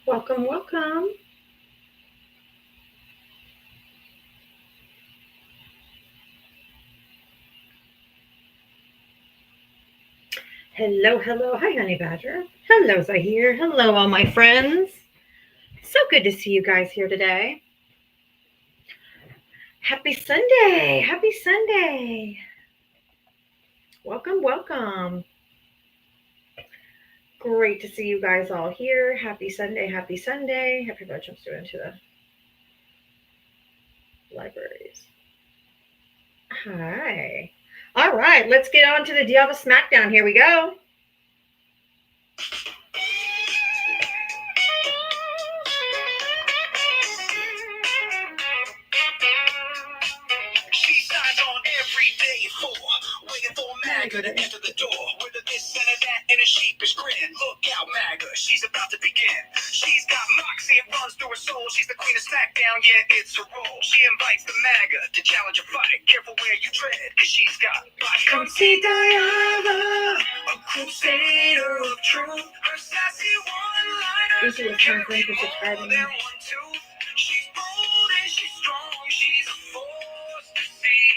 Welcome, welcome. Hello, hello. Hi, Honey Badger. Hello, Zahir. Hello, all my friends. So good to see you guys here today. Happy Sunday. Happy Sunday. Welcome, welcome. Great to see you guys all here. Happy Sunday. Happy Sunday. Happy bunch of students to the libraries. Hi. All right, let's get on to the Diava Smackdown. Here we go. She signs on every day waiting for MAGA to enter the door. With a this and a that and a sheepish grin. Look out, MAGA, she's about to begin. She's got moxie, it runs through her soul. She's the queen of SmackDown, yeah, it's her role. She invites the MAGA to challenge a fight. Careful where you tread, cause she's got bite. Come see Diana, a crusader of truth. Her sassy one-liners carry more than one tooth. She's bold and she's strong, she's a force to see.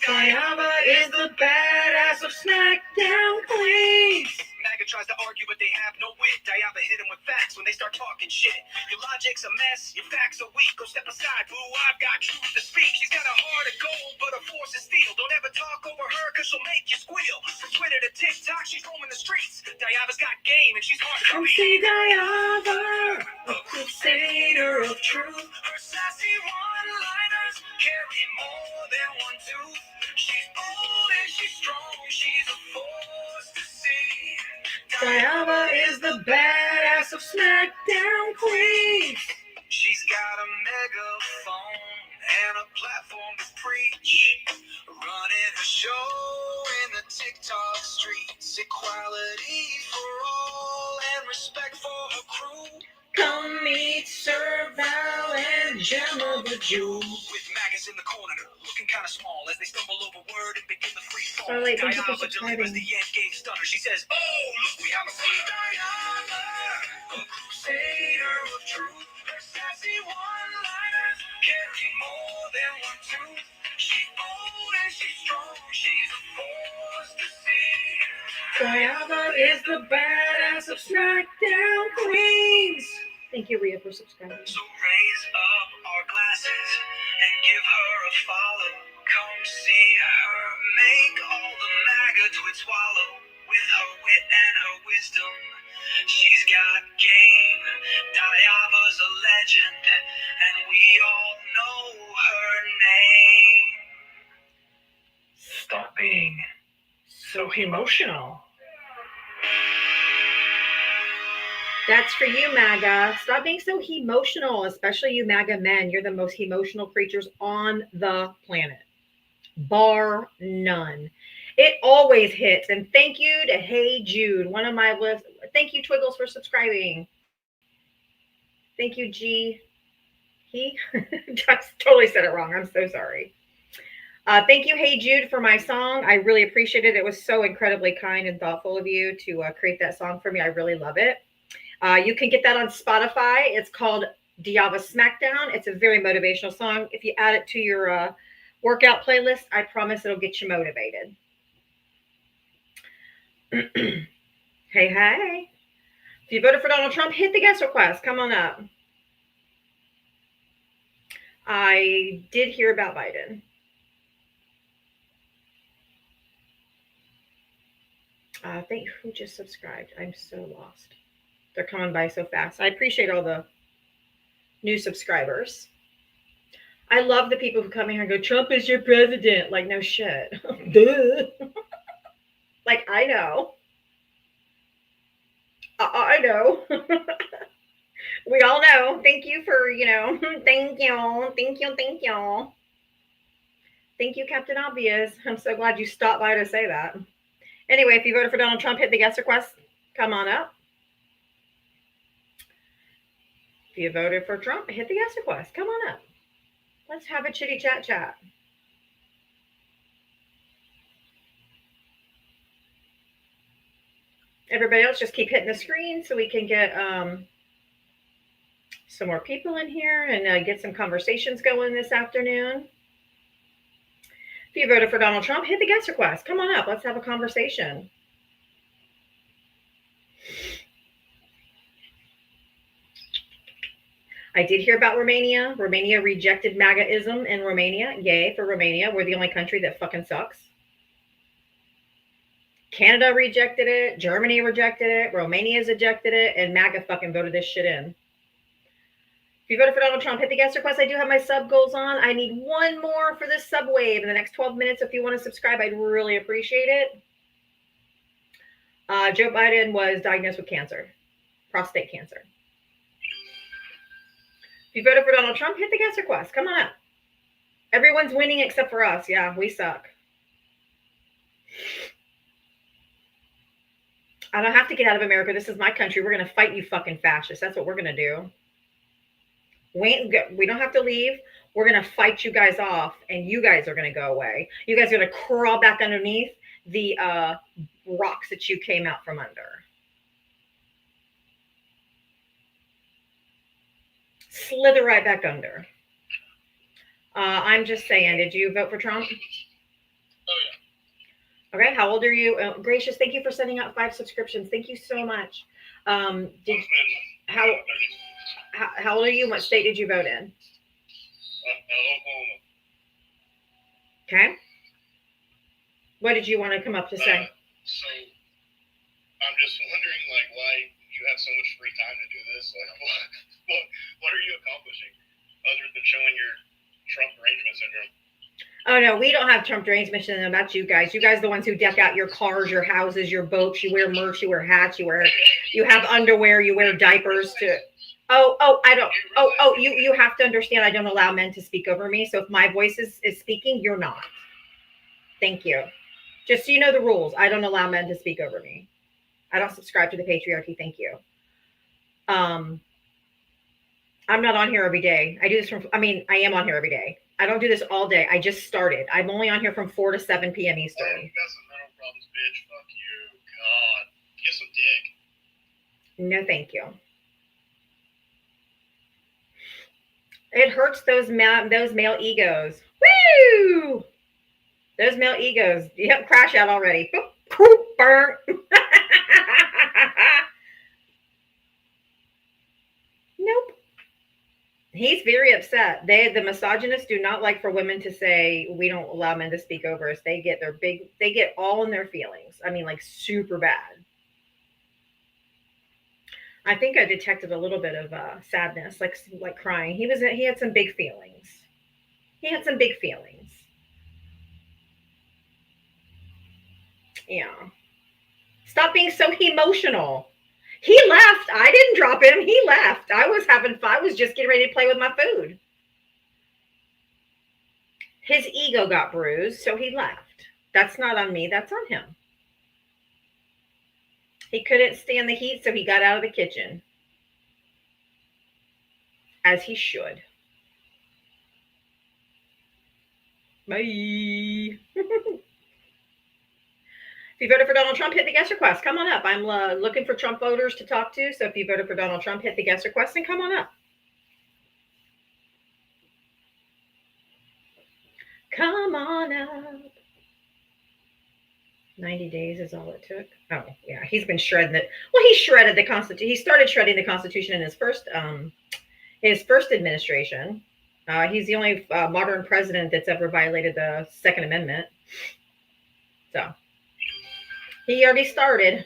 Diana is the badass of SmackDown Queens. MAGA tries to argue, but they have no wit. Diana hit him with facts when they start talking shit. Your logic's a mess, your facts are weak. Go step aside, boo, I've got truth to speak. She's got a heart of gold, but her force is steel. Don't ever talk over her, cause she'll make you squeal. From Twitter to TikTok, she's roaming the streets. Diana's got game, and she's hard to come see Diana, a crusader of truth. Her sassy one-liners carry more than one tooth. She's bold and she's strong, she's a force to see. Diana is the badass of SmackDown Queens. She's got a megaphone and a platform to preach. Running her show in the TikTok streets. Equality for all and respect for her crew. Come meet Sir Val and Gemma the Jew. With Magus in the corner, looking kind of small as they stumble over word and begin the free fall. Starlight, thank you for subscribing. The end game stunner. She says, "Oh, look, we have a free Diana, a crusader of truth. Her sassy one-liners carry more than one tooth. She's bold and she's strong. She's a force to see. Diana is the badass of SmackDown Queens." Thank you, Rhea, for subscribing. So raise up our glasses and give her a follow. Come see her make all the MAGA twits swallow. With her wit and her wisdom, she's got game. Diava's a legend, and we all know her name. Stop being so emotional. That's for you, MAGA. Stop being so emotional, especially you MAGA men. You're the most emotional creatures on the planet, bar none. It always hits. And thank you to Hey Jude, one of my lists. Thank you, Twiggles, for subscribing. Thank you, G. He? Just totally said it wrong. I'm so sorry. Thank you, Hey Jude, for my song. I really appreciate it. It was so incredibly kind and thoughtful of you to create that song for me. I really love it. You can get that on Spotify. It's called Diava Smackdown. It's a very motivational song. If you add it to your workout playlist, I promise it'll get you motivated. Hey, hey. If you voted for Donald Trump, hit the guest request. Come on up. I did hear about Biden. Thank who just subscribed. I'm so lost. They're coming by so fast. I appreciate all the new subscribers. I love the people who come here and go, Trump is your president. Like, no shit. Duh. Like, I know. I know. We all know. Thank you for, thank you. Thank you. Thank you. Thank you, Captain Obvious. I'm so glad you stopped by to say that. Anyway, if you voted for Donald Trump, hit the guest request. Come on up. If you voted for Trump, hit the guest request. Come on up. Let's have a chitty chat. Everybody else just keep hitting the screen so we can get some more people in here and get some conversations going this afternoon. If you voted for Donald Trump, hit the guest request. Come on up. Let's have a conversation. I did hear about Romania. Romania rejected MAGAism in Romania. Yay for Romania. We're the only country that fucking sucks. Canada rejected it. Germany rejected it. Romania's rejected it. And MAGA fucking voted this shit in. If you voted for Donald Trump, hit the guest request. I do have my sub goals on. I need one more for this sub wave in the next 12 minutes. If you want to subscribe, I'd really appreciate it. Joe Biden was diagnosed with cancer, prostate cancer. If you voted for Donald Trump, hit the guest request. Come on up. Everyone's winning except for us. Yeah, we suck. I don't have to get out of America. This is my country. We're going to fight you fucking fascists. That's what we're going to do. We don't have to leave. We're going to fight you guys off, and you guys are going to go away. You guys are going to crawl back underneath the rocks that you came out from under. Slither right back under. I'm just saying, did you vote for Trump? Oh, yeah. Okay, how old are you? Gracious, thank you for sending out 5 subscriptions. Thank you so much. How old are you? What state did you vote in? Oklahoma. Okay. What did you want to come up to say? So, I'm just wondering, like, why you have so much free time to do this. Like, what are you accomplishing other than showing your Trump derangement syndrome? Oh no, we don't have Trump derangement syndrome. That's you guys. You guys are the ones who deck out your cars, your houses, your boats. You wear merch, you wear hats, you have underwear, you wear diapers to. You have to understand. I don't allow men to speak over me. So if my voice is speaking, you're not. Thank you. Just so you know the rules. I don't allow men to speak over me. I don't subscribe to the patriarchy. Thank you. I'm not on here every day. I am on here every day. I don't do this all day. I just started. I'm only on here from 4 to 7 p.m. Eastern. Oh, you got some mental problems, bitch. Fuck you. God. Get some dick. No, thank you. It hurts those male egos. Woo! Those male egos. Yep, crash out already. Boop, burn. Nope. He's very upset. The misogynists do not like for women to say we don't allow men to speak over us. They get all in their feelings. I mean, like super bad. I think I detected a little bit of sadness, like crying. He had some big feelings. He had some big feelings. Yeah. Stop being so emotional. He left. I didn't drop him. He left. I was having fun. I was just getting ready to play with my food. His ego got bruised, so he left. That's not on me. That's on him. He couldn't stand the heat, so he got out of the kitchen. As he should. Bye. If you voted for Donald Trump, hit the guest request. Come on up. I'm looking for Trump voters to talk to. So if you voted for Donald Trump, hit the guest request and come on up. Come on up. 90 days is all it took. Oh, yeah. He's been shredding it. Well, he shredded the Constitution. He started shredding the Constitution in his first administration. He's the only modern president that's ever violated the Second Amendment. So he already started.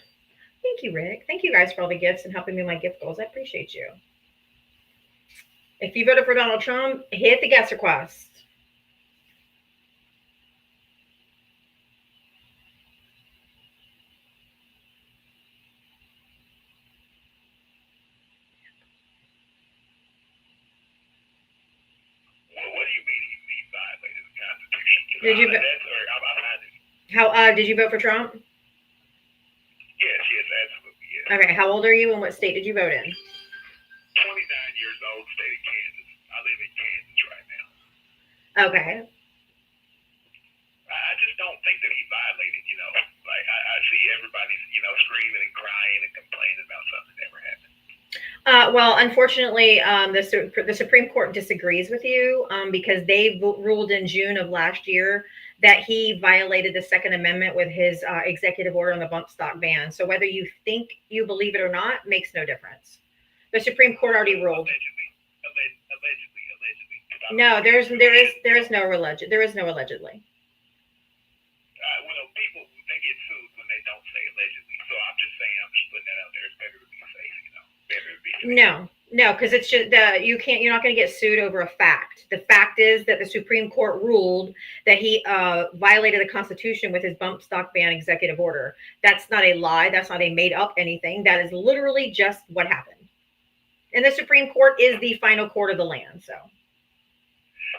Thank you, Rick. Thank you guys for all the gifts and helping me with my gift goals. I appreciate you. If you voted for Donald Trump, hit the guest request. What do you mean he violated the Constitution? Did you? Did you vote for Trump? Yes, absolutely, yes. Okay, how old are you and what state did you vote in? 29 years old, state of Kansas. I live in Kansas right now. Okay. I just don't think that he violated, Like, I see everybody, screaming and crying and complaining about something that never happened. Well, unfortunately, the Supreme Court disagrees with you because they ruled in June of last year that he violated the Second Amendment with his executive order on the bump stock ban. So whether you think you believe it or not makes no difference. The Supreme Court already ruled. Allegedly. No, there is no allegedly. Well, people they get sued when they don't say allegedly. So I'm just saying, I'm just putting that out there. It's better to be safe, Better to be safe. No, because it's just you can't. You're not going to get sued over a fact. The fact is that the Supreme Court ruled that he violated the Constitution with his bump stock ban executive order. That's not a lie. That's not a made up anything. That is literally just what happened. And the Supreme Court is the final court of the land. So.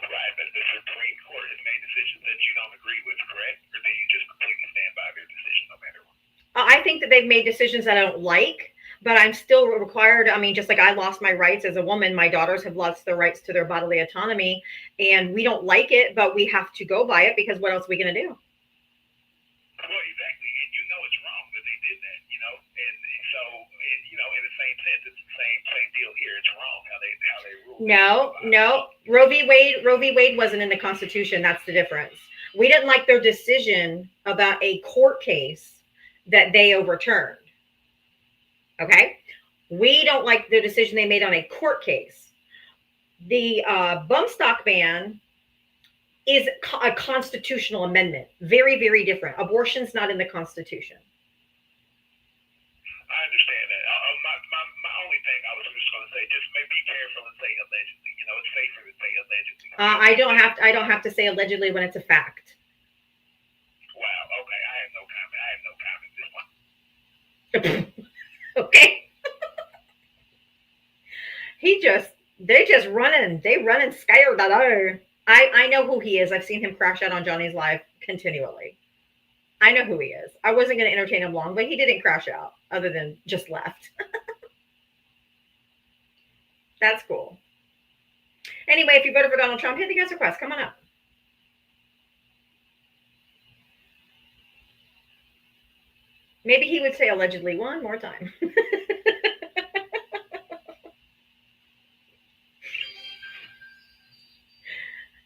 Right, but the Supreme Court has made decisions that you don't agree with, correct? Or do you just completely stand by their decision no matter what? I think that they've made decisions that I don't like, but I'm still required. I mean, just like I lost my rights as a woman, my daughters have lost their rights to their bodily autonomy, and we don't like it, but we have to go by it because what else are we going to do? Well, exactly, and it's wrong that they did that, and so, in the same sense, it's the same deal here. It's wrong how they rule. No, Roe v. Wade wasn't in the Constitution. That's the difference. We didn't like their decision about a court case that they overturned. Okay, we don't like the decision they made on a court case. The bump stock ban is a constitutional amendment. Very, very different. Abortion's not in the Constitution. I understand that. My only thing I was just going to say, just maybe be careful and say allegedly. It's safer to say allegedly. I don't have to say allegedly when it's a fact. Wow. Okay. I have no comment. This one. Okay. They running scared. I know who he is. I've seen him crash out on Johnny's live continually. I know who he is. I wasn't going to entertain him long, but he didn't crash out other than just left. That's cool. Anyway, if you voted for Donald Trump, hit the guest request. Come on up. Maybe he would say allegedly one more time.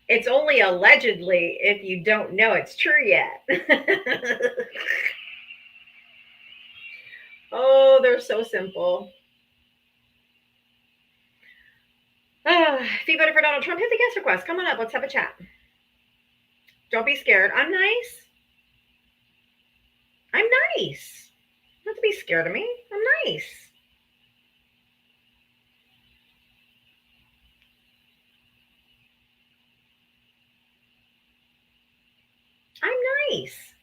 It's only allegedly if you don't know it's true yet. Oh, they're so simple. If you voted for Donald Trump, hit the guest request. Come on up. Let's have a chat. Don't be scared. I'm nice. I'm nice. You don't have to be scared of me. I'm nice. I'm nice.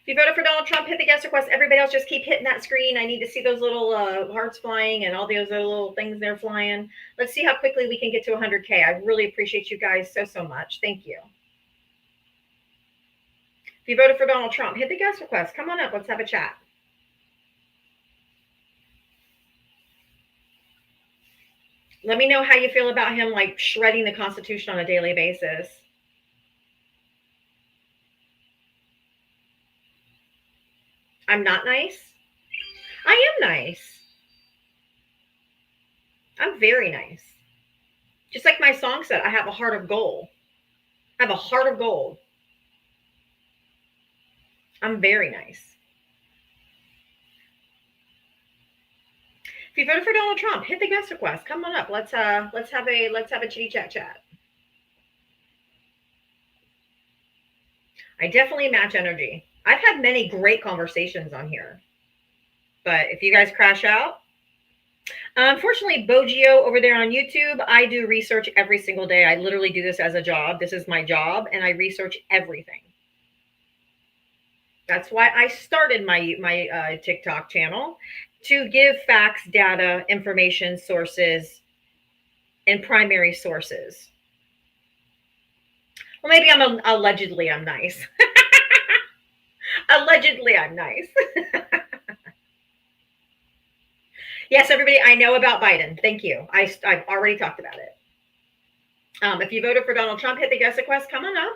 If you voted for Donald Trump, hit the guest request. Everybody else just keep hitting that screen. I need to see those little hearts flying and all those other little things there flying. Let's see how quickly we can get to 100K. I really appreciate you guys so much. Thank you. If you voted for Donald Trump, hit the guest request. Come on up. Let's have a chat. Let me know how you feel about him, like shredding the Constitution on a daily basis. I'm not nice. I am nice. I'm very nice. Just like my song said, I have a heart of gold. I have a heart of gold. I'm very nice. If you voted for Donald Trump, hit the guest request. Come on up. Let's have a chitty chat. I definitely match energy. I've had many great conversations on here. But if you guys crash out, unfortunately, Bogio over there on YouTube, I do research every single day. I literally do this as a job. This is my job, and I research everything. That's why I started my TikTok channel, to give facts, data, information, sources, and primary sources. Well, maybe allegedly I'm nice. Allegedly I'm nice. Yes, everybody, I know about Biden. Thank you. I've already talked about it. If you voted for Donald Trump, hit the guest request. Come on up.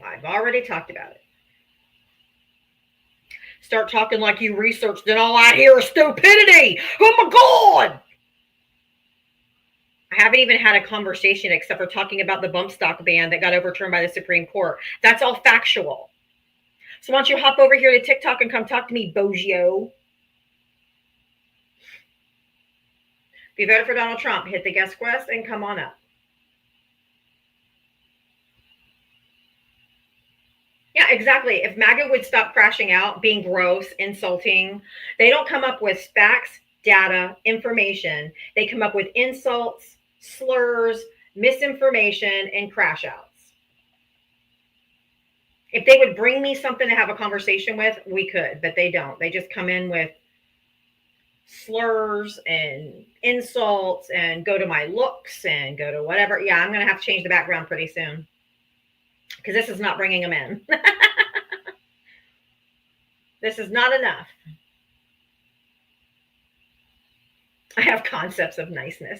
I've already talked about it. Start talking like you researched and all I hear is stupidity. Oh my God. I haven't even had a conversation except for talking about the bump stock ban that got overturned by the Supreme Court. That's all factual. So why don't you hop over here to TikTok and come talk to me, Bogio? If you voted for Donald Trump, hit the guest quest and come on up. Yeah, exactly. If MAGA would stop crashing out, being gross, insulting, they don't come up with facts, data, information. They come up with insults, slurs, misinformation, and crash outs. If they would bring me something to have a conversation with, we could, but they don't. They just come in with slurs and insults and go to my looks and go to whatever. Yeah, I'm going to have to change the background pretty soon because this is not bringing them in. This is not enough. I have concepts of niceness.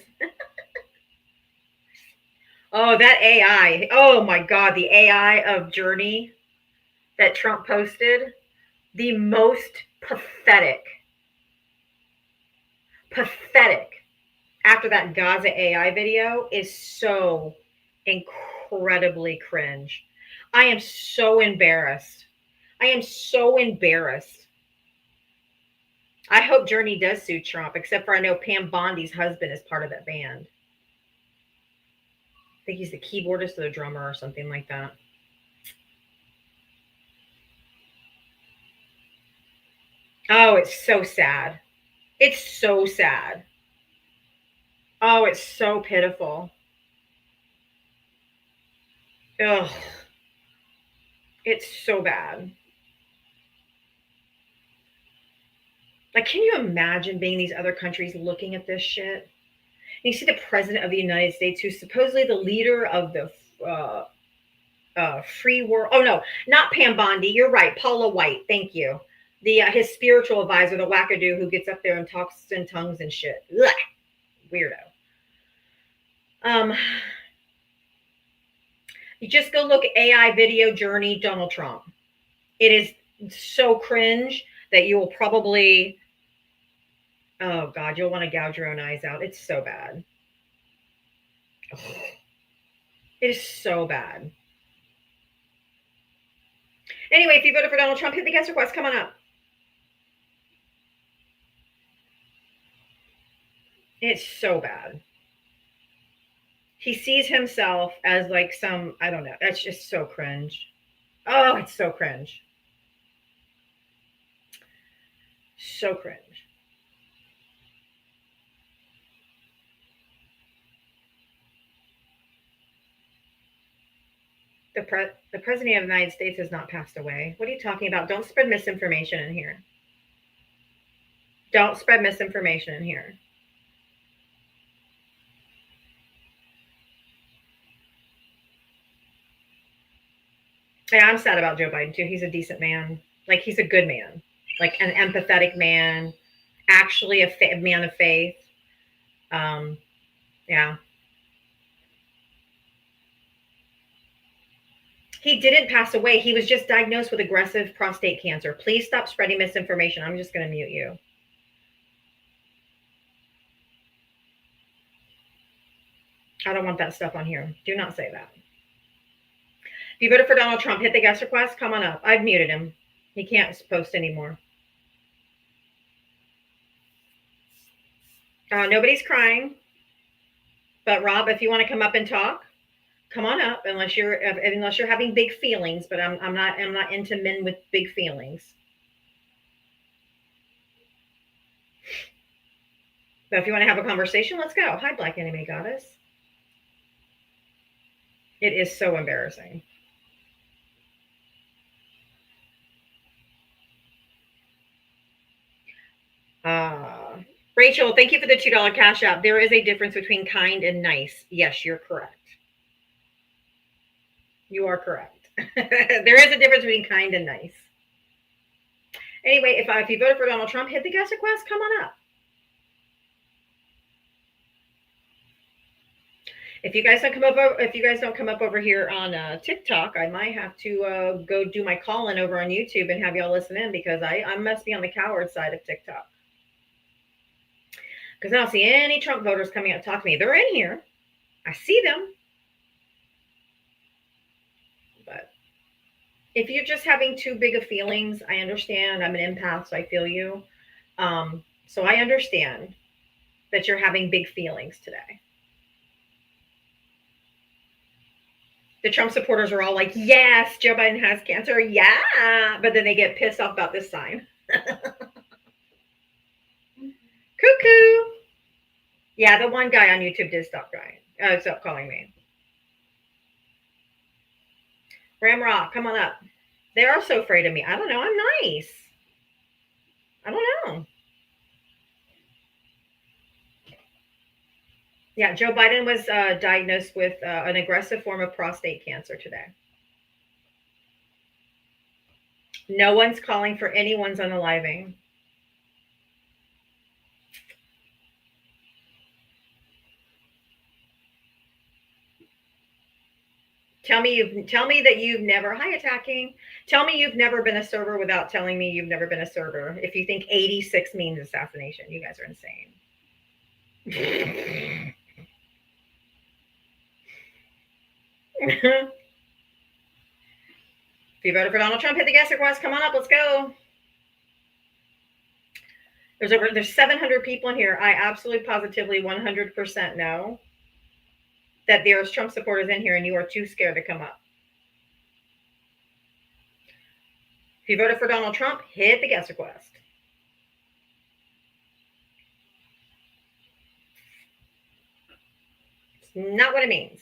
Oh, that AI. Oh my God, the AI of Journey that Trump posted. The most pathetic after that Gaza AI video is so incredibly cringe. I am so embarrassed. I am so embarrassed. I hope Journey does sue Trump, except for I know Pam Bondi's husband is part of that band. I think he's the keyboardist or the drummer or something like that. Oh, it's so sad. It's so sad. Oh, it's so pitiful. Ugh. It's so bad. Like, can you imagine being in these other countries looking at this shit? And you see the president of the United States, who's supposedly the leader of the free world. Oh, no, not Pam Bondi. You're right. Paula White. Thank you. The his spiritual advisor, the wackadoo who gets up there and talks in tongues and shit. Ugh. Weirdo. You just go look at AI video Journey Donald Trump. It is so cringe that you will probably, oh God, you'll want to gouge your own eyes out. It's so bad. Ugh. It is so bad. Anyway, if you voted for Donald Trump, hit the guest request. Come on up. It's so bad. He sees himself as like some, I don't know. That's just so cringe. Oh, it's so cringe. So cringe. The president of the United States has not passed away. What are you talking about? Don't spread misinformation in here. Don't spread misinformation in here. Yeah, I'm sad about Joe Biden too. He's a decent man. Like, he's a good man. Like, an empathetic man. Actually a man of faith. Yeah. He didn't pass away. He was just diagnosed with aggressive prostate cancer. Please stop spreading misinformation. I'm just going to mute you. I don't want that stuff on here. Do not say that. If you voted for Donald Trump, hit the guest request. Come on up. I've muted him. He can't post anymore. Nobody's crying. But Rob, if you want to come up and talk, come on up. Unless you're having big feelings, but I'm not into men with big feelings. But if you want to have a conversation, let's go. Hi, Black Anime Goddess. It is so embarrassing. Rachel, thank you for the $2 cash app. There is a difference between kind and nice. Yes, you're correct. You are correct. There is a difference between kind and nice. Anyway, if you voted for Donald Trump, hit the guest request. Come on up. If you guys don't come up over here on TikTok, I might have to go do my call in over on YouTube and have y'all listen in because I must be on the coward side of TikTok. Because I don't see any Trump voters coming out to talk to me. They're in here. I see them. But if you're just having too big of feelings, I understand. I'm an empath, so I feel you. So I understand that you're having big feelings today. The Trump supporters are all like, yes, Joe Biden has cancer. Yeah. But then they get pissed off about this sign. Cuckoo. Yeah, the one guy on YouTube did stop calling me. Ramrock, come on up. They are so afraid of me. I don't know. I'm nice. I don't know. Yeah, Joe Biden was diagnosed with an aggressive form of prostate cancer today. No one's calling for anyone's unaliving. Tell me that you've never attacking. Tell me you've never been a server without telling me you've never been a server. If you think 86 means assassination, you guys are insane. If you voted for Donald Trump, hit the guest request. Come on up, let's go. There's 700 people in here. I absolutely positively 100% know that there's Trump supporters in here and you are too scared to come up. If you voted for Donald Trump, hit the guest request. It's not what it means.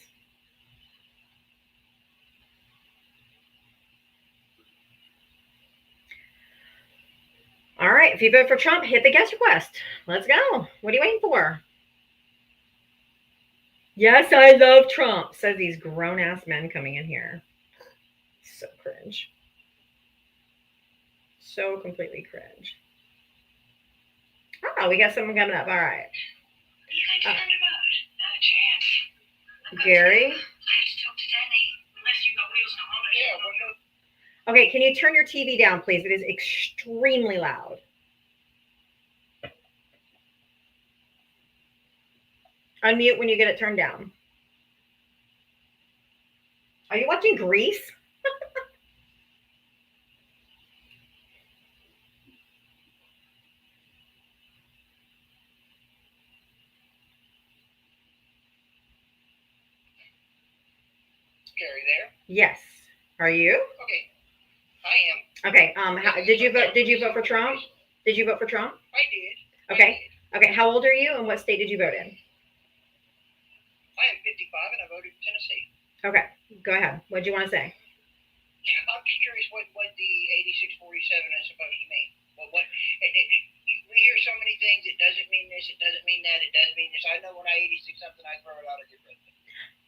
All right, if you vote for Trump, hit the guest request. Let's go. What are you waiting for? Yes, I love Trump, says these grown-ass men coming in here. So cringe. So completely cringe. Oh, we got someone coming up. All right. Not a chance. Gary? I have to talk to Danny. Unless you got wheels on holiday. Yeah, well, no. Okay, can you turn your TV down, please? It is extremely loud. Unmute when you get it turned down. Are you watching Grease? Gary there? Yes. Are you? Okay. I am. Okay. Did you vote for Trump? Did you vote for Trump? I did. Okay. Okay. How old are you and what state did you vote in? I am 55 and I voted in Tennessee. Okay. Go ahead. What do you want to say? I'm just curious what the 8647 is supposed to mean. Well, we hear so many things. It doesn't mean this. It doesn't mean that. It does mean this. I know when I 86 something, I throw it out of your president.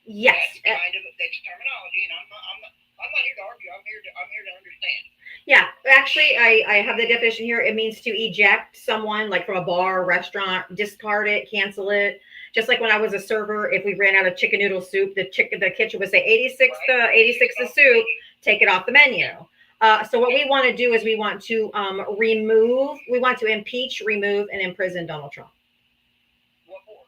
Yes. That's terminology, and I'm not here to argue. I'm here to understand. Yeah, actually, I have the definition here. It means to eject someone, like from a bar or restaurant, discard it, cancel it. Just like when I was a server, if we ran out of chicken noodle soup, the kitchen would say 86 the soup, take it off the menu. So what we want to do is we want to impeach, remove, and imprison Donald Trump. What for?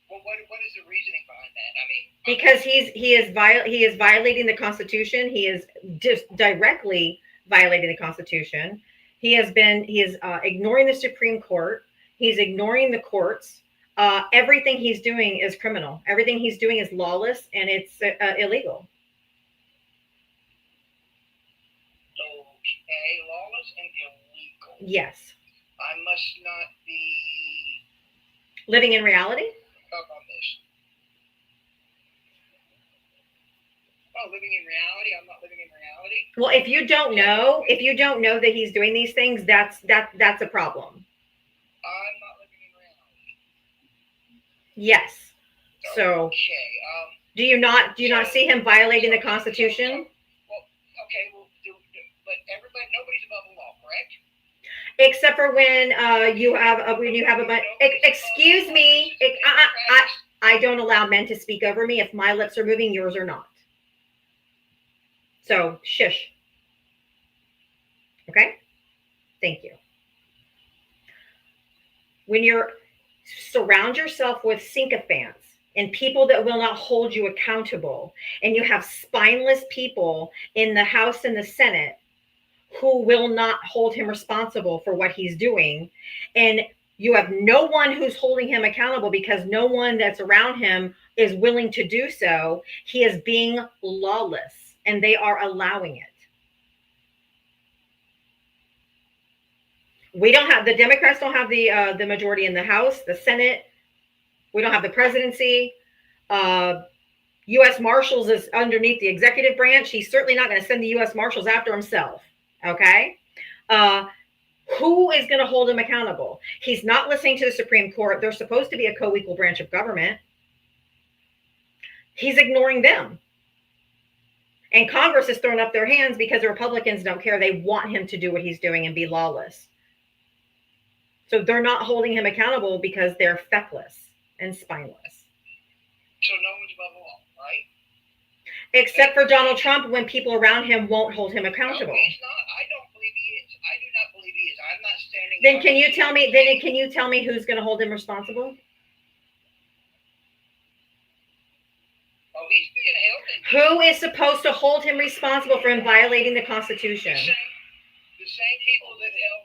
Well, what is the reasoning behind that? I mean, because he is violating the Constitution. He is just directly violating the Constitution. He is ignoring the Supreme Court. He's ignoring the courts. Everything he's doing is criminal. Everything he's doing is lawless, and it's illegal. Okay, lawless and illegal. Yes. I must not be living in reality. Talk on this. Oh, living in reality. I'm not living in reality. Well, if you don't know that he's doing these things, that's a problem. I'm not living in reality. Yes. So. Okay. Do you not see him violating the Constitution? Well, okay. Well, but nobody's above the law, correct? Except for when you have a excuse me. I don't allow men to speak over me. If my lips are moving, yours are not. So, shush. Okay? Thank you. When you're surround yourself with sycophants and people that will not hold you accountable, and you have spineless people in the House and the Senate who will not hold him responsible for what he's doing, and you have no one who's holding him accountable because no one that's around him is willing to do so, he is being lawless, and they are allowing it. We don't have, the Democrats don't have the majority in the House, the Senate. We don't have the presidency. U.S. Marshals is underneath the executive branch. He's certainly not going to send the U.S. Marshals after himself. Okay. Who is going to hold him accountable? He's not listening to the Supreme Court. They're supposed to be a co-equal branch of government. He's ignoring them. And Congress has thrown up their hands because the Republicans don't care. They want him to do what he's doing and be lawless. So they're not holding him accountable because they're feckless and spineless. So no one's above the law, right? Except for Donald Trump, when people around him won't hold him accountable. No, he's not. I don't believe he is. I do not believe he is. I'm not standing. Then can you tell me? Then can you tell me who's going to hold him responsible? Oh, he's being held in. Who is supposed to hold him responsible for him violating the Constitution? The same people that held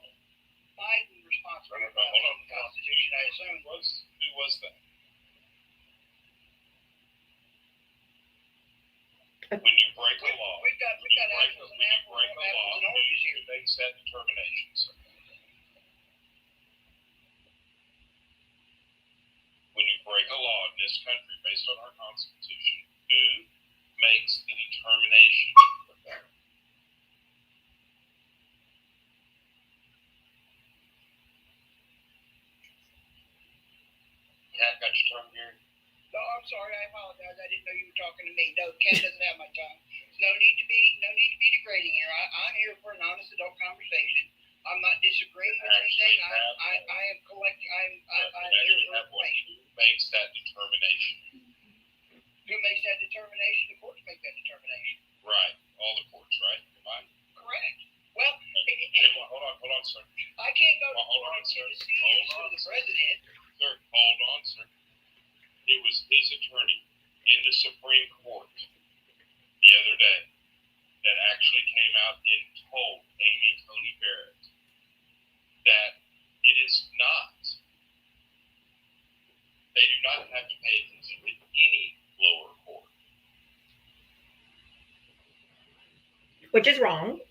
Biden responsible for violating the Constitution, I assume. Who was that? When you break a law, We've got apples and oranges here. who makes that determination, sir? When you break a law in this country based on our Constitution, who makes the determination of that? Cat got your tongue here? No, I'm sorry. I apologize. I didn't know you were talking to me. No, Ken doesn't have my tongue. No need to be degrading here. I'm here for an honest adult conversation. I'm not disagreeing with anything. I am collecting. I'm here for information. Who makes that determination? Who makes that determination? The courts make that determination. Right. All the courts, right? Am I? Correct. Well, Hold on, sir. I can't go to Hold on, court sir. to see the president. Sir, hold on, sir. It was his attorney in the Supreme Court the other day that actually came out and told Amy Coney Barrett that it is not, they do not have to pay attention to any lower court. Which is wrong.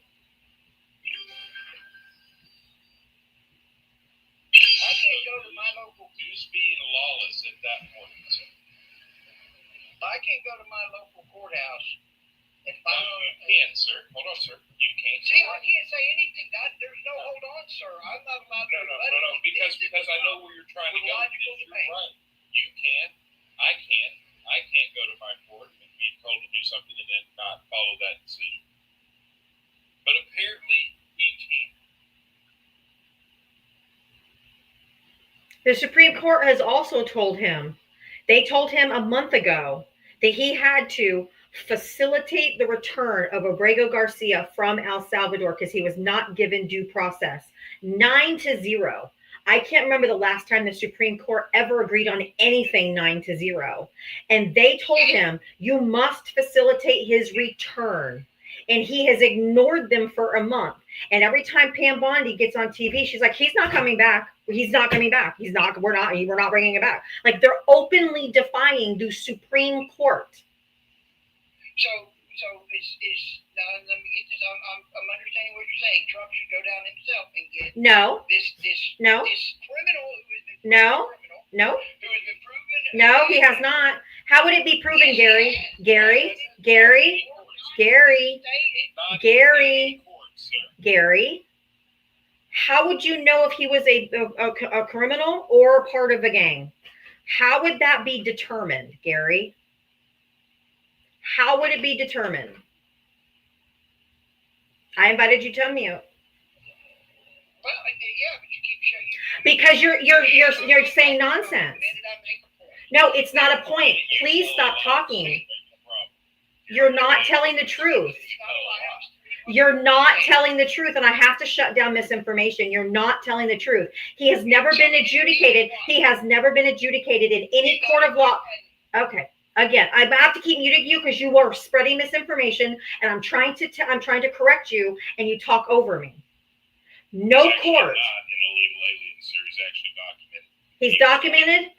I can't go to my local. Who's being lawless at that point, sir? I can't go to my local courthouse and No, you can't, sir. Hold on, sir. You can't. See, I can't say anything. There's no hold on, sir. I'm not allowed to. No. Because I know where you're trying to go. You're right. You can't. I can't go to my court and be told to do something and then not follow that decision. But apparently he can. The Supreme Court has also told him, they told him a month ago that he had to facilitate the return of Abrego Garcia from El Salvador because he was not given due process. 9-0. I can't remember the last time the Supreme Court ever agreed on anything 9-0. And they told him, you must facilitate his return. And he has ignored them for a month. And every time Pam Bondi gets on TV, she's like, he's not coming back. He's not coming back. We're not bringing him back. Like, they're openly defying the Supreme Court. So it's now let me get this. I'm understanding what you're saying. Trump should go down himself and get this criminal No, who has been proven. no, he has not. How would it be proven, Gary? Gary, how would you know if he was a criminal or part of a gang? How would that be determined, Gary? How would it be determined? I invited you to unmute. Well, yeah, but you keep showing. Because you're saying nonsense. No, it's not a point. Please stop talking. You're not telling the truth. You're not telling the truth, and I have to shut down misinformation. You're not telling the truth. He has never been adjudicated. He has never been adjudicated in any court of law. Okay. Again, I have to keep muting you because you are spreading misinformation, and I'm trying to correct you, and you talk over me. No court. He's documented.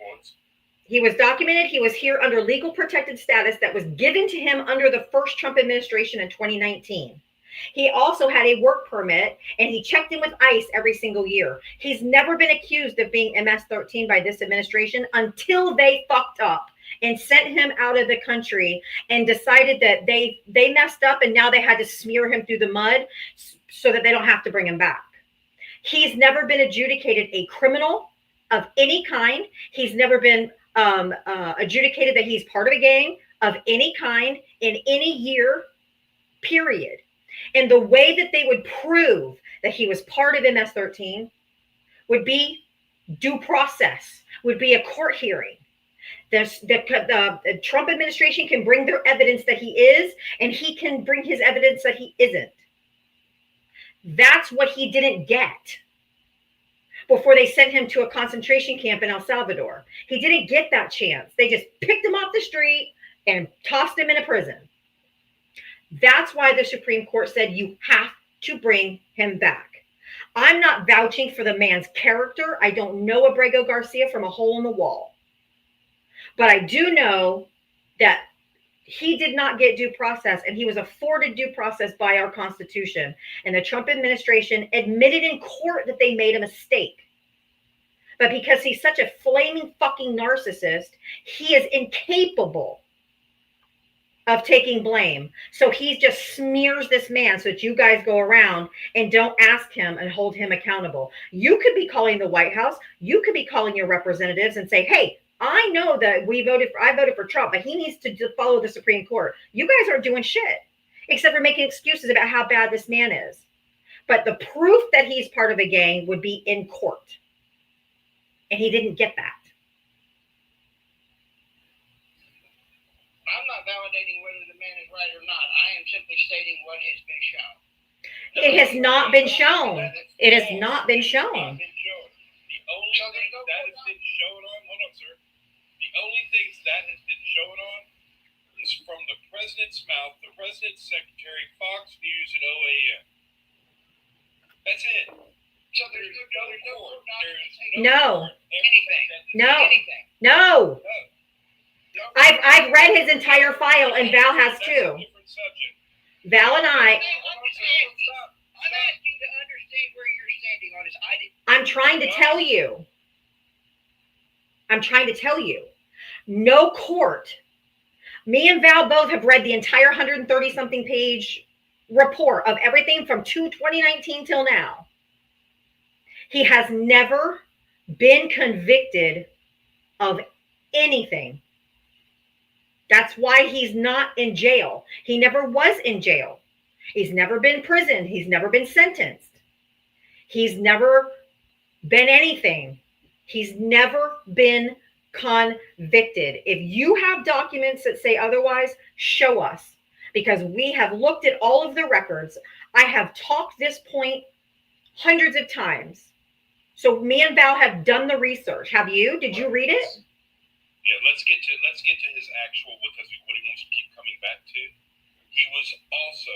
He was documented. He was here under legal protected status that was given to him under the first Trump administration in 2019. He also had a work permit, and he checked in with ICE every single year. He's never been accused of being MS-13 by this administration until they fucked up and sent him out of the country and decided that they messed up, and now they had to smear him through the mud so that they don't have to bring him back. He's never been adjudicated a criminal of any kind. He's never been adjudicated that he's part of a gang of any kind in any year, period. And the way that they would prove that he was part of MS-13 would be due process, would be a court hearing. The Trump administration can bring their evidence that he is, and he can bring his evidence that he isn't. That's what he didn't get before they sent him to a concentration camp in El Salvador. He didn't get that chance. They just picked him off the street and tossed him in a prison. That's why the Supreme Court said you have to bring him back. I'm not vouching for the man's character. I don't know Abrego Garcia from a hole in the wall. But I do know that he did not get due process, and he was afforded due process by our Constitution. And the Trump administration admitted in court that they made a mistake. But because he's such a flaming fucking narcissist, he is incapable of taking blame. So he just smears this man so that you guys go around and don't ask him and hold him accountable. You could be calling the White House. You could be calling your representatives and say, hey, I know that I voted for Trump, but he needs to follow the Supreme Court. You guys aren't doing shit except for making excuses about how bad this man is. But the proof that he's part of a gang would be in court. And he didn't get that. I'm not validating whether the man is right or not. I am simply stating what has been shown. It has not been shown. It has not been shown. The only thing that has been shown on, hold on, sir. The only things that has been shown on is from the president's mouth, the president's secretary, Fox News, and OAN. That's it. So there's No. anything. No. Anything. No. I've read his entire file, and Val has too. Val and I. I'm asking to understand where you're standing on this. I'm trying to tell you. I'm trying to tell you. No court. Me and Val both have read the entire 130-something page report of everything from 2019 till now. He has never been convicted of anything. That's why he's not in jail. He never was in jail. He's never been imprisoned. He's never been sentenced. He's never been anything. He's never been convicted. If you have documents that say otherwise, show us, because we have looked at all of the records. I have talked this point hundreds of times. So me and Val have done the research. Have you? Did you read it? Yeah, let's get to his actual, because what he wants to keep coming back to. He was also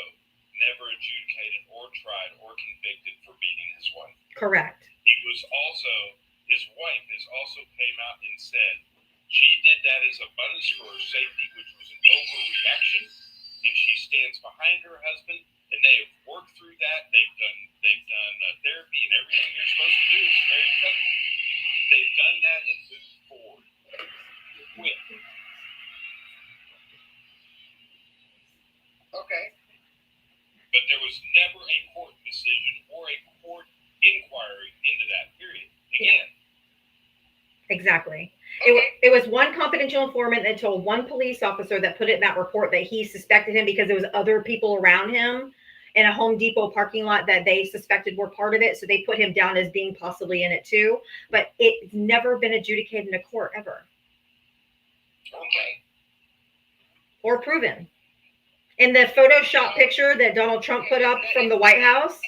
never adjudicated or tried or convicted for beating his wife. Correct. His wife came out and said she did that as abundance for her safety, which was an overreaction, and she stands behind her husband, and they have worked through that. They've done therapy and everything you're supposed to do as a married couple. They've done that and moved forward. Quit. Okay. But there was never a court decision or a court inquiry into that period. Again. Exactly. Okay. It was one confidential informant that told one police officer that put it in that report that he suspected him because there was other people around him in a Home Depot parking lot that they suspected were part of it. So they put him down as being possibly in it too. But it's never been adjudicated in a court ever. Okay. or proven. In the Photoshop picture that Donald Trump put up from the White House,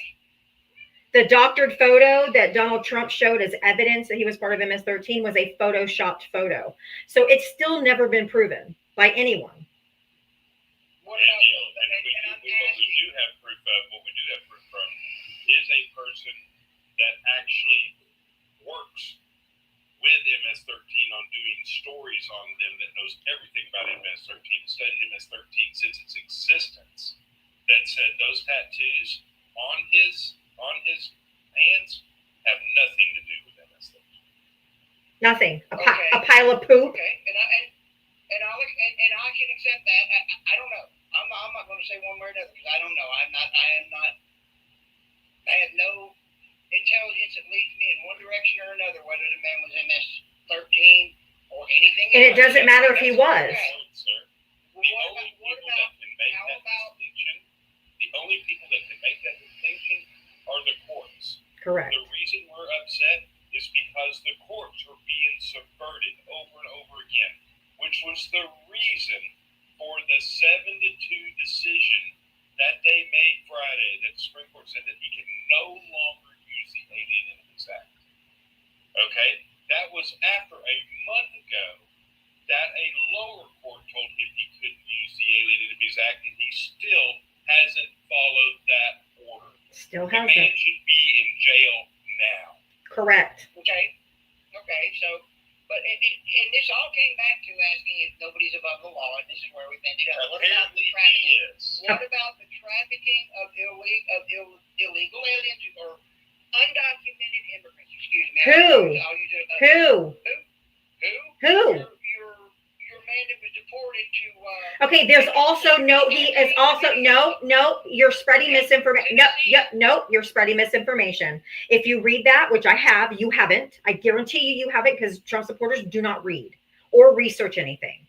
the doctored photo that Donald Trump showed as evidence that he was part of MS-13 was a Photoshopped photo. So it's still never been proven by anyone. What And, about you know, and and I'm what we asking, do have proof of, what we do have proof from, is a person that actually works with MS-13 on doing stories on them, that knows everything about MS-13, studied MS-13 since its existence, that said those tattoos on his hands have nothing to do with MS-13. Nothing. A Okay. pile of poop. Okay, and I can accept that. I don't know. I'm not going to say one way or another because I don't know. I am not. I have no intelligence that leads me in one direction or another, whether the man was MS-13 or anything And else. it doesn't matter if he was. Okay. Sir. Well, The only people that can make how that about distinction, the only people that can make that distinction are the courts. Correct. The reason we're upset is because the courts are being subverted over and over again, which was the reason for the 7-2 decision that they made Friday, that the Supreme Court said that he can no longer use the Alien Enemies Act. Okay? That was after a month ago that a lower court told him he couldn't use the Alien Enemies Act, and he still hasn't followed that order. Still The man hasn't. should be in jail now. Correct. Okay. Okay. So, but and this all came back to asking if nobody's above the law, and this is where we've ended up. What about the Apparently he trafficking? is. What about the trafficking of illegal aliens or undocumented immigrants? Excuse me. Who? I'll use it. Who? Who? Who? Your man that was deported to. Okay, there's also he is also no, you're spreading misinformation. No, you're spreading misinformation. If you read that, which I have, you haven't. I guarantee you haven't, because Trump supporters do not read or research anything.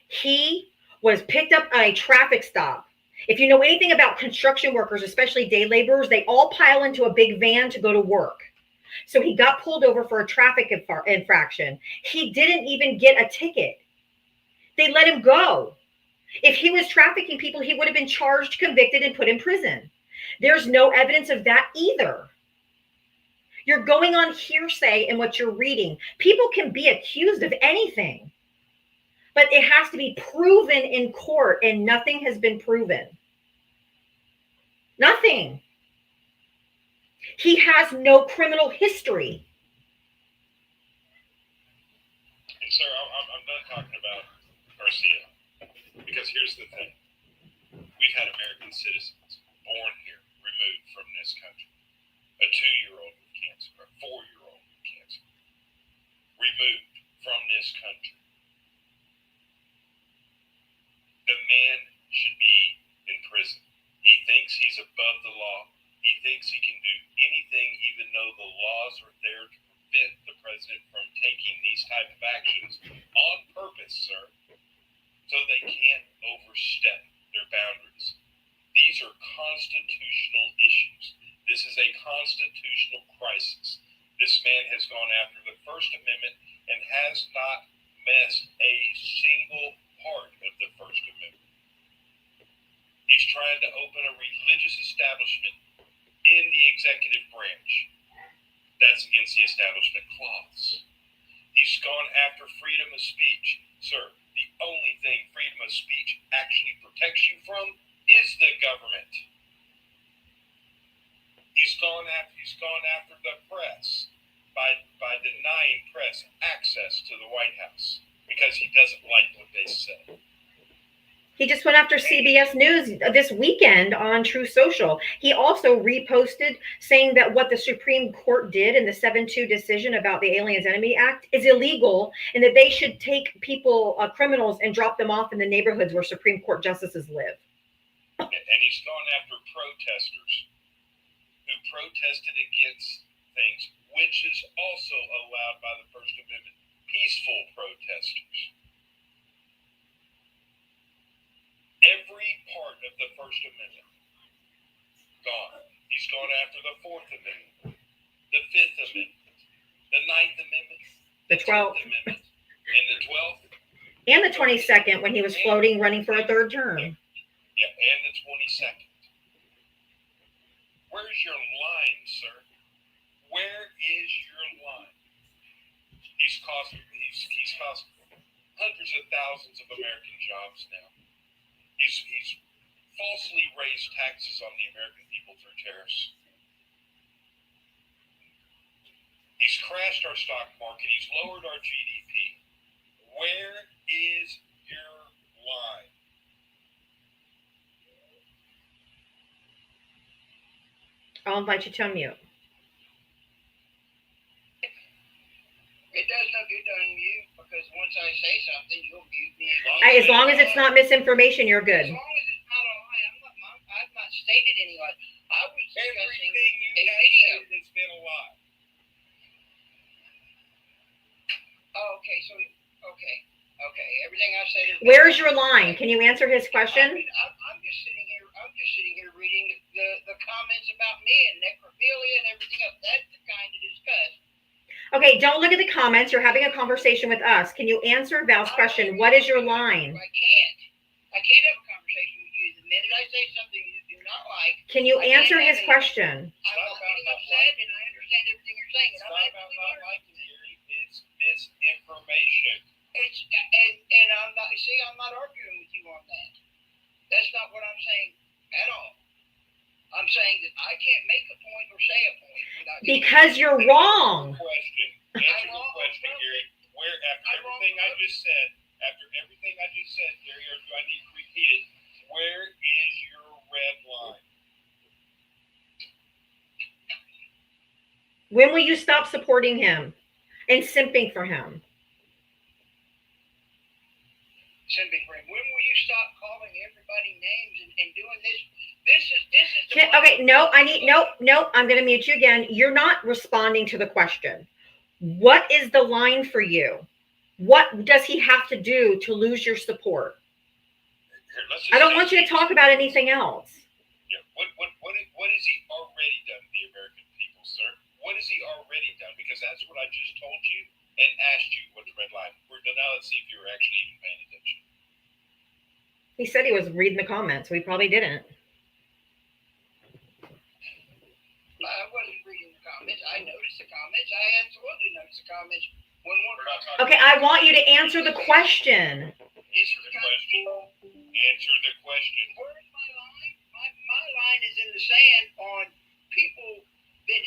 He was picked up at a traffic stop. If you know anything about construction workers, especially day laborers, they all pile into a big van to go to work. So he got pulled over for a traffic infraction. He didn't even get a ticket. They let him go. If he was trafficking people, he would have been charged, convicted, and put in prison. There's no evidence of that either. You're going on hearsay in what you're reading. People can be accused of anything, but it has to be proven in court, and nothing has been proven. Nothing. He has no criminal history. And sir, I'm done talking about Garcia, because here's the thing. We've had American citizens born here, removed from this country. A 2-year-old with cancer, a 4-year-old with cancer, removed from this country. The man should be in prison. He thinks he's above the law. He thinks he can do anything, even though the laws are there to prevent the president from taking these type of actions on purpose, sir, so they can't overstep their boundaries. These are constitutional issues. This is a constitutional crisis. This man has gone after the First Amendment and has not missed a single part of the First Amendment. He's trying to open a religious establishment in the executive branch. That's against the Establishment Clause. He's gone after freedom of speech. Sir, the only thing freedom of speech actually protects you from is the government. He's gone after the press by denying press access to the White House because he doesn't like what they say. He just went after CBS News this weekend on True Social. He also reposted saying that what the Supreme Court did in the 7-2 decision about the Aliens Enemy Act is illegal, and that they should take people, criminals, and drop them off in the neighborhoods where Supreme Court justices live. And he's gone after protesters who protested against things, which is also allowed by the First Amendment. Peaceful protesters. Every part of the First Amendment gone. He's gone after the Fourth Amendment, the Fifth Amendment, the Ninth Amendment, The 12th. Amendment, and the 12th. And the 22nd when he was floating, running for a third term. Yeah, and the 22nd. Where's your line, sir? Where is your line? He's cost hundreds of thousands of American jobs now. He's falsely raised taxes on the American people through tariffs. He's crashed our stock market. He's lowered our GDP. Where is your line? I'll invite you to unmute. It does no good to unmute because once I say something, you'll mute me. As long as it's not misinformation, you're good. As long as it's not a lie, I've not stated any lie. I was discussing Everything you a have video. said has been a lie. Oh, okay, so everything I said is. Where's your line? Can you answer his question? I'm just sitting here. I'm just sitting here reading the comments about me and necrophilia and everything else. That's the kind to discuss. Okay, don't look at the comments. You're having a conversation with us. Can you answer Val's question? What is your line? I can't have a conversation with you. The minute I say something you do not like. Can you answer his question? I'm not getting upset, and I understand everything you're saying. It's not about not liking Gary. It's misinformation. And I'm not. See, I'm not arguing with you on that. That's not what I'm saying at all. I'm saying that I can't make a point or say a point without. Because you're wrong. Answer the question, Gary. Where after everything I just said, Gary, or do I need to repeat it? Where is your red line? When will you stop supporting him and simping for him? Simping for him. When will you stop calling everybody names and doing this? This is. Okay, no, I'm going to mute you again. You're not responding to the question. What is the line for you? What does he have to do to lose your support? Here, I don't want you to talk about anything else. Yeah, what has he already done to the American people, sir? What has he already done? Because that's what I just told you and asked you what the red line. Now let's see if you were actually even paying attention. He said he was reading the comments. We probably didn't. I wasn't reading the comments. I noticed the comments. I absolutely noticed the comments. Okay, I want you to answer the question. Answer the question. Answer the question. Where's my line? My line is in the sand on people that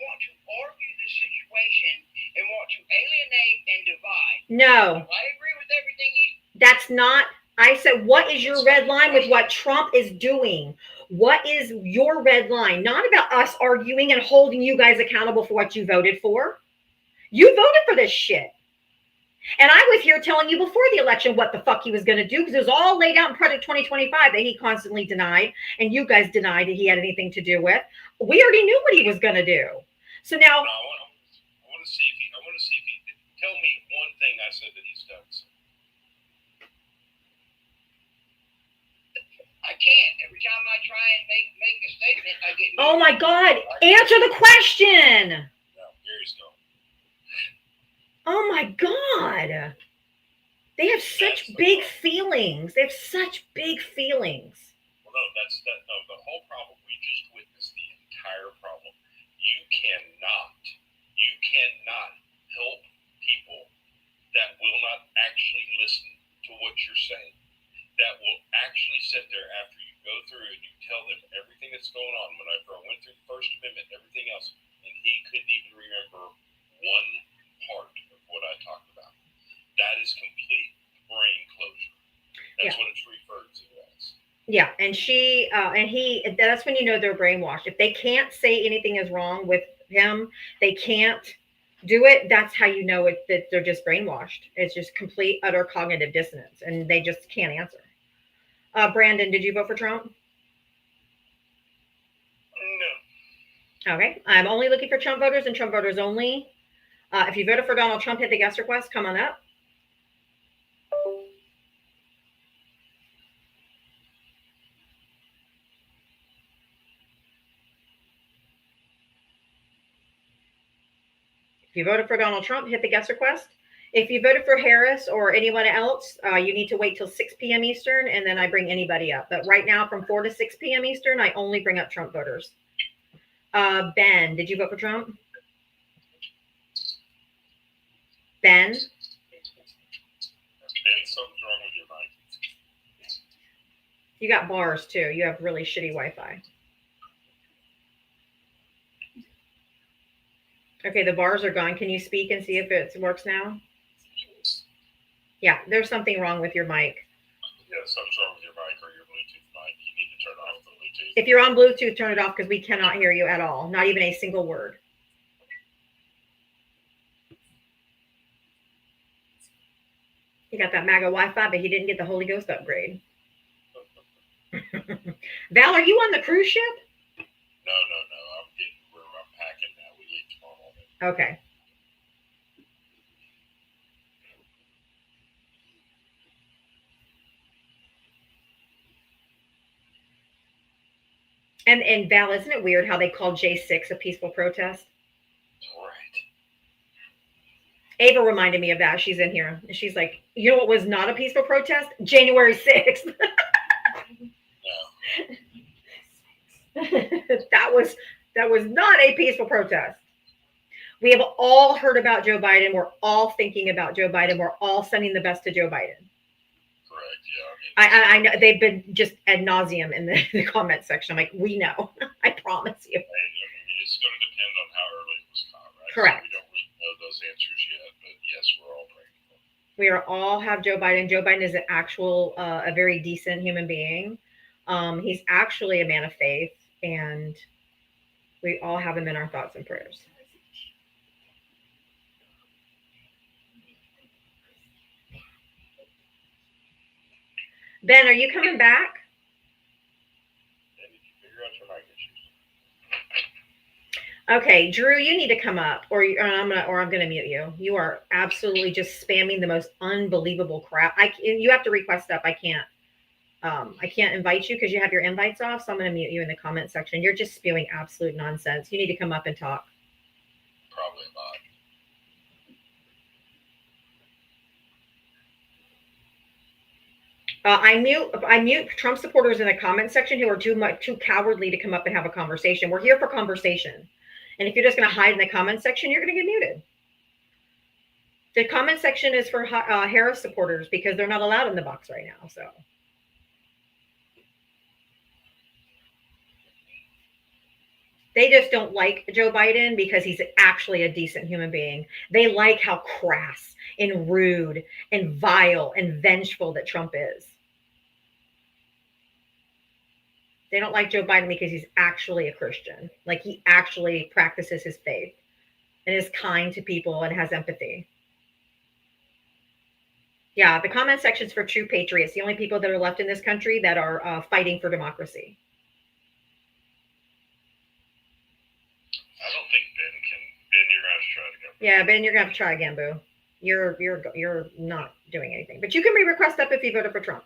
want to argue the situation and want to alienate and divide. No. I agree with everything That's not. I said, what is your red line with what Trump is doing? What is your red line? Not about us arguing and holding you guys accountable for what you voted for. You voted for this shit. And I was here telling you before the election what the fuck he was going to do because it was all laid out in Project 2025 that he constantly denied. And you guys denied that he had anything to do with. We already knew what he was going to do. So now. I want to see if he tell me one thing I said that he's done. I can't. Every time I try and make a statement, I get. Oh my God! Answer the question. No, Gary's gone. Oh my God! They have such big feelings. They have such big feelings. Well, no, the whole problem. We just witnessed the entire problem. You cannot help people that will not actually listen to what you're saying. That will actually sit there after you go through and you tell them everything that's going on. Whenever I went through the First Amendment, everything else, and he couldn't even remember one part of what I talked about. That is complete brain closure. That's what it's referred to as. Yeah, and she and he. That's when you know they're brainwashed. If they can't say anything is wrong with him, they can't do it. That's how you know it that they're just brainwashed. It's just complete, utter cognitive dissonance, and they just can't answer. Brandon, did you vote for Trump? No. Okay, I'm only looking for Trump voters and Trump voters only. If you voted for Donald Trump, hit the guest request. Come on up. If you voted for Donald Trump, hit the guest request. If you voted for Harris or anyone else, you need to wait till 6 p.m. Eastern, and then I bring anybody up. But right now, from 4 to 6 p.m. Eastern, I only bring up Trump voters. Ben, did you vote for Trump? Ben? And something's wrong with your mic. You got bars too. You have really shitty Wi-Fi. Okay, the bars are gone. Can you speak and see if it works now? Yeah, there's something wrong with your mic. Yeah, something's wrong with your mic or your Bluetooth mic. You need to turn off the Bluetooth. If you're on Bluetooth, turn it off because we cannot hear you at all. Not even a single word. He got that MAGA Wi-Fi, but he didn't get the Holy Ghost upgrade. Val, are you on the cruise ship? No. I'm packing now. We leave tomorrow morning. Okay. And Val, isn't it weird how they called J6 a peaceful protest? Right. Ava reminded me of that. She's in here. And she's like, you know what was not a peaceful protest? January 6th. No. that was not a peaceful protest. We have all heard about Joe Biden. We're all thinking about Joe Biden. We're all sending the best to Joe Biden. Correct. Yeah. I know they've been just ad nauseum in the comment section. I'm like, we know. I promise you. I mean, it's going to depend on how early it was caught, right? Correct. So we don't really know those answers yet, but yes, we're all praying for him. We are all have Joe Biden. Joe Biden is an actual, a very decent human being. He's actually a man of faith, and we all have him in our thoughts and prayers. Ben, are you coming back? And did you figure out your mic issues? Okay, Drew, you need to come up, or I'm gonna mute you. You are absolutely just spamming the most unbelievable crap. You have to request up. I can't invite you because you have your invites off. So I'm gonna mute you in the comment section. You're just spewing absolute nonsense. You need to come up and talk. Probably not. I mute Trump supporters in the comment section who are too cowardly to come up and have a conversation. We're here for conversation. And if you're just going to hide in the comment section, you're going to get muted. The comment section is for Harris supporters because they're not allowed in the box right now. So they just don't like Joe Biden because he's actually a decent human being. They like how crass and rude and vile and vengeful that Trump is. They don't like Joe Biden because he's actually a Christian. Like he actually practices his faith and is kind to people and has empathy. Yeah, the comment section's for true patriots, the only people that are left in this country that are fighting for democracy. I don't think Ben, you're going to have to try to go. Yeah, Ben, you're going to have to try again, boo. You're not doing anything. But you can re-request up if you voted for Trump.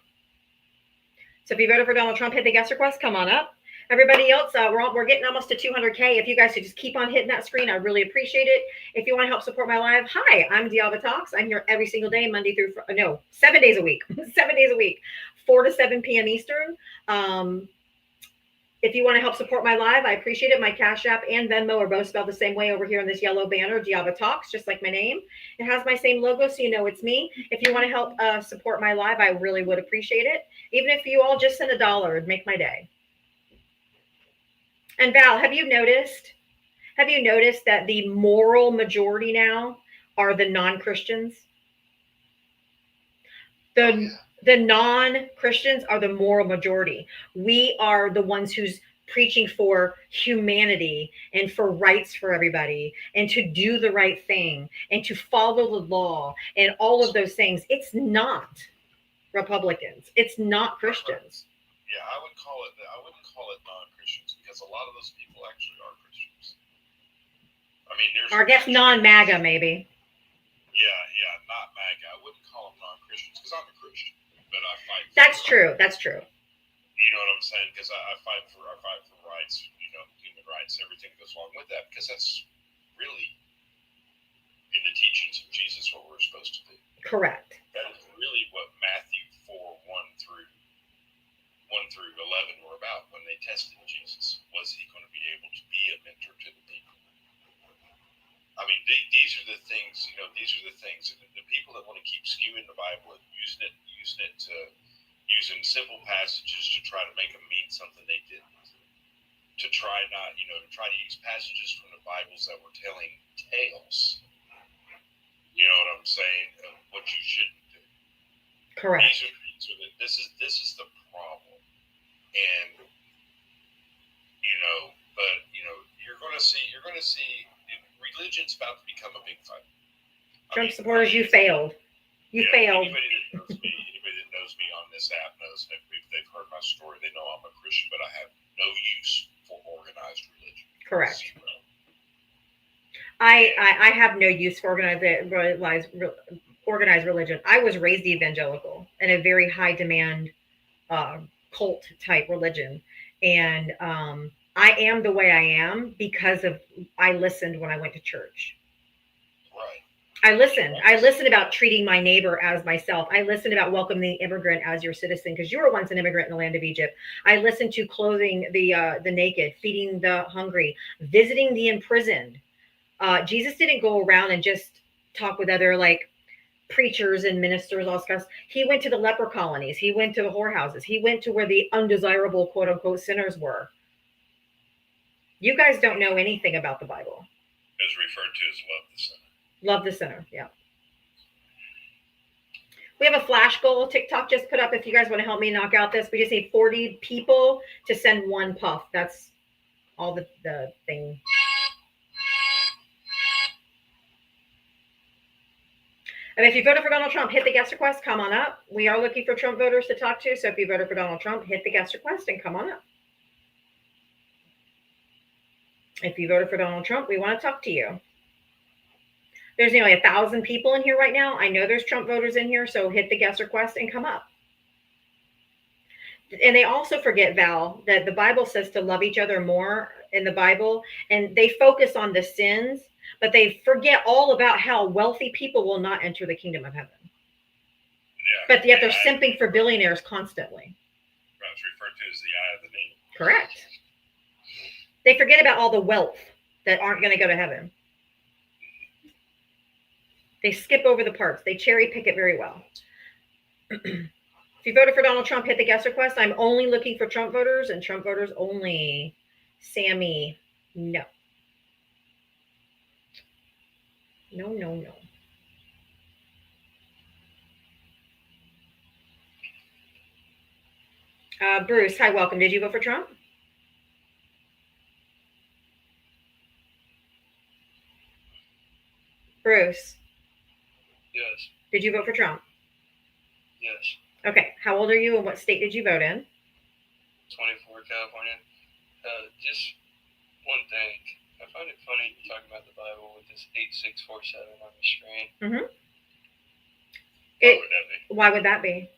So if you voted for Donald Trump, hit the guest request. Come on up. Everybody else, we're getting almost to 200K. If you guys could just keep on hitting that screen, I really appreciate it. If you want to help support my live, hi, I'm Diavatalks. I'm here every single day, 7 days a week, 7 days a week, 4 to 7 p.m. Eastern. If you want to help support my live, I appreciate it. My Cash App and Venmo are both spelled the same way over here on this yellow banner, Diavatalks, just like my name. It has my same logo, so you know it's me. If you want to help support my live, I really would appreciate it. Even if you all just send $1, it'd make my day. And Val, have you noticed that the moral majority now are the non-Christians? The non-Christians are the moral majority. We are the ones who's preaching for humanity and for rights for everybody and to do the right thing and to follow the law and all of those things. It's not Republicans. It's not Christians. Yeah, I wouldn't call it non-Christians because a lot of those people actually are Christians. I mean, Or I guess non-MAGA maybe. Yeah, not MAGA. I wouldn't call them non-Christians because I'm a Christian, but I fight. That's true. You know what I'm saying? Because I fight for rights, human rights, everything that goes along with that. Because that's really in the teachings of Jesus what we're supposed to do. Correct. That is really what Matthew 4, 1 through 11 were about when they tested Jesus. Was he going to be able to be a mentor to the people? I mean, these are the things, these are the things. The people that want to keep skewing the Bible and using it to, using simple passages to try to make them mean something they didn't. To try to use passages from the Bibles that were telling tales. You know what I'm saying? Of what you shouldn't do. Correct. This is the problem. And you're gonna see religion's about to become a big fight. Trump supporters, you failed. You failed. Anybody that knows me on this app knows, if they've heard my story, they know I'm a Christian, but I have no use for organized religion. Correct. Zero. I have no use for organized religion. I was raised evangelical in a very high demand cult type religion, and I am the way I am because of I listened when I went to church. Right. I listened about treating my neighbor as myself. I listened about welcoming the immigrant as your citizen because you were once an immigrant in the land of Egypt. I listened to clothing the naked, feeding the hungry, visiting the imprisoned. Jesus didn't go around and just talk with other preachers and ministers, all stuff. He went to the leper colonies. He went to the whorehouses. He went to where the undesirable quote unquote sinners were. You guys don't know anything about the Bible. It's referred to as love the sinner. Love the sinner. Yeah. We have a flash goal TikTok just put up. If you guys want to help me knock out this, we just need 40 people to send one puff. That's all the thing. And if you voted for Donald Trump, hit the guest request, come on up. We are looking for Trump voters to talk to. So if you voted for Donald Trump, hit the guest request and come on up. If you voted for Donald Trump, we want to talk to you. There's nearly 1,000 people in here right now. I know there's Trump voters in here, so hit the guest request and come up. And they also forget, Val, that the Bible says to love each other more in the Bible, and they focus on the sins, but they forget all about how wealthy people will not enter the kingdom of heaven. Yeah. But yet they're simping for billionaires constantly. It's referred to as the eye of the needle. Correct. They forget about all the wealth that aren't going to go to heaven. They skip over the parts. They cherry pick it very well. If you voted for Donald Trump, hit the guest request. I'm only looking for Trump voters and Trump voters only. Sammy, no. No. Bruce, hi, welcome. Did you vote for Trump? Bruce. Yes. Did you vote for Trump? Yes. Okay. How old are you and what state did you vote in? 24, California. Just one thing. I find it funny talking about the Bible with this 8647 on the screen. Mm-hmm. Why would that be? Why would that be?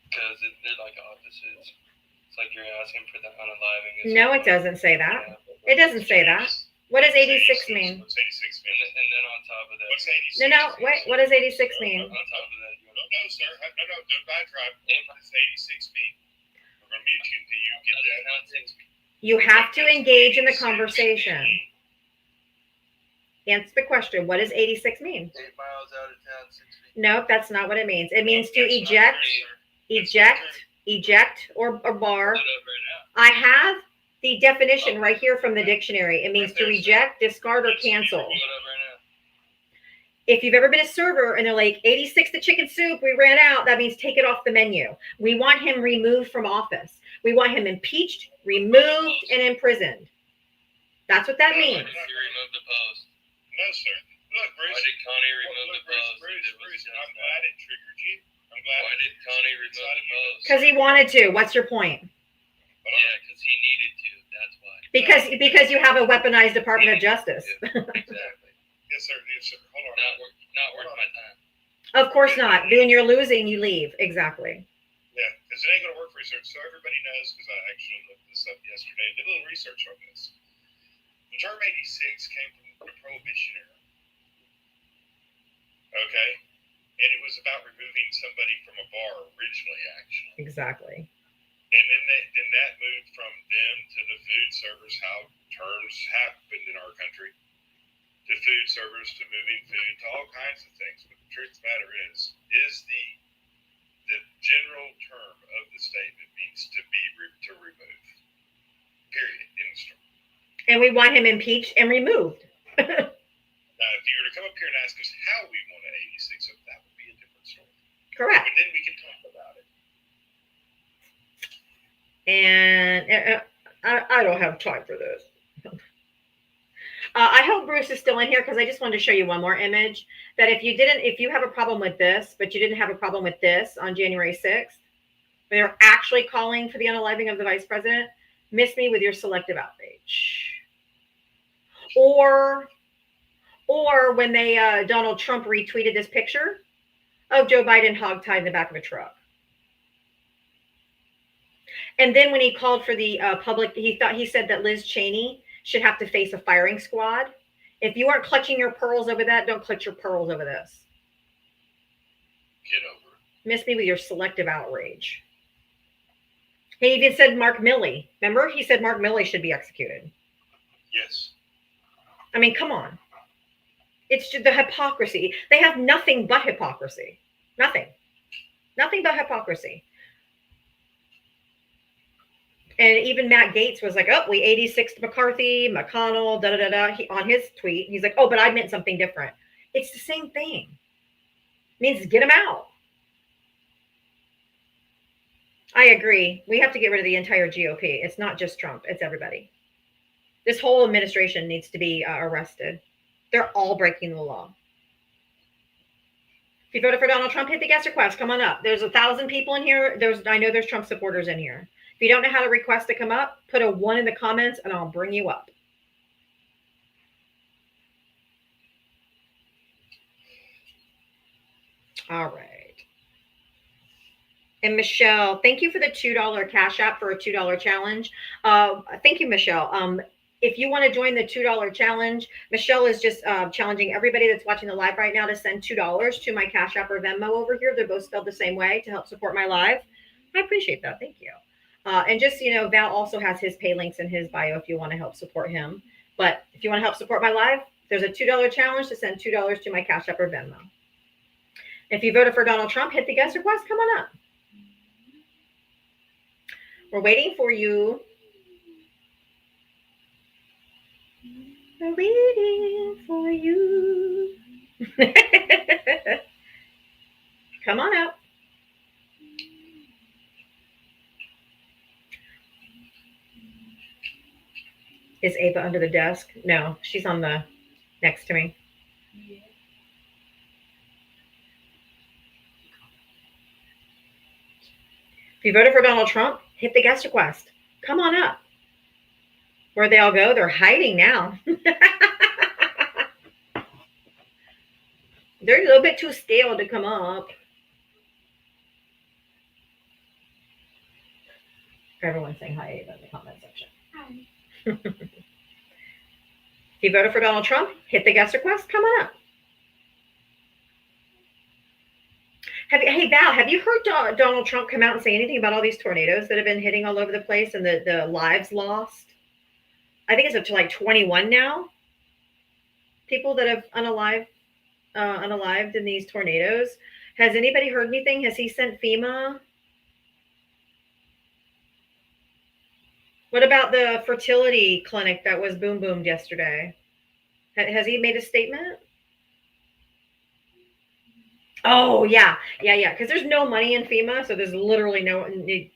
Because they're like opposites. It's like you're asking for the unaliving. No, it doesn't say that. It doesn't say that. What does 86 mean? What's 86 mean? And then on top of that, What's 86? No, wait. What does 86 mean? on top of that, No, sir. No, don't diatribe. What does 86 mean? We're going to mute you until you get that. You have to engage in the conversation. Answer the question. What does 86 mean? 8 miles out of town, 6 feet. No, that's not what it means. It means to That's not eject, or bar. Pull it up right I have the definition right here from the dictionary. It means to reject, discard, or cancel. now. Pull it up right now. If you've ever been a server and they're like, 86 the chicken soup, we ran out, that means take it off the menu. We want him removed from office. We want him impeached, removed, and imprisoned. That's what that means. Why did you remove the post? No, sir. Look, Bruce. Why did Connie remove the post? Bruce, I'm glad it triggered you. Why did Connie remove the post? Because he wanted to. What's your point? Yeah, because he needed to. That's why. Because you have a weaponized Department of Justice. Yeah, exactly. Yes, sir. Hold on. Not worth my time. Of course not. When you're losing, you leave. Exactly. Yeah, because it ain't going to work for you, sir. So everybody knows, because I actually looked this up yesterday and did a little research on this. The term 86 came from the Prohibition era. Okay? And it was about removing somebody from a bar originally, actually. Exactly. And then that moved from them to the food servers, how terms happened in our country, to food servers, to moving food, to all kinds of things. But the truth of the matter is the general term of the statement means to remove. Period. In the story. And we want him impeached and removed. Now, if you were to come up here and ask us how we want an 86, that would be a different story. Correct. But then we can talk about it. And I don't have time for this. I hope Bruce is still in here because I just wanted to show you one more image that if you have a problem with this, but you didn't have a problem with this on January 6th, they're actually calling for the unaliving of the vice president, miss me with your selective outrage. Or when they Donald Trump retweeted this picture of Joe Biden hogtied in the back of a truck. And then when he called for the public, he said that Liz Cheney should have to face a firing squad. If you aren't clutching your pearls over that, don't clutch your pearls over this. Get over it. Miss me with your selective outrage. He even said Mark Milley. Remember? He said Mark Milley should be executed. Yes. I mean, come on. It's just the hypocrisy. They have nothing but hypocrisy. Nothing. Nothing but hypocrisy. And even Matt Gaetz was like, oh, we 86'd McCarthy, McConnell, da-da-da-da. On his tweet, he's like, oh, but I meant something different. It's the same thing. It means get him out. I agree. We have to get rid of the entire GOP. It's not just Trump. It's everybody. This whole administration needs to be arrested. They're all breaking the law. If you voted for Donald Trump, hit the guest request. Come on up. There's 1,000 people in here. I know there's Trump supporters in here. If you don't know how to request to come up, put a 1 in the comments and I'll bring you up. All right. And Michelle, thank you for the $2 Cash App for a $2 challenge. Thank you, Michelle. If you want to join the $2 challenge, Michelle is just challenging everybody that's watching the live right now to send $2 to my Cash App or Venmo over here. They're both spelled the same way to help support my live. I appreciate that. Thank you. And just, Val also has his pay links in his bio if you want to help support him. But if you want to help support my live, there's a $2 challenge to send $2 to my Cash App or Venmo. If you voted for Donald Trump, hit the guest request. Come on up. We're waiting for you. We're waiting for you. Come on up. Is Ava under the desk? No, she's on the next to me. Yeah. If you voted for Donald Trump, hit the guest request. Come on up. Where'd they all go? They're hiding now. They're a little bit too scared to come up. Everyone's saying hi, Ava, in the comment section. Hi. If you voted for Donald Trump, hit the guest request. Come on up. Hey, Val, have you heard Donald Trump come out and say anything about all these tornadoes that have been hitting all over the place and the lives lost? I think it's up to like 21 now. People that have unalived in these tornadoes. Has anybody heard anything? Has he sent FEMA? What about the fertility clinic that was boomed yesterday? Has he made a statement? Oh, yeah. Because there's no money in FEMA, so there's literally nobody's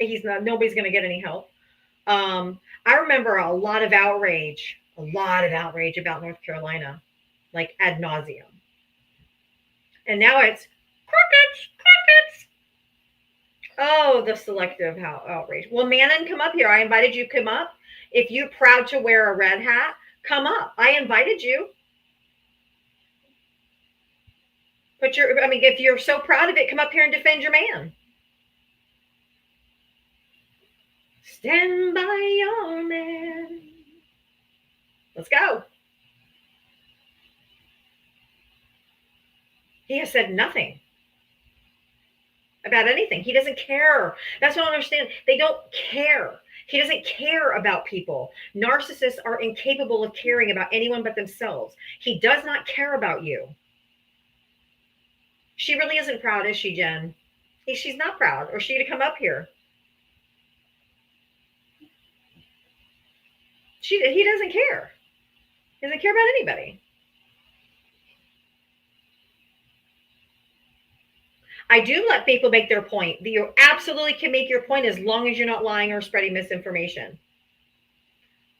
going to get any help. I remember a lot of outrage about North Carolina, like ad nauseum. And now it's crickets. Oh, the selective outrage. Well, Manon, come up here. I invited you to come up. If you're proud to wear a red hat, come up. I invited you. If you're so proud of it, come up here and defend your man. Stand by your man. Let's go. He has said nothing about anything. He doesn't care. That's what I don't understand. They don't care. He doesn't care about people. Narcissists are incapable of caring about anyone but themselves. He does not care about you. She really isn't proud, is she, Jen? She's not proud, or she'd have come up here. He doesn't care. He doesn't care about anybody. I do let people make their point. You absolutely can make your point as long as you're not lying or spreading misinformation.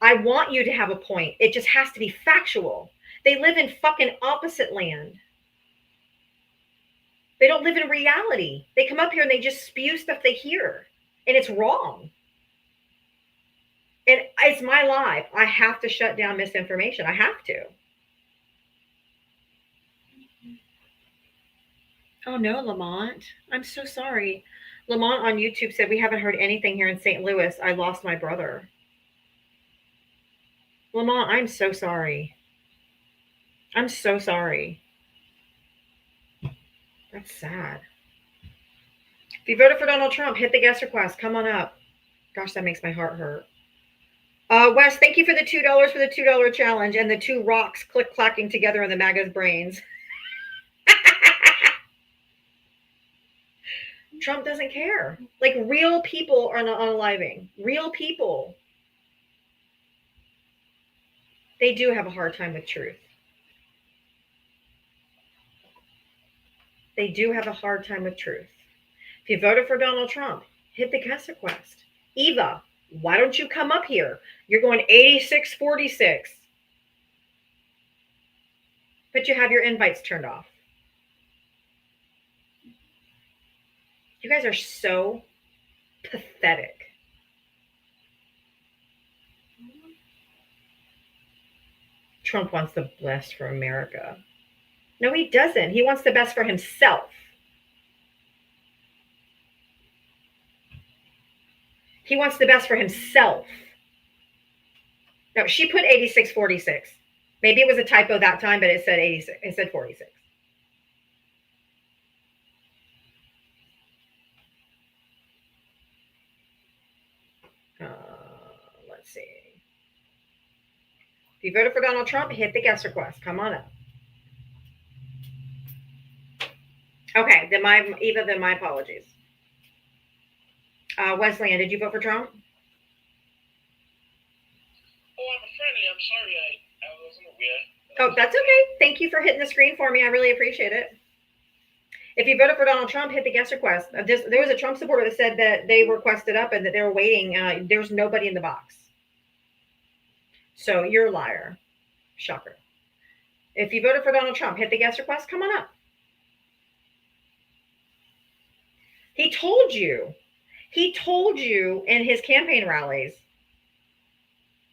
I want you to have a point. It just has to be factual. They live in fucking opposite land. They don't live in reality. They come up here and they just spew stuff they hear, and it's wrong. And it's my life. I have to shut down misinformation. I have to. Oh no, Lamont. I'm so sorry. Lamont on YouTube said, we haven't heard anything here in St. Louis. I lost my brother. Lamont, I'm so sorry. I'm so sorry. That's sad. If you voted for Donald Trump, hit the guest request. Come on up. Gosh, that makes my heart hurt. Wes, thank you for the $2 for the $2 challenge and the 2 rocks click-clacking together in the MAGA's brains. Trump doesn't care. Like, real people are not unaliving. Real people. They do have a hard time with truth. They do have a hard time with truth. If you voted for Donald Trump, hit the guest request. Eva, why don't you come up here? You're going 8646. But you have your invites turned off. You guys are so pathetic. Trump wants the best for America. No, he doesn't. He wants the best for himself. He wants the best for himself. No, she put 8646. Maybe it was a typo that time, but it said 86. It said 46. Let's see. If you voted for Donald Trump, hit the guest request. Come on up. Okay, then my apologies. Wesleyan, did you vote for Trump? Oh, I'm a friendly. I'm sorry, I wasn't aware. Oh, that's okay. Thank you for hitting the screen for me. I really appreciate it. If you voted for Donald Trump, hit the guest request. There was a Trump supporter that said that they requested up and that they were waiting. There's nobody in the box. So you're a liar. Shocker. If you voted for Donald Trump, hit the guest request. Come on up. He told you in his campaign rallies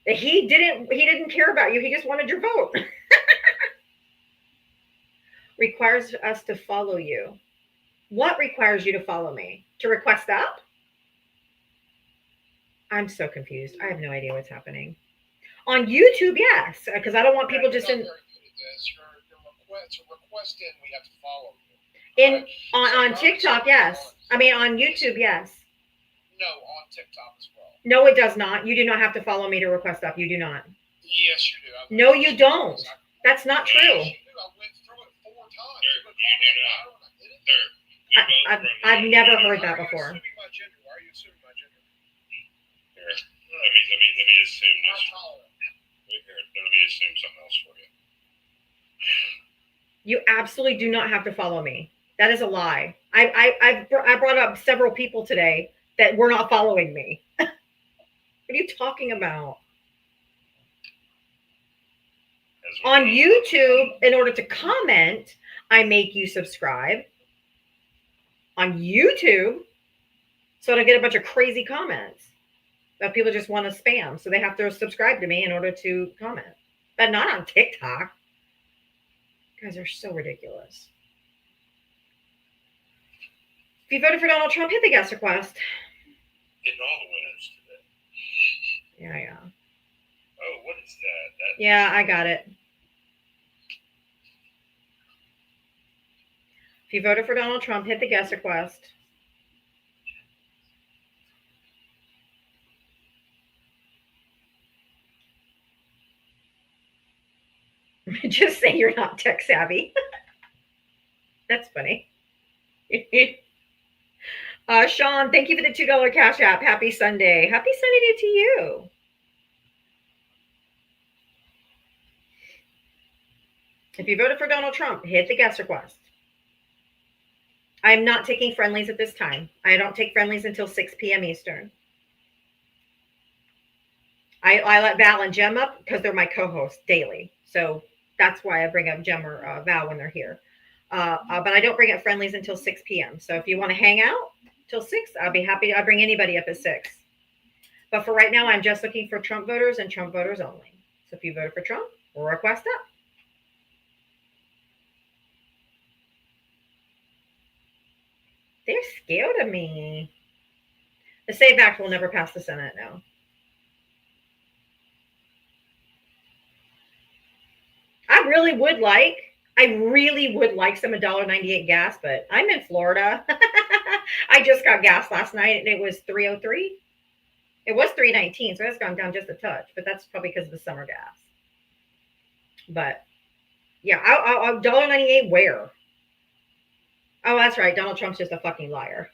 that he didn't care about you. He just wanted your vote. Requires us to follow you. What requires you to follow me? To request up? I'm so confused. I have no idea what's happening. On YouTube, yes, because I don't want people just in. Your request in, we have to follow In you. on TikTok, yes. I mean on YouTube, yes. No, on TikTok as well. No, it does not. You do not have to follow me to request up. You do not. Yes, you do. No, you don't. That's not true. I went through it 4 times. I've never heard that before. Why are you assuming my gender? Here, let me assume Not this. tolerant. Let me assume something else for you. You absolutely do not have to follow me. That is a lie. I brought up several people today that were not following me. What are you talking about? On YouTube, in order to comment, I make you subscribe. On YouTube, so I don't get a bunch of crazy comments that people just want to spam. So they have to subscribe to me in order to comment. But not on TikTok. You guys are so ridiculous. If you voted for Donald Trump, hit the guest request. Getting all the winners today. Yeah. Oh, what is that? Yeah, I got it. If you voted for Donald Trump, hit the guest request. Just say you're not tech savvy. That's funny. Sean, thank you for the $2 Cash App. Happy Sunday. Happy Sunday to you. If you voted for Donald Trump, hit the guest request. I'm not taking friendlies at this time. I don't take friendlies until 6 p.m. Eastern. I let Val and Jem up because they're my co-hosts daily. So that's why I bring up Jem or Val when they're here. But I don't bring up friendlies until 6 p.m. So if you want to hang out till 6, I'll be happy. I'll bring anybody up at 6. But for right now, I'm just looking for Trump voters and Trump voters only. So if you voted for Trump, request up. They're scared of me. The SAVE Act will never pass the Senate, no. I really would like some $1.98 gas, but I'm in Florida. I just got gas last night and it was $3.03. It was $3.19, so it's gone down just a touch, but that's probably because of the summer gas. But yeah, I'll $1.98 where? Oh, that's right. Donald Trump's just a fucking liar.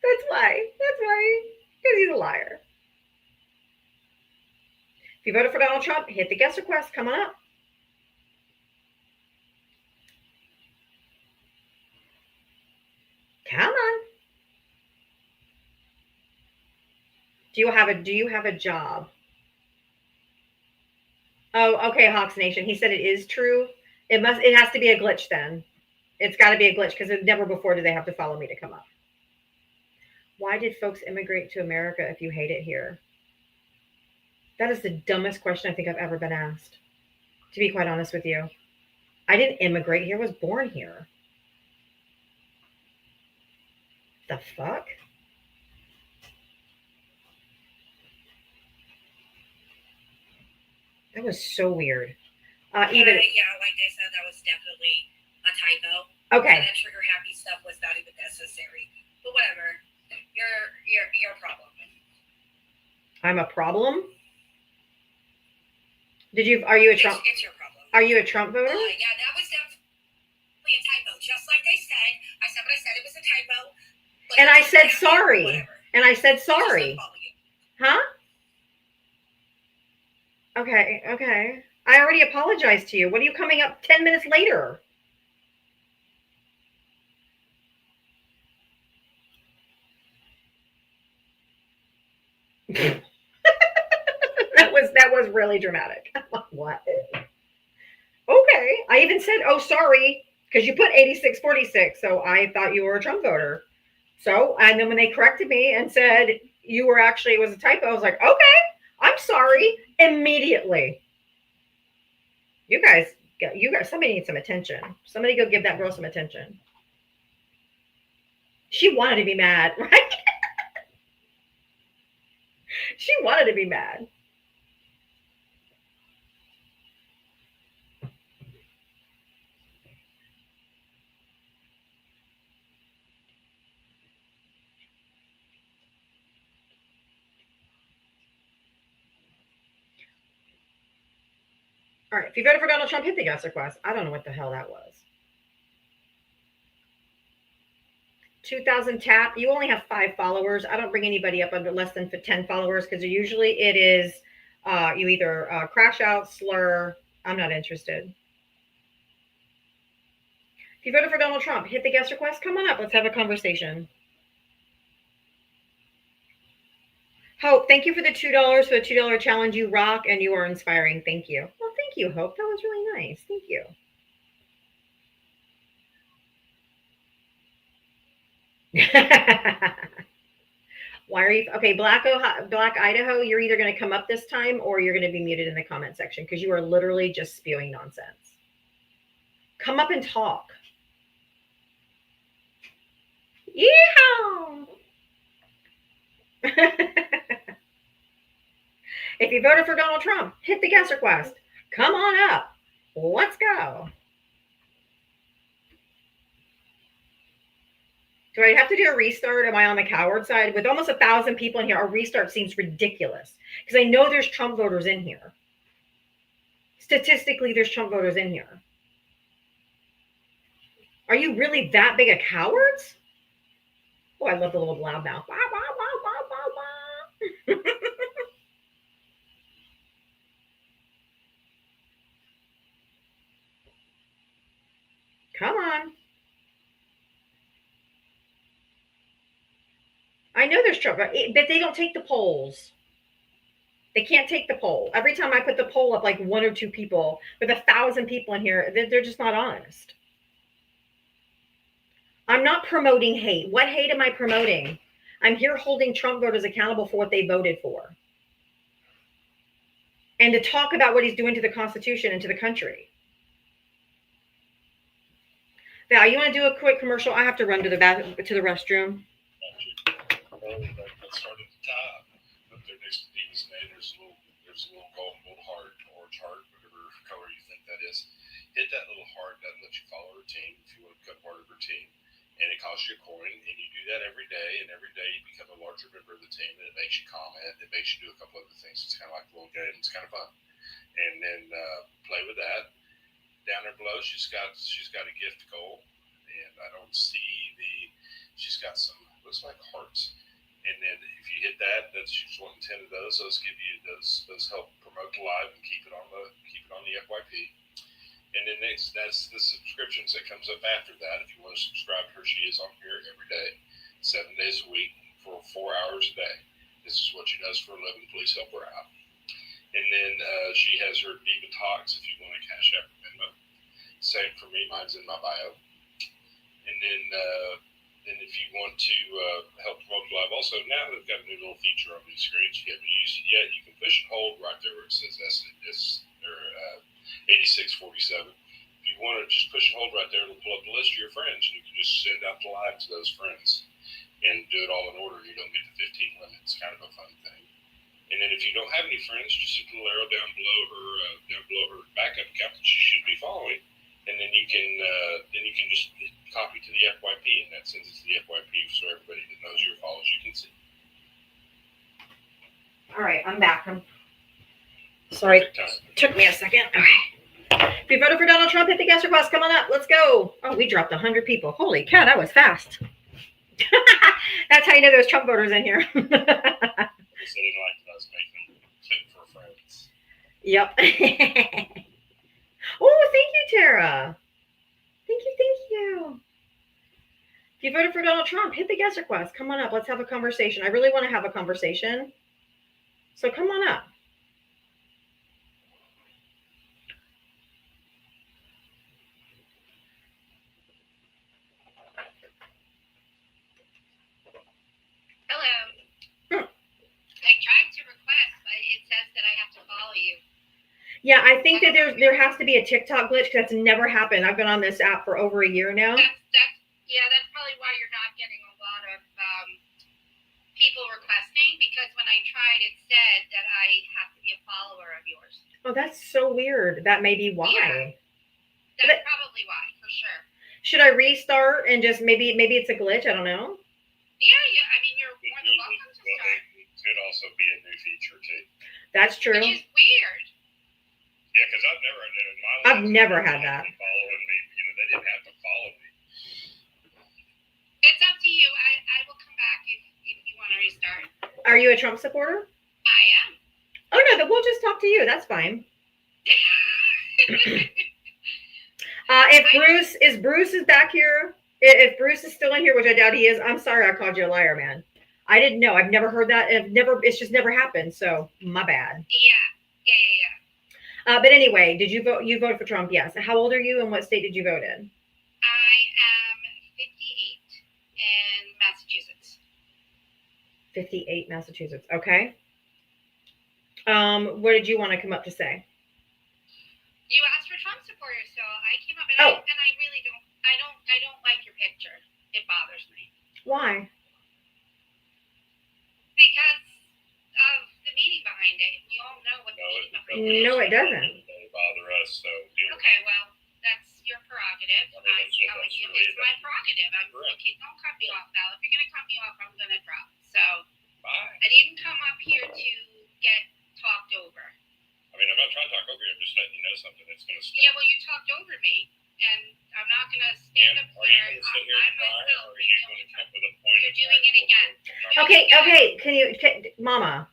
That's why. Because he's a liar. If you voted for Donald Trump, hit the guest request. Come on up. Come on. Do you have a job? Oh, okay, Hawks Nation. He said it is true. It has to be a glitch then. It's got to be a glitch because never before did they have to follow me to come up. Why did folks immigrate to America if you hate it here? That is the dumbest question I think I've ever been asked, to be quite honest with you. I didn't immigrate here. I was born here. The fuck? That was so weird. Yeah, like I said, that was definitely a typo. Okay. And that trigger happy stuff was not even necessary. But whatever. Your problem. I'm a problem? Are you a Trump? It's your problem. Are you a Trump voter? Yeah, that was definitely a typo. Just like they said. I said what I said. It was a typo. Like, And I said sorry. Whatever. And I said sorry. Huh? Okay. I already apologized to you. What are you coming up 10 minutes later? That was really dramatic. What? Okay. I even said, oh, sorry, because you put 8646. So I thought you were a Trump voter. So, and then when they corrected me and said it was a typo, I was like, okay, I'm sorry. Immediately. You guys, somebody needs some attention. Somebody go give that girl some attention. She wanted to be mad, right? She wanted to be mad. All right. If you voted for Donald Trump, hit the guest request. I don't know what the hell that was. 2,000 tap. You only have 5 followers. I don't bring anybody up under less than 10 followers because usually it is you either crash out, slur. I'm not interested. If you voted for Donald Trump, hit the guest request. Come on up. Let's have a conversation. Hope, thank you for the $2 for the $2 challenge. You rock and you are inspiring. Thank you. Well, thank you, Hope. That was really nice. Thank you. Why are you okay? Black Idaho, you're either going to come up this time or you're going to be muted in the comment section because you are literally just spewing nonsense. Come up and talk. Yeehaw! If you voted for Donald Trump, hit the guest request. Come on up. Let's go. Do I have to do a restart? Am I on the coward side? With almost 1,000 people in here, a restart seems ridiculous because I know there's Trump voters in here. Statistically, there's Trump voters in here. Are you really that big of cowards? Oh, I love the little loudmouth. Wow, wow, wow, wow, wow, wow. Come on. I know there's Trump, but they don't take the polls. They can't take the poll. Every time I put the poll up, like 1 or 2 people, with 1,000 people in here, they're just not honest. I'm not promoting hate. What hate am I promoting? I'm here holding Trump voters accountable for what they voted for. And to talk about what he's doing to the Constitution and to the country. Val, you want to do a quick commercial? I have to run to the restroom. Let's start at the top. Up there next to Demon's name, there's a little golden little heart, orange heart, whatever color you think that is. Hit that little heart. That'll let you follow her team if you want to become part of her team. And it costs you a coin, and you do that every day, and every day you become a larger member of the team, and it makes you comment, it makes you do a couple other things. It's kind of like a little game. It's kind of fun. And then play with that. Down there below, she's got a gift goal, and I don't see she's got some, looks like hearts. And then if you hit that, she's wanting 10 of those. Those give you those help promote the live and keep it on the FYP. And then next, that's the subscriptions that comes up after that. If you want to subscribe to her, she is on here every day, 7 days a week for 4 hours a day. This is what she does for a living. Please help her out. And then she has her Diavatalks if you want a Cash App Venmo. Same for me. Mine's in my bio. And then if you want to help promote live, also now they've got a new little feature on these screens. If you haven't used it yet, you can push and hold right there where it says S or 8647. If you want to just push and hold right there, it'll pull up the list of your friends, and you can just send out the live to those friends and do it all in order. You don't get the 15 limit. It's kind of a fun thing. And then if you don't have any friends, just hit the little arrow down below her backup account that you should be following, and then you can just copy to the FYP, and that sends it to the FYP so everybody that knows your follows you can see. All right, I'm back. Sorry, took me a second. Okay. If you voted for Donald Trump, hit the guest request. Come on up. Let's go. Oh, we dropped 100 people. Holy cow, that was fast. That's how you know there's Trump voters in here. They didn't like us making fit for friends. Yep. Oh, thank you, Tara. Thank you. If you voted for Donald Trump, hit the guest request. Come on up. Let's have a conversation. I really want to have a conversation. So come on up. Hello. I tried to request, but it says that I have to follow you. Yeah, I think that there has to be a TikTok glitch because that's never happened. I've been on this app for over a year now. That's probably why you're not getting a lot of people requesting, because when I tried, it said that I have to be a follower of yours. Oh, that's so weird. That may be why. Yeah, that's probably why, for sure. Should I restart and just maybe it's a glitch? I don't know. Yeah. I mean, you're more than welcome to start. It could also be a new feature too. That's true. Which is weird. Yeah, because I've never had that. Following me, they didn't have to follow me. It's up to you. I will come back if you want to restart. Are you a Trump supporter? I am. Oh no, we'll just talk to you. That's fine. If Bruce is back here, if Bruce is still in here, which I doubt he is, I'm sorry I called you a liar, man. I didn't know. I've never heard that. It's just never happened. So my bad. Yeah. But anyway, did you vote? You voted for Trump? Yes. How old are you and what state did you vote in? I am 58 in Massachusetts. 58 Massachusetts. Okay. What did you want to come up to say? You asked for Trump supporters, so I came up and I really don't like your picture. It bothers me. Why? Because of the meaning behind it. We all know what the meaning behind it is. No, it doesn't. They bother us, so. Okay, well, that's your prerogative. I'm telling you It's my prerogative. Okay, don't cut me off, Val. If you're going to cut me off, I'm going to drop. So Bye. I didn't come up here to get talked over. I mean, I'm not trying to talk over you. I'm just letting you know something that's going to stay. Yeah, well, you talked over me, and I'm not going to stand up Are you there. going to sit here and cry, or are you going to come up with a point? You're doing it again. Okay. Mama,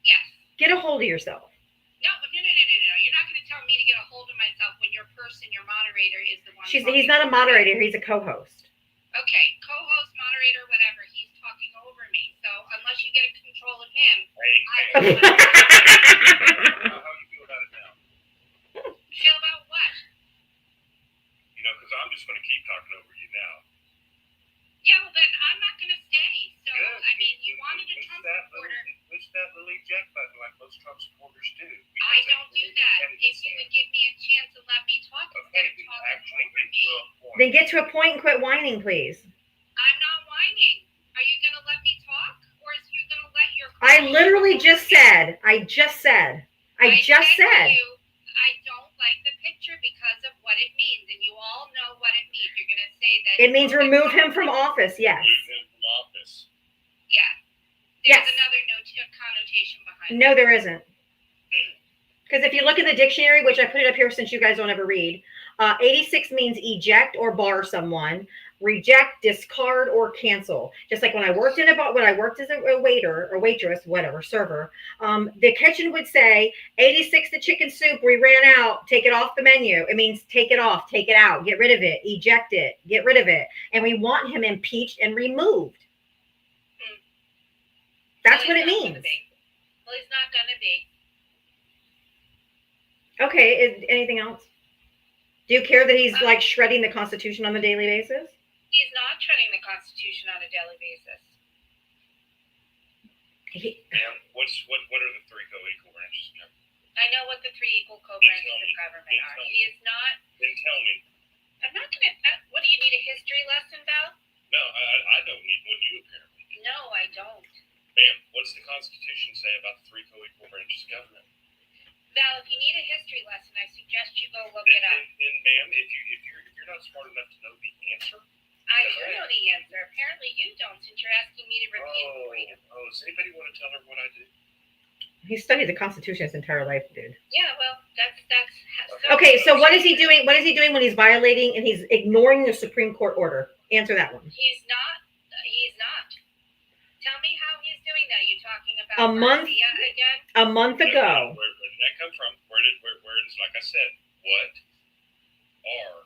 Yes. get a hold of yourself. No. You're not going to tell me to get a hold of myself when your person, your moderator, is the one. He's not a moderator. He's a co-host. Okay, co-host, moderator, whatever. He's talking over me. So unless you get control of him, How you feel about it now? feel about what? You know, because I'm just going to keep talking over you now. Yeah, well then I'm not going to stay. So Good. I mean, you wanted a Trump supporter. Push that little eject button like most Trump supporters do. I don't do that. If you would give me a chance to let me talk instead of talking over me. Then get to a point and quit whining, please. I'm not whining. Are you going to let me talk, or is you going to let your? I literally just said. I just said. to you, I don't like the picture because of what it means, and you all know what it means. You're going to say that It means remove him from office. Yes. Remove him from office. Yeah. There's Yes. another connotation behind No, it. there isn't. Because if you look in the dictionary, which I put it up here since you guys don't ever read, 86 means eject or bar someone, reject, discard, or cancel. Just like when I worked as a waiter or waitress, whatever, server, the kitchen would say 86 the chicken soup, we ran out, take it off the menu. It means take it off, take it out, get rid of it, eject it, get rid of it. And we want him impeached and removed. That's what it means. Well, he's not going to be. Okay, anything else? Do you care that he's like shredding the Constitution on a daily basis? He's not shredding the Constitution on a daily basis. Ma'am, what are the three co-equal branches of government? I know what the three equal co-branches of government are. He is not. Then tell me. I'm not going to. What do you need, a history lesson, Val? No, I don't need one. You apparently do. No, I don't. Ma'am, what's the Constitution say about the three co-equal branches of government? Val, if you need a history lesson, I suggest you go look it up. Then, ma'am, if you're not smart enough to know the answer. I do know the answer. Apparently you don't, since you're asking me to repeat it for you. Does anybody want to tell her what I did? He studied the Constitution his entire life, dude. Yeah, well, that's. Okay, so what is he doing? What is he doing when he's violating and he's ignoring the Supreme Court order? Answer that one. He's not. Tell me how he's doing that. Are you talking about A month- Garcia again? A month ago. Where did that come from? Where is, like I said, what are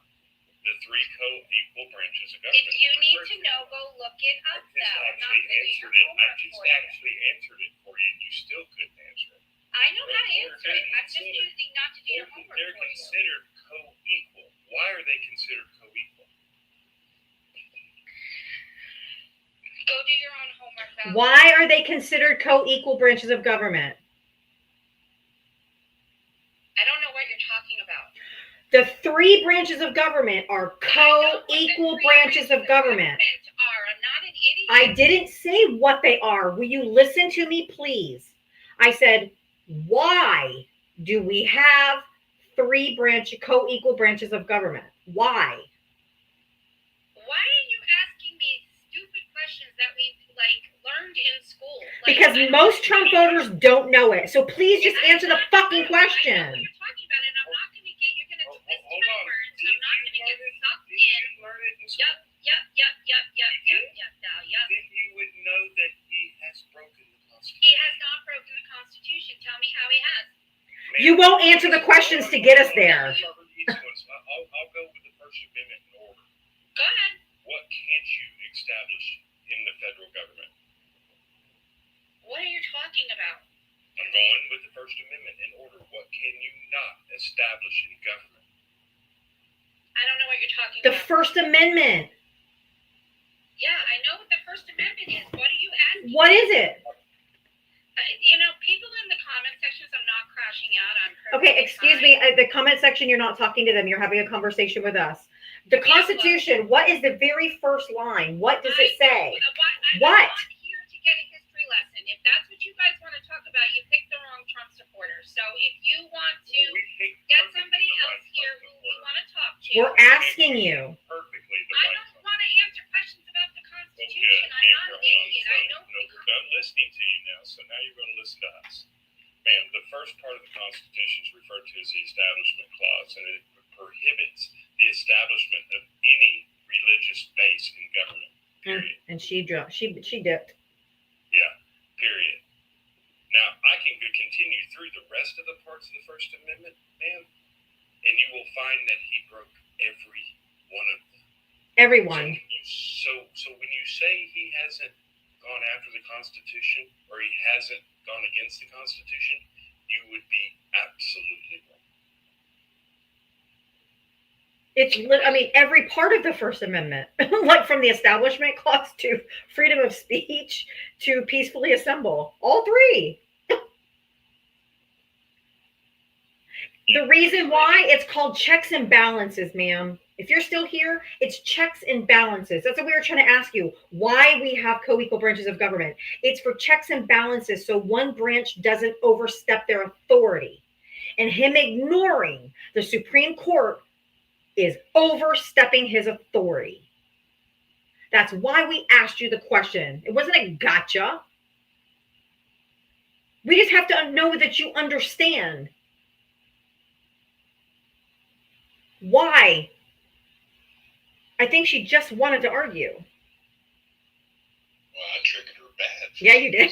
the three co-equal branches of government? If you need to know, go look it up, Val. I'm not going to do your homework for you. Actually answered it for you, and you still couldn't answer it. I know how to answer it. I'm just choosing not to do your homework They're for you. considered co-equal. Why are they considered co-equal? Go do your own homework, Val. Why are they considered co-equal branches of government? I don't know what you're talking about. The three branches of government are co-equal branches of government. I'm not an idiot. I didn't say what they are. Will you listen to me, please? I said, why do we have three co-equal branches of government? Why? Why are you asking me stupid questions that we learned in school? Because most Trump voters don't know it. So please just answer the fucking question. I know what you're talking about, and I'm not going to get. You're going to twist Hold my on. words. I'm not going to get sucked in. Learn it in school. Yep. Then you would know that he has broken the Constitution. He has not broken the Constitution. Tell me how he has. You won't answer the questions to get us there. I'll go with the First Amendment in order. Go ahead. What can't you establish in the federal government? What are you talking about? I'm going with the First Amendment in order. What can you not establish in government? I don't know what you're talking The about. First Amendment. Yeah, I know what the First Amendment is. What are you asking? What is it? People in the comment sections, I'm not crashing out on purpose. Okay, excuse me. The comment section, you're not talking to them. You're having a conversation with us. The Constitution, what is the very first line? What does it say? I'm What? not here to get a history lesson. If that's what you guys want to talk about, you picked the wrong Trump supporter. So if you want to get somebody else here who we want to talk to, We're asking you. Perfectly the I right don't want to answer questions about the Constitution. I'm not an idiot. I know. No, we're done listening to you now, so now you're going to listen to us. Ma'am, the first part of the Constitution is referred to as the Establishment Clause, and it prohibits the establishment of any religious base in government. Period. And she dipped. Yeah, period. Now, I can continue through the rest of the parts of the First Amendment, ma'am, and you will find that he broke every one of them. Everyone. So when you say he hasn't gone after the Constitution or he hasn't gone against the Constitution, you would be absolutely wrong. Every part of the First Amendment, like from the Establishment Clause to freedom of speech to peacefully assemble, all three. The reason why it's called checks and balances, ma'am. If you're still here, it's checks and balances. That's what we were trying to ask you. Why we have co-equal branches of government. It's for checks and balances so one branch doesn't overstep their authority. And him ignoring the Supreme Court is overstepping his authority. That's why we asked you the question. It wasn't a gotcha. We just have to know that you understand. Why? I think she just wanted to argue. Well, I triggered her bad. Yeah, you did.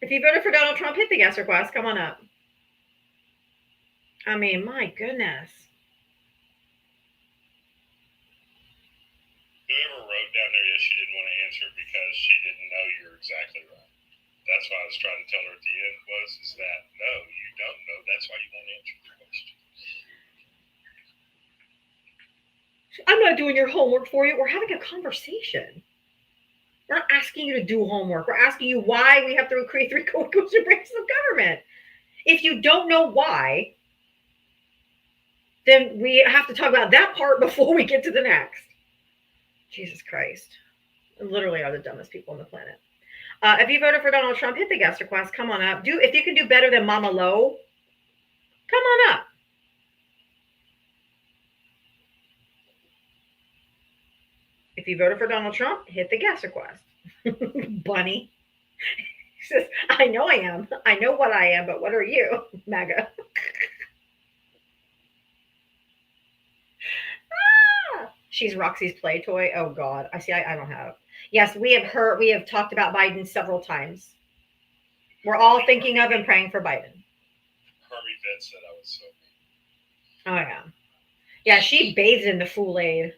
If you voted for Donald Trump, hit the guest request. Come on up. I mean, my goodness. Whoever wrote down there, she didn't want to answer because she didn't know you're exactly right. That's why I was trying to tell her at the end is that, no, you don't know. That's why you won't answer the question. I'm not doing your homework for you. We're having a conversation. We're not asking you to do homework. We're asking you why we have to create 3 co-equal branches of government. If you don't know why, then we have to talk about that part before we get to the next. Jesus Christ. We literally are the dumbest people on the planet. If you voted for Donald Trump, hit the guest request. Come on up. If you can do better than Mama Lo, come on up. If you voted for Donald Trump, hit the guest request. Bunny. He says, I know I am. I know what I am, but what are you? MAGA. She's Roxy's play toy. Oh God. I don't have. Yes, we have talked about Biden several times. We're all thinking of and praying for Biden. Harvey Vet said I was so mean. Oh yeah. Yeah, she bathed in the Kool-Aid.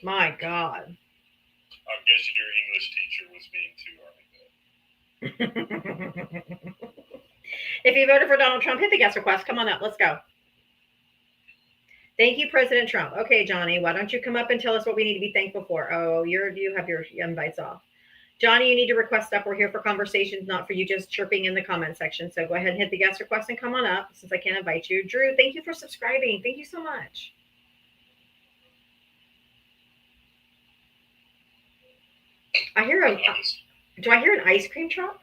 My God. I'm guessing your English teacher was mean too, Harvey Vet. If you voted for Donald Trump, hit the guest request. Come on up. Let's go. Thank you, President Trump. Okay, Johnny, why don't you come up and tell us what we need to be thankful for? Oh, you have your invites off. Johnny, you need to request stuff. We're here for conversations, not for you just chirping in the comment section. So go ahead and hit the guest request and come on up since I can't invite you. Drew, thank you for subscribing. Thank you so much. Do I hear an ice cream truck?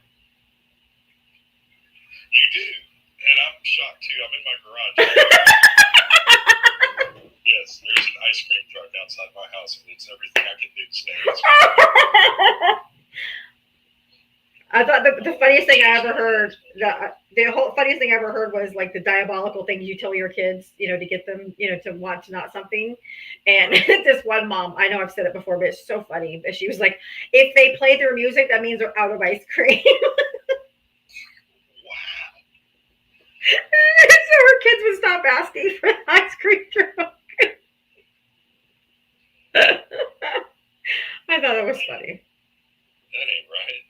You do, and I'm shocked too. I'm in my garage. Yes, there's an ice cream truck outside my house, and it's everything I can do to stay. I thought the funniest thing I ever heard, the whole funniest thing I ever heard was like the diabolical things you tell your kids, to get them, to want to not something. And this one mom, I know I've said it before, but it's so funny. But she was like, if they play their music, that means they're out of ice cream. Wow. So her kids would stop asking for the ice cream truck. I thought it was funny. That ain't right.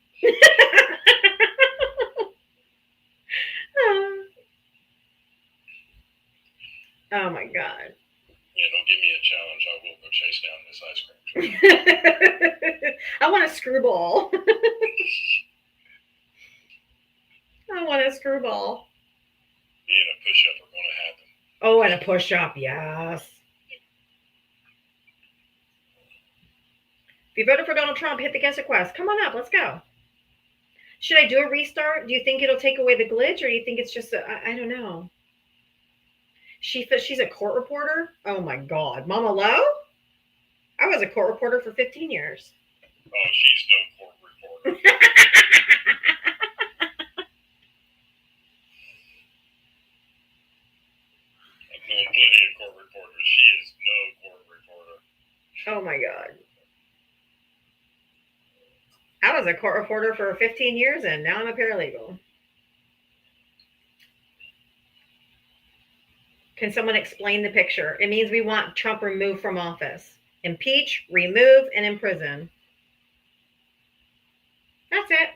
Oh my God. Yeah, don't give me a challenge. I will go chase down this ice cream truck. I want a screwball. I want a screwball. Me and a push-up are going to happen. Oh, and a push-up, yes. If you voted for Donald Trump, hit the guest request. Come on up. Let's go. Should I do a restart? Do you think it'll take away the glitch, or do you think it's just I don't know. She's a court reporter? Oh my God. Mama Lo? I was a court reporter for 15 years. Oh, she's no court reporter. I've known plenty of court reporters. She is no court reporter. Oh my God. I was a court reporter for 15 years and now I'm a paralegal. Can someone explain the picture? It means we want Trump removed from office. Impeach, remove, and imprison. That's it.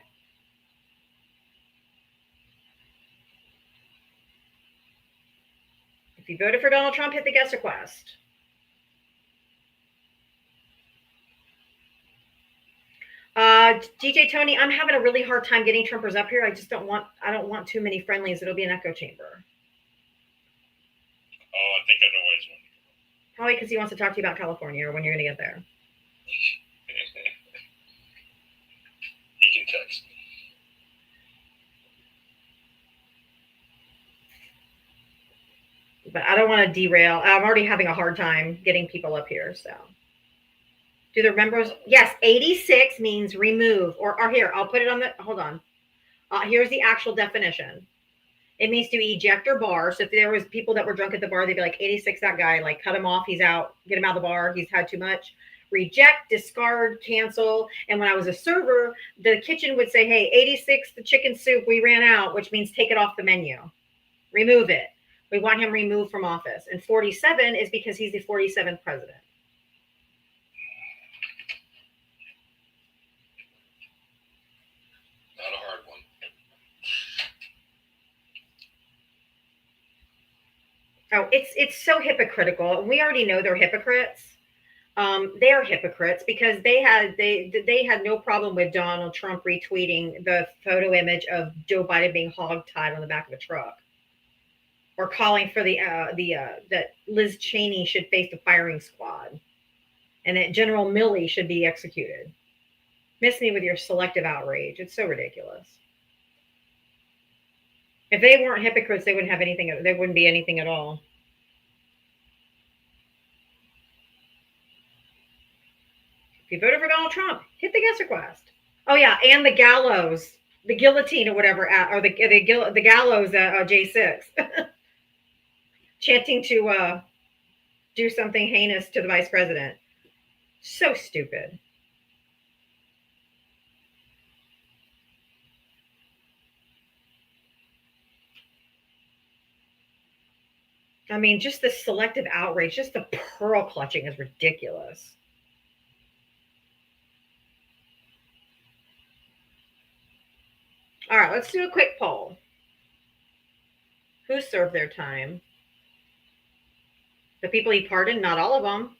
If you voted for Donald Trump, hit the guest request. DJ Tony, I'm having a really hard time getting Trumpers up here. I don't want too many friendlies. It'll be an echo chamber. Oh, I think I know why he's wanting to go. Probably because he wants to talk to you about California or when you're going to get there. He can text me. But I don't want to derail. I'm already having a hard time getting people up here, so. Do the members? Yes, 86 means remove. Or here, I'll put it on the, hold on. Here's the actual definition. It means to eject or bar. So if there was people that were drunk at the bar, they'd be like, 86, that guy, like cut him off. He's out. Get him out of the bar. He's had too much. Reject, discard, cancel. And when I was a server, the kitchen would say, hey, 86, the chicken soup, we ran out, which means take it off the menu. Remove it. We want him removed from office. And 47 is because he's the 47th president. Not a hard one. Oh, it's so hypocritical. We already know they're hypocrites. They are hypocrites because they had no problem with Donald Trump retweeting the photo image of Joe Biden being hogtied on the back of a truck, or calling for that Liz Cheney should face the firing squad, and that General Milley should be executed. Miss me with your selective outrage. It's so ridiculous. If they weren't hypocrites, they wouldn't have anything. There wouldn't be anything at all. If you voted for Donald Trump, hit the guest request. Oh yeah, and the gallows, the guillotine or whatever, or the gallows at J6, chanting to do something heinous to the vice president. So stupid. I mean, just the selective outrage, just the pearl clutching is ridiculous. All right, let's do a quick poll. Who served their time? The people he pardoned, not all of them.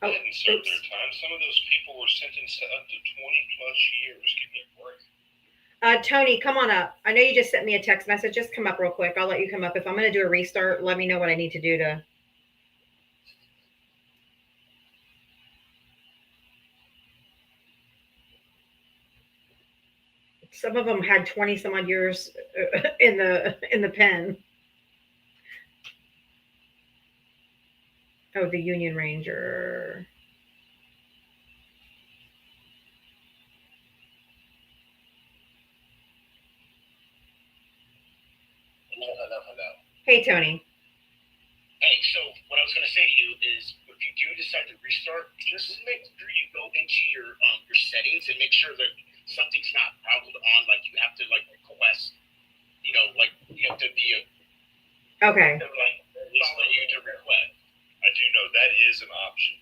They didn't serve their time. Some of those people were sentenced to up to 20 plus years. Give me a break. Tony, come on up. I know you just sent me a text message. Just come up real quick. I'll let you come up. If I'm going to do a restart, let me know what I need to do to. Some of them had 20 some odd years in the pen. Oh, the Union Ranger. Hello. Hey, Tony. Hey, so what I was going to say to you is, if you do decide to restart, just make sure you go into your settings and make sure that something's not toggled on. Like you have to request, you have to be Okay. Follow you to request. I do know that is an option.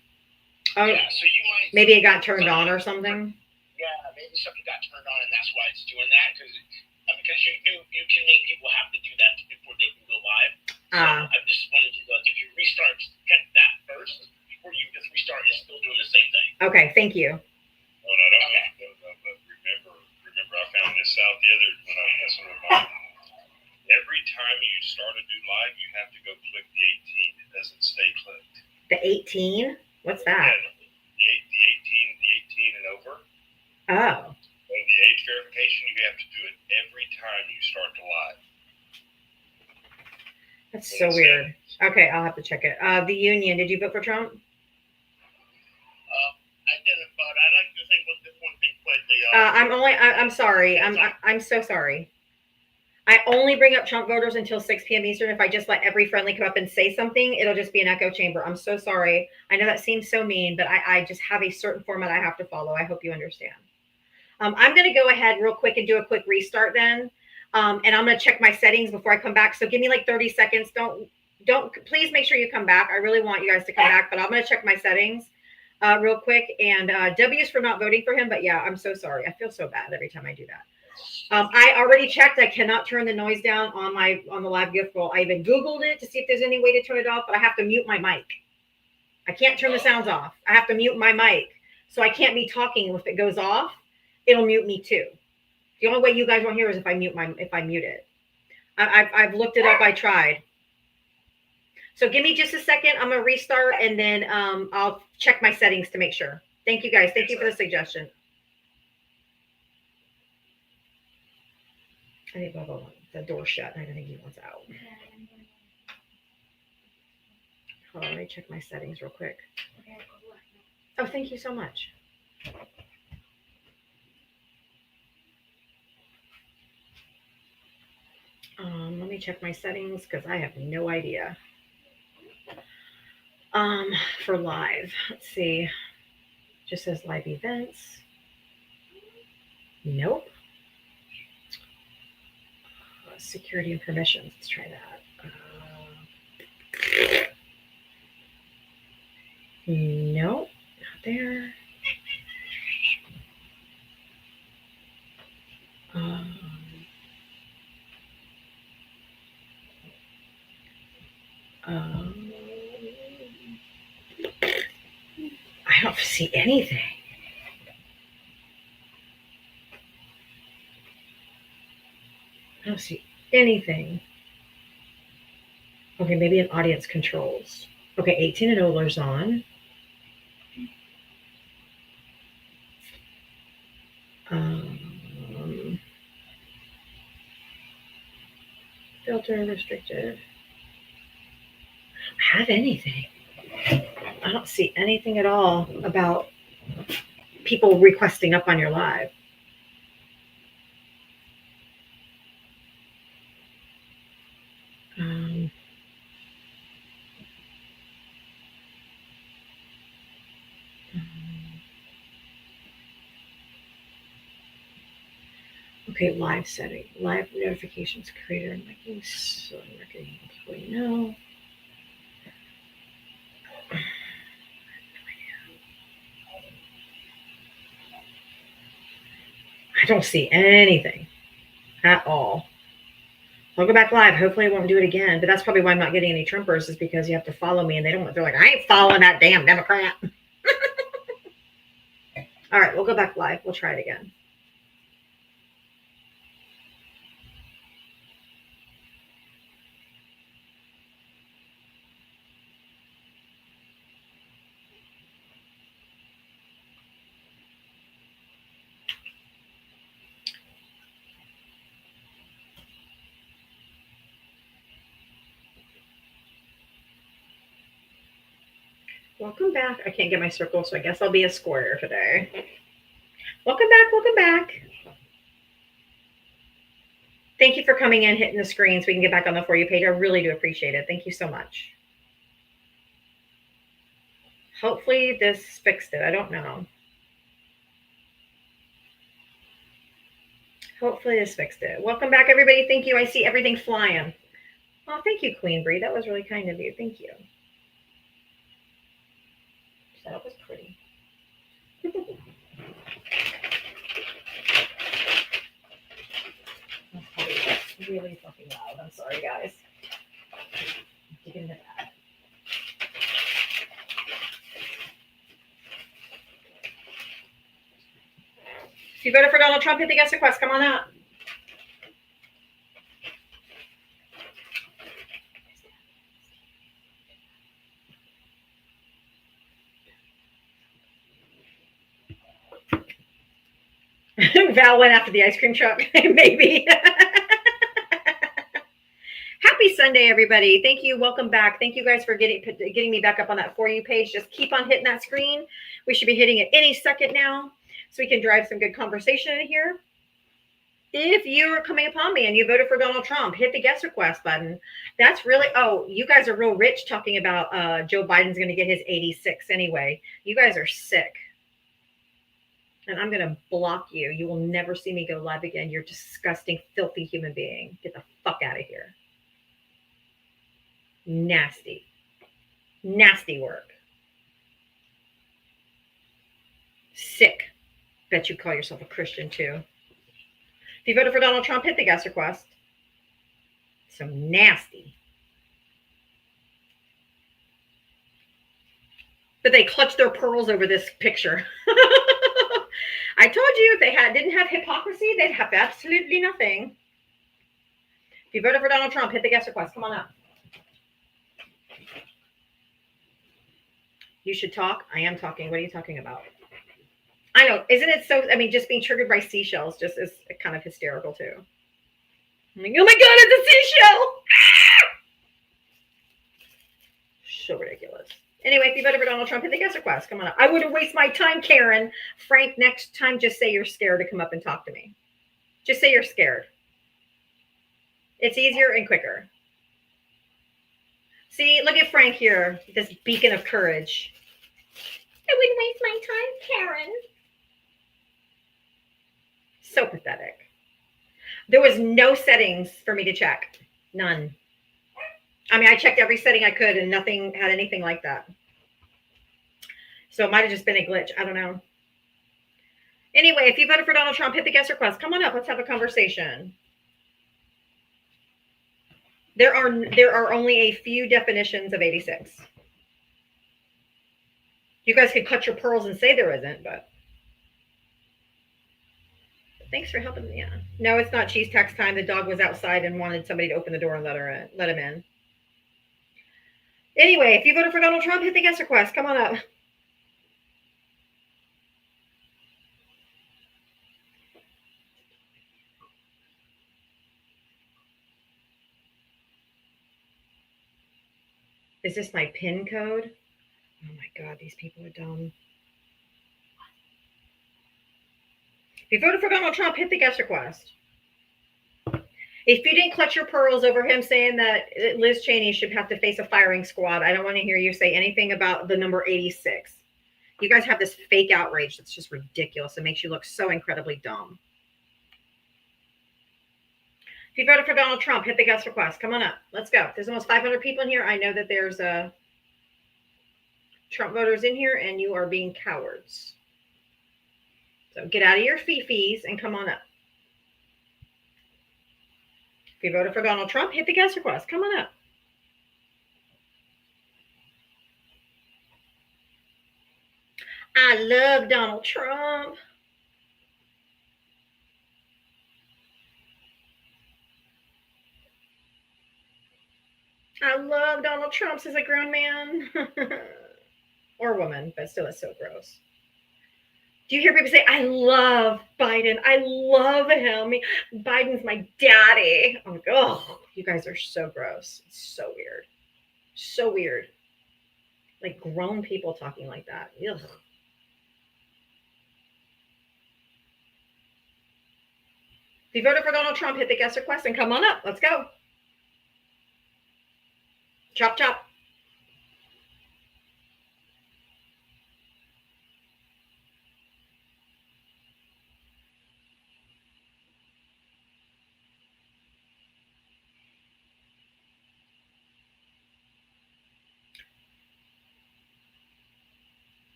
Oh, Yeah, so you might maybe it got turned on or something. Yeah, maybe something got turned on and that's why it's doing that because you can make people have to do that before they can go live. So I just wanted to if you restart, check that first before you just restart. It's still doing the same thing. Okay, thank you. Oh, no, but remember, I found this out the other when I was messing with mine. Every time you start a new live, you have to go click the 18. It doesn't stay clicked. The 18? What's that? Yeah, the 18 and over. Oh. And the age verification, you have to do it every time you start the live. That's so weird. Okay, I'll have to check it. The Union, did you vote for Trump? I didn't, but I'd like to say what this one thing quickly. I'm sorry. I'm so sorry. I only bring up Trump voters until 6 p.m. Eastern. If I just let every friendly come up and say something, it'll just be an echo chamber. I'm so sorry. I know that seems so mean, but I just have a certain format I have to follow. I hope you understand. I'm going to go ahead real quick and do a quick restart then. And I'm going to check my settings before I come back. So give me like 30 seconds. Don't please make sure you come back. I really want you guys to come back, but I'm going to check my settings real quick. And W's for not voting for him. But yeah, I'm so sorry. I feel so bad every time I do that. I already checked. I cannot turn the noise down on the live gift roll. I even Googled it to see if there's any way to turn it off, but I have to mute my mic. I can't turn the sounds off. I have to mute my mic. So I can't be talking. If it goes off, it'll mute me too. The only way you guys won't hear is if I mute it. I've looked it up. I tried. So give me just a second. I'm gonna restart and then I'll check my settings to make sure. Thank you guys. Thank you for the suggestion. I think the door's shut. I don't think he wants out. Hold on, let me check my settings real quick. Oh, thank you so much. Let me check my settings because I have no idea. For live, let's see. Just says live events. Nope. Security and permissions. Let's try that. Nope, not there. I don't see anything. I don't see anything. Okay, maybe an audience controls. Okay, 18 and older's on. Filter restricted. I don't have anything. I don't see anything at all about people requesting up on your live. Okay, live setting, live notifications creator, making so marketing employee no. I don't see anything at all. I'll go back live. Hopefully I won't do it again, but that's probably why I'm not getting any Trumpers is because you have to follow me and they're like, I ain't following that damn Democrat. All right, we'll go back live. We'll try it again. Welcome back. I can't get my circle, so I guess I'll be a square today. Welcome back. Welcome back. Thank you for coming in, hitting the screen so we can get back on the For You page. I really do appreciate it. Thank you so much. Hopefully this fixed it. I don't know. Hopefully this fixed it. Welcome back, everybody. Thank you. I see everything flying. Oh, thank you, Queen Bree. That was really kind of you. Thank you. That was pretty. That's really fucking loud. I'm sorry, guys. Dig into that. If you voted for Donald Trump, hit the guest request. Come on up. Val went after the ice cream truck. Maybe. Happy Sunday, everybody. Thank you. Welcome back. Thank you guys for getting me back up on that For You page. Just keep on hitting that screen. We should be hitting it any second now so we can drive some good conversation in here. If you are coming upon me and you voted for Donald Trump, hit the guest request button. That's really, you guys are real rich talking about Joe Biden's going to get his 86 anyway. You guys are sick. And I'm going to block you. You will never see me go live again. You're a disgusting, filthy human being. Get the fuck out of here. Nasty. Nasty work. Sick. Bet you call yourself a Christian too. If you voted for Donald Trump, hit the guest request. So nasty. But they clutched their pearls over this picture. I told you if they didn't have hypocrisy, they'd have absolutely nothing. If you voted for Donald Trump, hit the guest request. Come on up. You should talk. I am talking. What are you talking about? I know. Isn't it so? I mean, just being triggered by seashells just is kind of hysterical too. I'm like, oh my God, it's a seashell. So ridiculous. Anyway, if you voted for Donald Trump, hit the guest request. Come on up. I wouldn't waste my time, Karen. Frank, next time, just say you're scared to come up and talk to me. Just say you're scared. It's easier and quicker. See, look at Frank here, this beacon of courage. I wouldn't waste my time, Karen. So pathetic. There was no settings for me to check. None. I mean, I checked every setting I could and nothing had anything like that. So it might have just been a glitch. I don't know. Anyway, if you voted for Donald Trump, hit the guest request. Come on up. Let's have a conversation. There are only a few definitions of 86. You guys could cut your pearls and say there isn't, but thanks for helping me. Yeah. No, it's not cheese tax time. The dog was outside and wanted somebody to open the door and let him in. Anyway, if you voted for Donald Trump, hit the guest request. Come on up. Is this my PIN code? Oh my God, these people are dumb. If you voted for Donald Trump, hit the guest request. If you didn't clutch your pearls over him saying that Liz Cheney should have to face a firing squad, I don't want to hear you say anything about the number 86. You guys have this fake outrage that's just ridiculous. It makes you look so incredibly dumb. If you voted for Donald Trump, hit the guest request. Come on up. Let's go. There's almost 500 people in here. I know that there's Trump voters in here, and you are being cowards. So get out of your fifis and come on up. If you voted for Donald Trump, hit the guest request. Come on up. I love Donald Trump. I love Donald Trump as a grown man. Or woman, but still it's so gross. Do you hear people say, I love Biden. I love him. Biden's my daddy. I'm like, oh, you guys are so gross. It's so weird. So weird. Like grown people talking like that. Ugh. If you voted for Donald Trump, hit the guest request and come on up. Let's go. Chop, chop.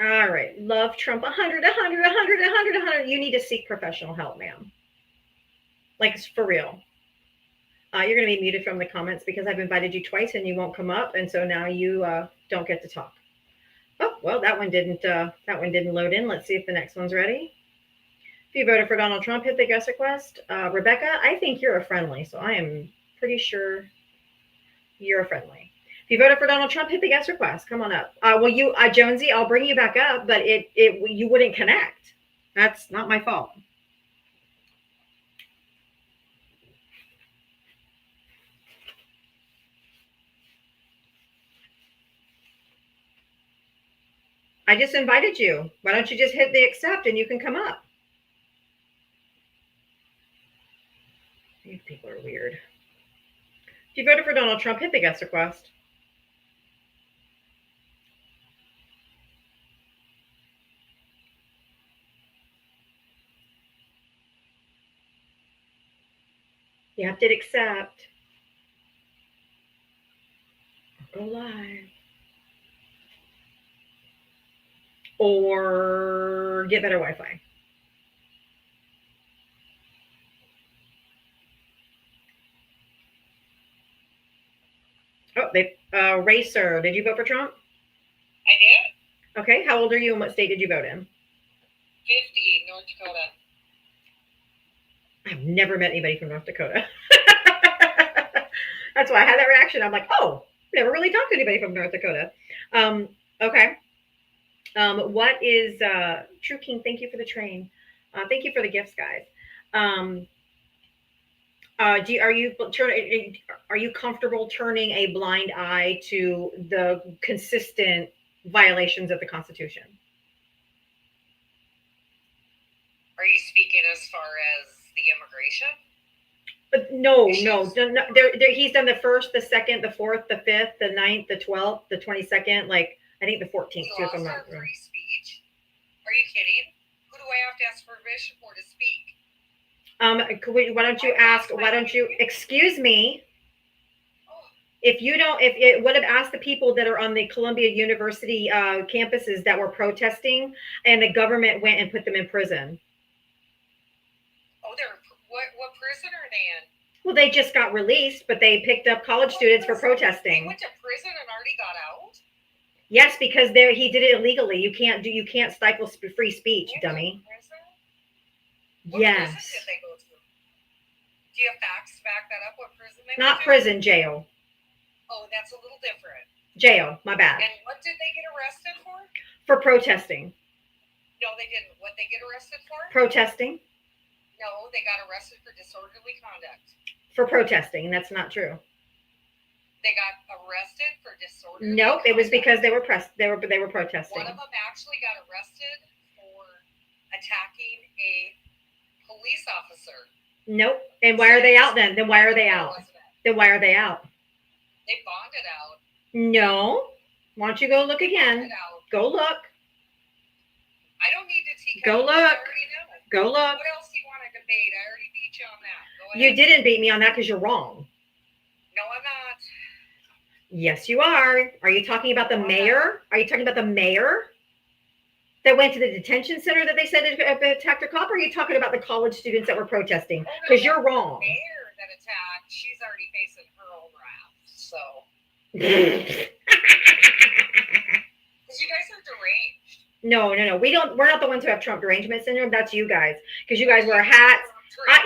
All right. Love Trump 100, 100, 100, 100, 100. You need to seek professional help, ma'am. Like, it's for real. You're going to be muted from the comments because I've invited you twice and you won't come up. And so now you don't get to talk. Oh, well, that one didn't load in. Let's see if the next one's ready. If you voted for Donald Trump, hit the guest request. Rebecca, I think you're a friendly. So I am pretty sure you're a friendly. If you voted for Donald Trump, hit the guest request. Come on up. Well, you, Jonesy, I'll bring you back up, but you wouldn't connect. That's not my fault. I just invited you. Why don't you just hit the accept and you can come up? These people are weird. If you voted for Donald Trump, hit the guest request. You have to accept. Go live. Or get better Wi-Fi. Oh, Racer, did you vote for Trump? I did. Okay, how old are you and what state did you vote in? 50, North Dakota. I've never met anybody from North Dakota. That's why I had that reaction. I'm like, oh, never really talked to anybody from North Dakota. Okay. What is True King? Thank you for the train. Thank you for the gifts, guys. Are you comfortable turning a blind eye to the consistent violations of the Constitution? Are you speaking as far as the immigration? No. He's done the 1st, the 2nd, the 4th, the 5th, the 9th, the 12th, the 22nd. Like I think the 14th. We lost our free speech. Are you kidding? Who do I have to ask permission for to speak? Why don't you excuse me? If you don't, if it would have asked the people that are on the Columbia University campuses that were protesting, and the government went and put them in prison. Oh, what prison are they in? Well, they just got released, but they picked up college students for protesting. They went to prison and already got out? Yes, because he did it illegally. You can't stifle free speech, dummy. What yes. prison did they go to? Do you have facts to back that up? What prison they Not went to? prison, jail. Oh, that's a little different. Jail, my bad. And what did they get arrested for? For protesting. No, they didn't. What they get arrested for? Protesting. No, they got arrested for disorderly conduct. For protesting, that's not true. They got arrested for disorderly Nope, conduct. it was because they were protesting. One of them actually got arrested for attacking a police officer. Nope. And why are they out then? Then why are they out? Then why are they out? They bonded out. No. Why don't you go look again? Go look. I don't need to teach. Go look. Go look. What else do you want to debate? I already beat you on that. Go ahead. You didn't beat me on that because you're wrong. No, I'm not. Yes, you are. Are you talking about the mayor? Are you talking about the mayor that went to the detention center that they said attacked a cop? Or are you talking about the college students that were protesting? Because you're wrong. The mayor that attacked, she's already facing her own wrath. So. Because you guys are deranged. No. We're not the ones who have Trump derangement syndrome. That's you guys. Because you guys wear hats.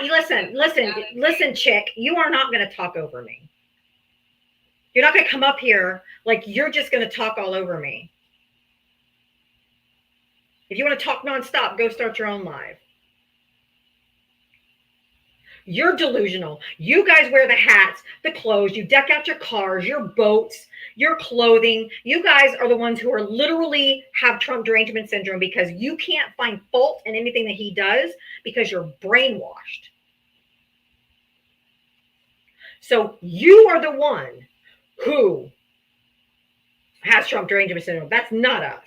Listen, chick. You are not going to talk over me. You're not going to come up here like you're just going to talk all over me. If you want to talk nonstop, go start your own live. You're delusional. You guys wear the hats, the clothes, you deck out your cars, your boats, your clothing. You guys are the ones who are literally have Trump derangement syndrome because you can't find fault in anything that he does because you're brainwashed. So you are the one who has Trump derangement syndrome. That's not us.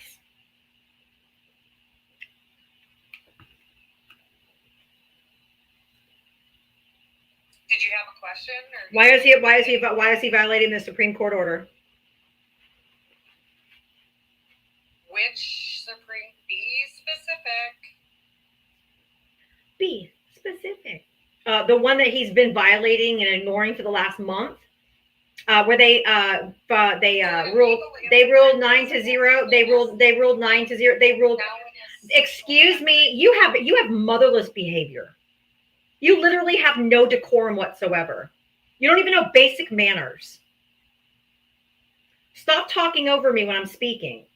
Did you have a question? Or Why is he violating the Supreme Court order? Which Supreme? Be specific. Be specific. The one that he's been violating and ignoring for the last month, where they ruled 9-0. They ruled 9-0. They ruled. Excuse me. You have motherless behavior. You literally have no decorum whatsoever. You don't even know basic manners. Stop talking over me when I'm speaking.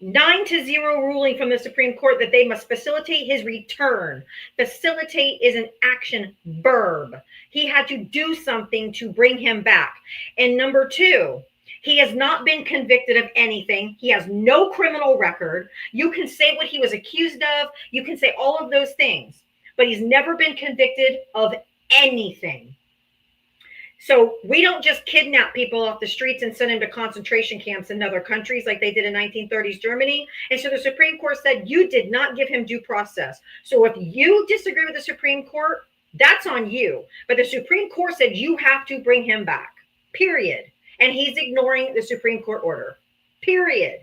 9-0 ruling from the Supreme Court that they must facilitate his return. Facilitate is an action verb. He had to do something to bring him back. And number 2, he has not been convicted of anything. He has no criminal record. You can say what he was accused of. You can say all of those things, but he's never been convicted of anything. So we don't just kidnap people off the streets and send them to concentration camps in other countries like they did in 1930s Germany. And so the Supreme Court said you did not give him due process. So if you disagree with the Supreme Court, that's on you. But the Supreme Court said you have to bring him back, period. And he's ignoring the Supreme Court order, period.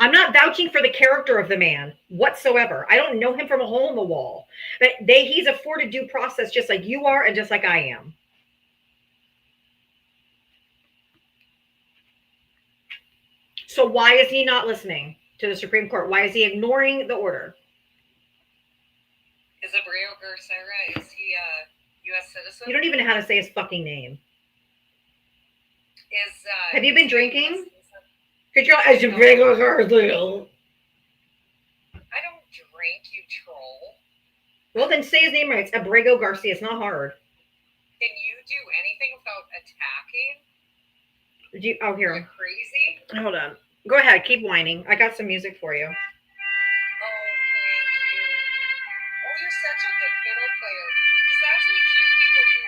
I'm not vouching for the character of the man whatsoever. I don't know him from a hole in the wall. But he's afforded due process just like you are and just like I am. So why is he not listening to the Supreme Court? Why is he ignoring the order? Is Abreu Garcera, is he a U.S. citizen? You don't even know how to say his fucking name. Have you Is been he drinking? US Could you as a regular girl? I don't drink, you troll. Well, then say his name right. It's Abrego Garcia. It's not hard. Can you do anything without attacking? Did you? Oh, Are here. you crazy? Hold on. Go ahead. Keep whining. I got some music for you. Oh, thank you. Oh, you're such a good fiddle player. Because that's what cute people do.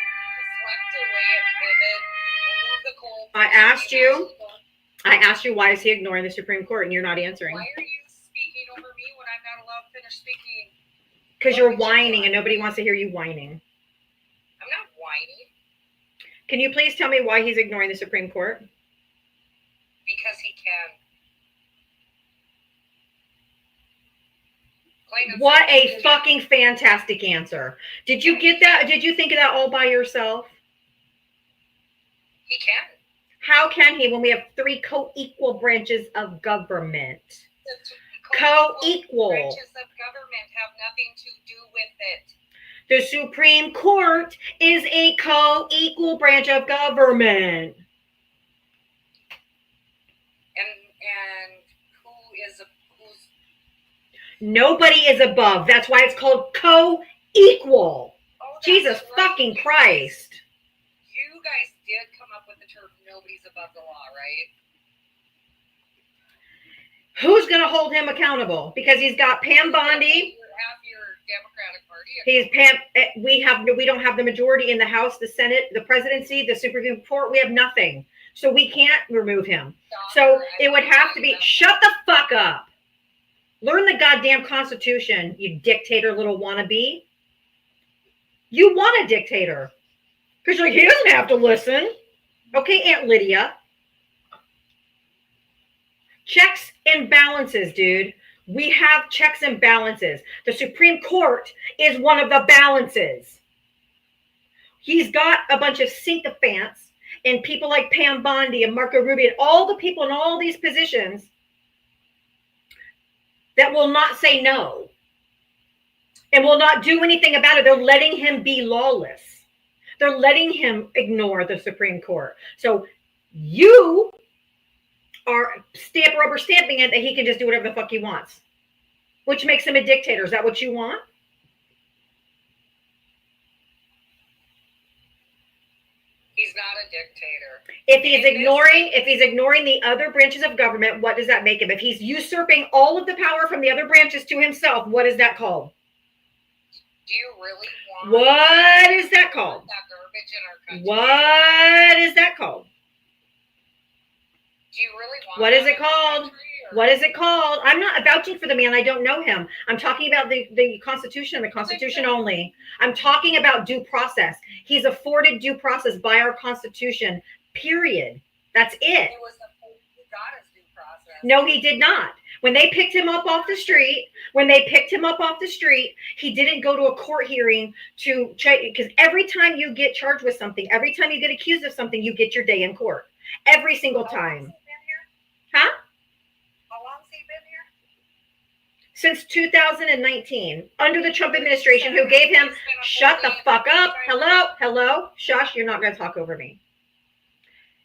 Deflect away and pivot and move the goal. I asked you why is he ignoring the Supreme Court and you're not answering. Why are you speaking over me when I'm not allowed to finish speaking? Because you're whining and nobody wants to hear you whining. I'm not whining. Can you please tell me why he's ignoring the Supreme Court? Because he can. Plain and What simple. a fucking fantastic answer. Did you get that? Did you think of that all by yourself? He can. How can he when we have 3 co-equal branches of government? The Co-equal. branches of government have nothing to do with it. The Supreme Court is a co-equal branch of government. And who's Nobody is above. That's why it's called co-equal. oh, that's Jesus right. fucking Christ. You guys did come up with the term nobody's above the law, right? Who's going to hold him accountable? Because he's got Pam Bondi. You have your Democratic Party. He's Pam. We don't have the majority in the House, the Senate, the presidency, the Supreme Court. We have nothing. So we can't remove him. So it would have to be, shut the fuck up. Learn the goddamn Constitution, you dictator little wannabe. You want a dictator. Because you're like, he doesn't have to listen. Okay, Aunt Lydia. Checks and balances, dude. We have checks and balances. The Supreme Court is one of the balances. He's got a bunch of sycophants and people like Pam Bondi and Marco Rubio and all the people in all these positions that will not say no and will not do anything about it. They're letting him be lawless. They're letting him ignore the Supreme Court. So you are rubber stamping it that he can just do whatever the fuck he wants, which makes him a dictator. Is that what you want? He's not a dictator. If he's ignoring the other branches of government, what does that make him? If he's usurping all of the power from the other branches to himself, what is that called? Do you really want What is that called? that garbage in our country? What is that called? Do you really want What is that it in our called? country, or- What is it called? I'm not vouching for the man. I don't know him. I'm talking about the Constitution and the Constitution only. I'm talking about due process. He's afforded due process by our Constitution, period. That's it. It was who got his due process. No, he did not. When they picked him up off the street, he didn't go to a court hearing to check, because every time you get charged with something, every time you get accused of something, you get your day in court. Every single How long has time. he been here? Huh? How long has he been here? Since 2019, under the Trump administration, who gave him, shut the fuck up. Hello, shush, you're not going to talk over me.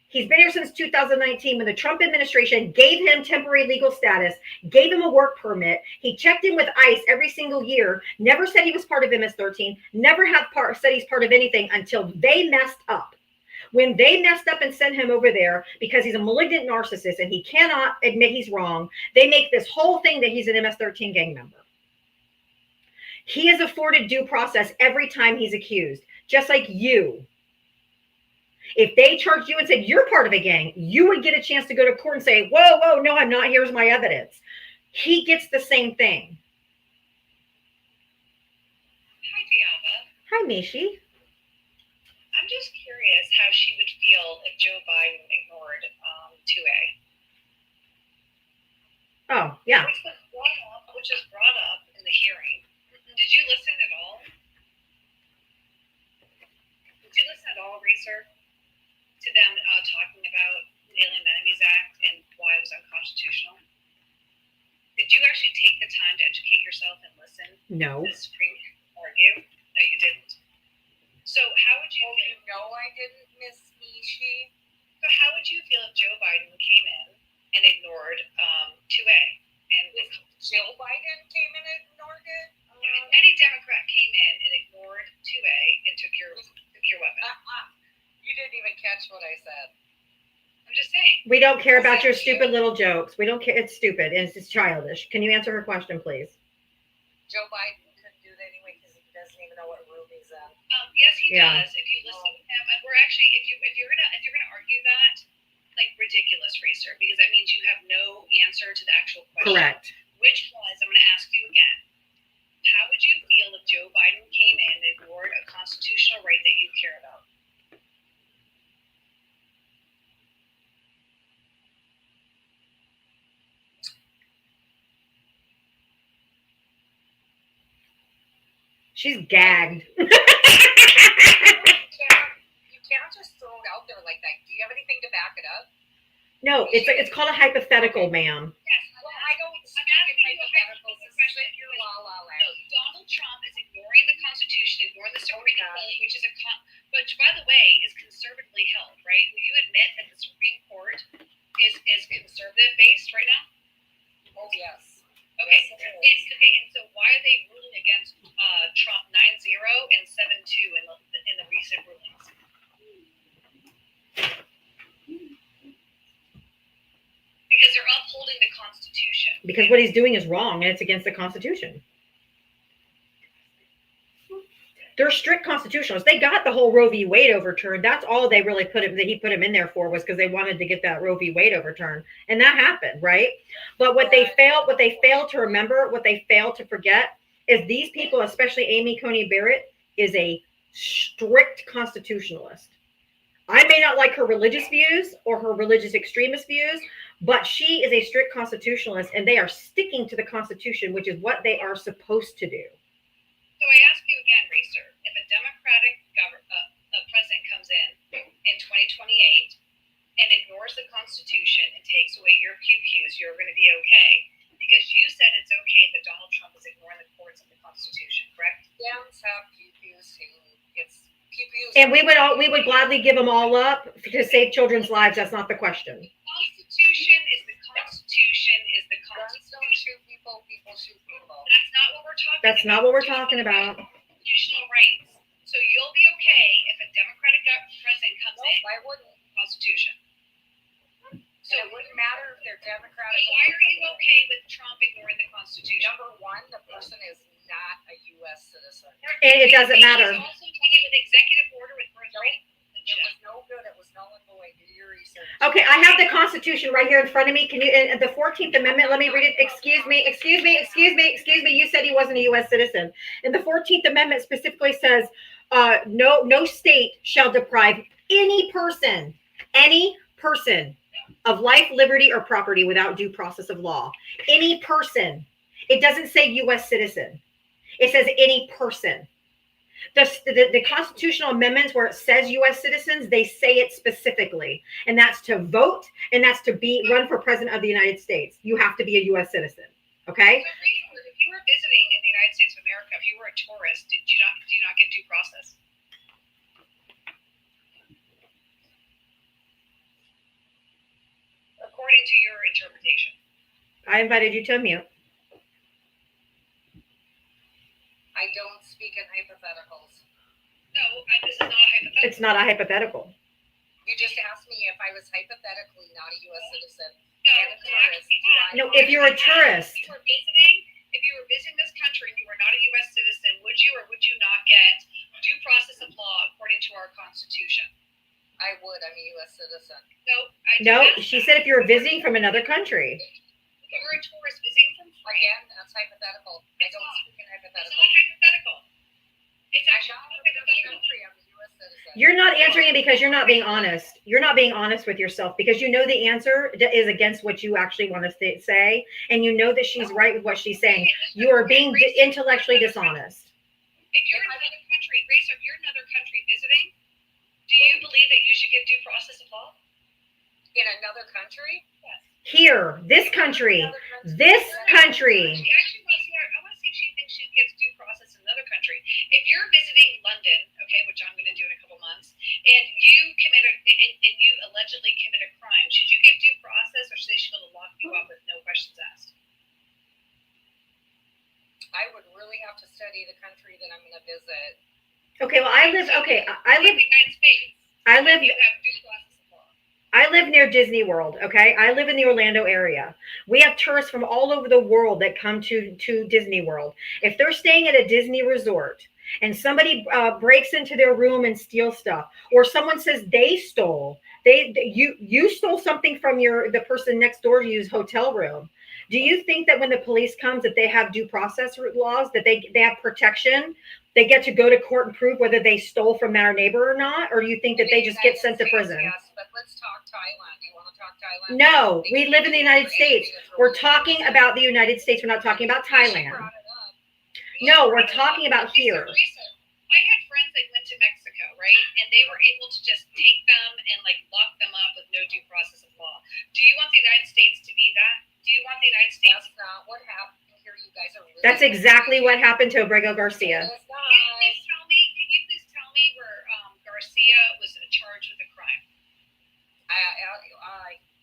He's been here since 2019 when the Trump administration gave him temporary legal status, gave him a work permit. He checked in with ICE every single year, never said he was part of MS-13, never said he's part of anything until they messed up. When they messed up and sent him over there because he's a malignant narcissist and he cannot admit he's wrong, they make this whole thing that he's an MS-13 gang member. He is afforded due process every time he's accused, just like you. If they charged you and said you're part of a gang, you would get a chance to go to court and say, whoa, no, I'm not. Here's my evidence. He gets the same thing. Hi, Diava. Hi, Mishi. I'm just curious how she would feel if Joe Biden ignored 2A. Oh, yeah. Which was brought up in the hearing. Did you listen at all? Did you listen at all, Reeser? To them talking about the Alien Enemies Act and why it was unconstitutional? Did you actually take the time to educate yourself and listen No. to the Supreme Court argue? No, you didn't. So how would you feel? You know I didn't, Miss Mishi. So how would you feel if Joe Biden came in and ignored 2A? And If Joe Biden came in and ignored it? if any Democrat came in and ignored 2A and took your weapon? You didn't even catch what I said. I'm just saying. We don't care about your stupid little jokes. We don't care. It's stupid and it's childish. Can you answer her question, please? Joe Biden couldn't do that anyway because he doesn't even know what room he's in. Yes, he Yeah. does. If you listen to him, and we're actually, if you're gonna argue that, like ridiculous, Racer, because that means you have no answer to the actual question. Correct. Which was, I'm going to ask you again. How would you feel if Joe Biden came in and ignored a constitutional right that you care about? She's gagged. You can't just throw it out there like that. Do you have anything to back it up? No, it's called a hypothetical, ma'am. Yes. Well, I don't I'm speak asking in you a hypotheticals. hypothetical This is question. your la la No, land. Donald Trump is ignoring the Constitution, ignoring the Supreme yeah. Court, which is which, by the way, is conservatively held, right? Will you admit that the Supreme Court is conservative based right now? Oh, yes. Okay. Yes, it is. And so why are they ruling against Trump 9-0 and 7-2 in the recent rulings? Because they're upholding the Constitution. Because what he's doing is wrong and it's against the Constitution. They're strict constitutionalists. They got the whole Roe v. Wade overturned. That's all they really he put him in there for, was because they wanted to get that Roe v. Wade overturned. And that happened, right? But what they failed to remember, what they failed to forget is these people, especially Amy Coney Barrett, is a strict constitutionalist. I may not like her religious views or her religious extremist views, but she is a strict constitutionalist and they are sticking to the Constitution, which is what they are supposed to do. So I ask you again, Reeser, if a Democratic president comes in 2028 and ignores the Constitution and takes away your pew-pews, you're going to be okay. Because you said it's okay that Donald Trump is ignoring the courts and the Constitution, correct? Dems have pew-pews who gets pew-pews. And we would gladly give them all up to save children's lives. That's not the question. The Constitution is the Constitution is the Guns don't Constitution. shoot people, people shoot people. That's not what we're talking about. That's not what we're talking about. Constitutional rights. So you'll be okay if a Democratic president comes in I wouldn't. the Constitution. So It wouldn't matter if they're Democratic. why are you okay with Trump ignoring the Constitution? Number one, the person is not a U.S. citizen. And it doesn't matter. He's also talking with executive order with birthright. It was no good. It was null and void. Do your research. Okay, I have the Constitution right here in front of me. Can you, and the 14th Amendment, let me read it. Excuse me. You said he wasn't a U.S. citizen. And the 14th Amendment specifically says, no state shall deprive any person of life, liberty, or property without due process of law. Any person. It doesn't say U.S. citizen. It says any person. The constitutional amendments where it says U.S. citizens, they say it specifically, and that's to vote, and that's to run for president of the United States. You have to be a U.S. citizen, okay? So if you were visiting in the United States of America, if you were a tourist, do you not get due process? according to your interpretation. I invited you to unmute. I don't speak in hypotheticals. No, this is not a hypothetical. It's not a hypothetical. You just asked me if I was hypothetically not a U.S. citizen. No, and a tourist. Do I No, if you're a tourist. If you were visiting this country and you were not a U.S. citizen, would you or would you not get due process of law according to our Constitution? I would. I'm a U.S. citizen. No, she said if you're visiting from another country. If you were a tourist visiting from France, Again, that's hypothetical. I don't speak in it's hypotheticals. not hypothetical. It's I'm actually not not from another hypothetical. country. I'm a U.S. citizen. You're not answering it because you're not being honest. You're not being honest with yourself because you know the answer is against what you actually want to say, and you know that she's right with what she's saying. You are being intellectually dishonest. If you're in another country, Racer, if you're in another country visiting, do you believe that you should give due process of law? In another country? Yes. Here, this country, this country. She actually wants to see. I want to see if she thinks she gets due process in another country. If you're visiting London, okay, which I'm going to do in a couple months, and you allegedly commit a crime, should you get due process, or should they still lock you up with no questions asked? I would really have to study the country that I'm going to visit. Okay, well, I live. Okay, I live. In the United States. I live. You have due process of law. I live near Disney World, okay? I live in the Orlando area. We have tourists from all over the world that come to Disney World. If they're staying at a Disney resort and somebody breaks into their room and steals stuff, or someone says they stole, you stole something from the person next door to you's hotel room. Do you think that when the police comes that they have due process laws, that they have protection? They get to go to court and prove whether they stole from their neighbor or not? Or do you think that they just get sent to prison? Yes, but let's talk Thailand. You want to talk Thailand? No, we live in the United States. We're talking about the United States. We're not talking about Thailand. No, we're talking about here. I had friends that went to Mexico, right? And they were able to just take them and like lock them up with no due process of law. Do you want the United States to be that? Do you want the United States? That's not what happened here. You guys are really. That's exactly what happened to Abrego Garcia. It's not. Can you please tell me where Garcia was charged with a crime?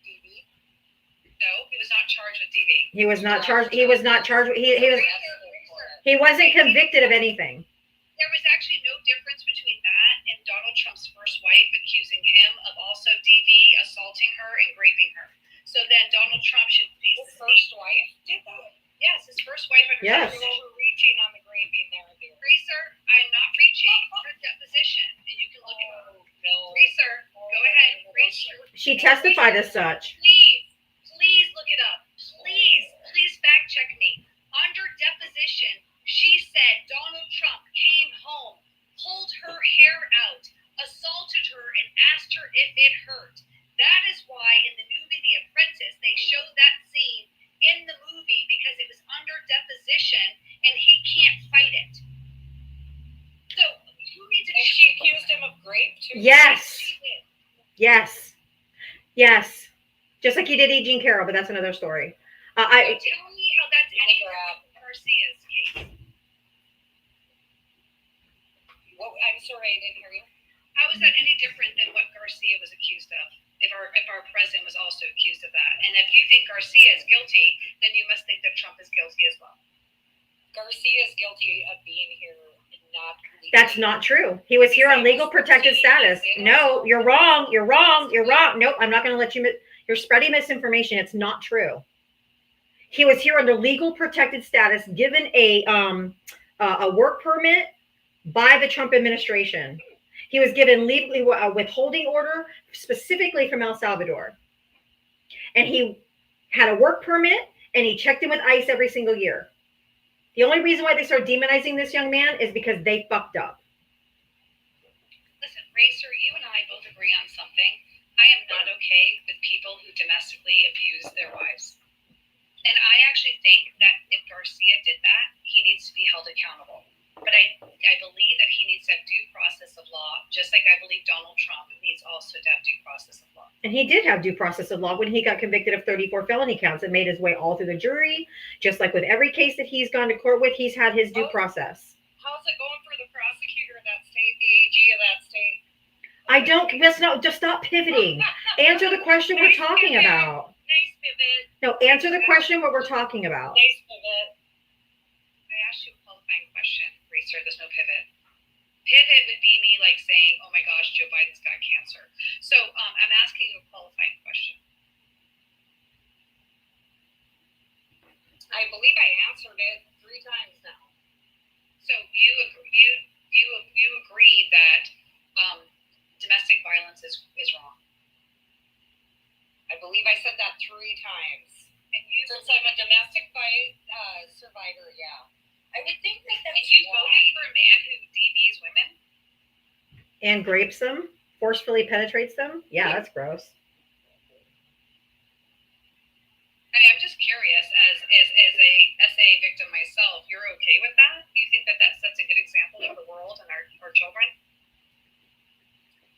DV? No, he was not charged with DV. He was not charged. He was not charged. He wasn't convicted of anything. There was actually no difference between that and Donald Trump's first wife accusing him of also DV, assaulting her, and raping her. So then Donald Trump should face His first wife did that? Yes, his first wife. Yes. You're overreaching on the raping narrative. Racer, I'm not reaching for a deposition, and you can look it up. No. Racer, go ahead. Racer. She testified as such. Please look it up. Please fact check me. Under deposition, she said Donald Trump came home, pulled her hair out, assaulted her, and asked her if it hurt. That is why in the movie The Apprentice, they showed that scene in the movie because it was under deposition and he can't fight it. So you need to. And she accused him of rape too? Yes. Yes. Just like he did E. Jean Carroll, but that's another story. Tell me how that's any different from Garcia's case. Well, I'm sorry, I didn't hear you. How is that any different than what Garcia was accused of? If our president was also accused of that, and if you think Garcia is guilty, then you must think that Trump is guilty as well. Garcia is guilty of being here and not legally. That's not true. He was here on legal protected status. No, you're wrong. Nope, I'm not going to let you. You're spreading misinformation. It's not true. He was here under legal protected status, given a work permit by the Trump administration. He was given legally a withholding order specifically from El Salvador. And he had a work permit and he checked in with ICE every single year. The only reason why they started demonizing this young man is because they fucked up. Listen, Racer, you and I both agree on something. I am not okay with people who domestically abuse their wives. And I actually think that if Garcia did that, he needs to be held accountable. But I believe that he needs to have due process of law, just like I believe Donald Trump needs also to have due process of law. And he did have due process of law when he got convicted of 34 felony counts and made his way all through the jury. Just like with every case that he's gone to court with, he's had his due process. How's it going for the prosecutor of that state, the AG of that state? Just stop pivoting. Answer the question we're talking about. Now pivot. No, answer the question what we're talking about. Nice pivot. I asked you a qualifying question, Reeser. There's no pivot. Pivot would be me like saying, "Oh my gosh, Joe Biden's got cancer." So I'm asking you a qualifying question. I believe I answered it 3 times now. So you agree that domestic violence is wrong. I believe I said that 3 times. And you Since I'm a domestic survivor, yeah. I would think that and that's you wrong. voted for a man who DVs women. And grapes them, forcefully penetrates them. Yeah, that's gross. I mean, I'm just curious, as a SA victim myself, you're okay with that? Do you think that sets a good example of the world and our children?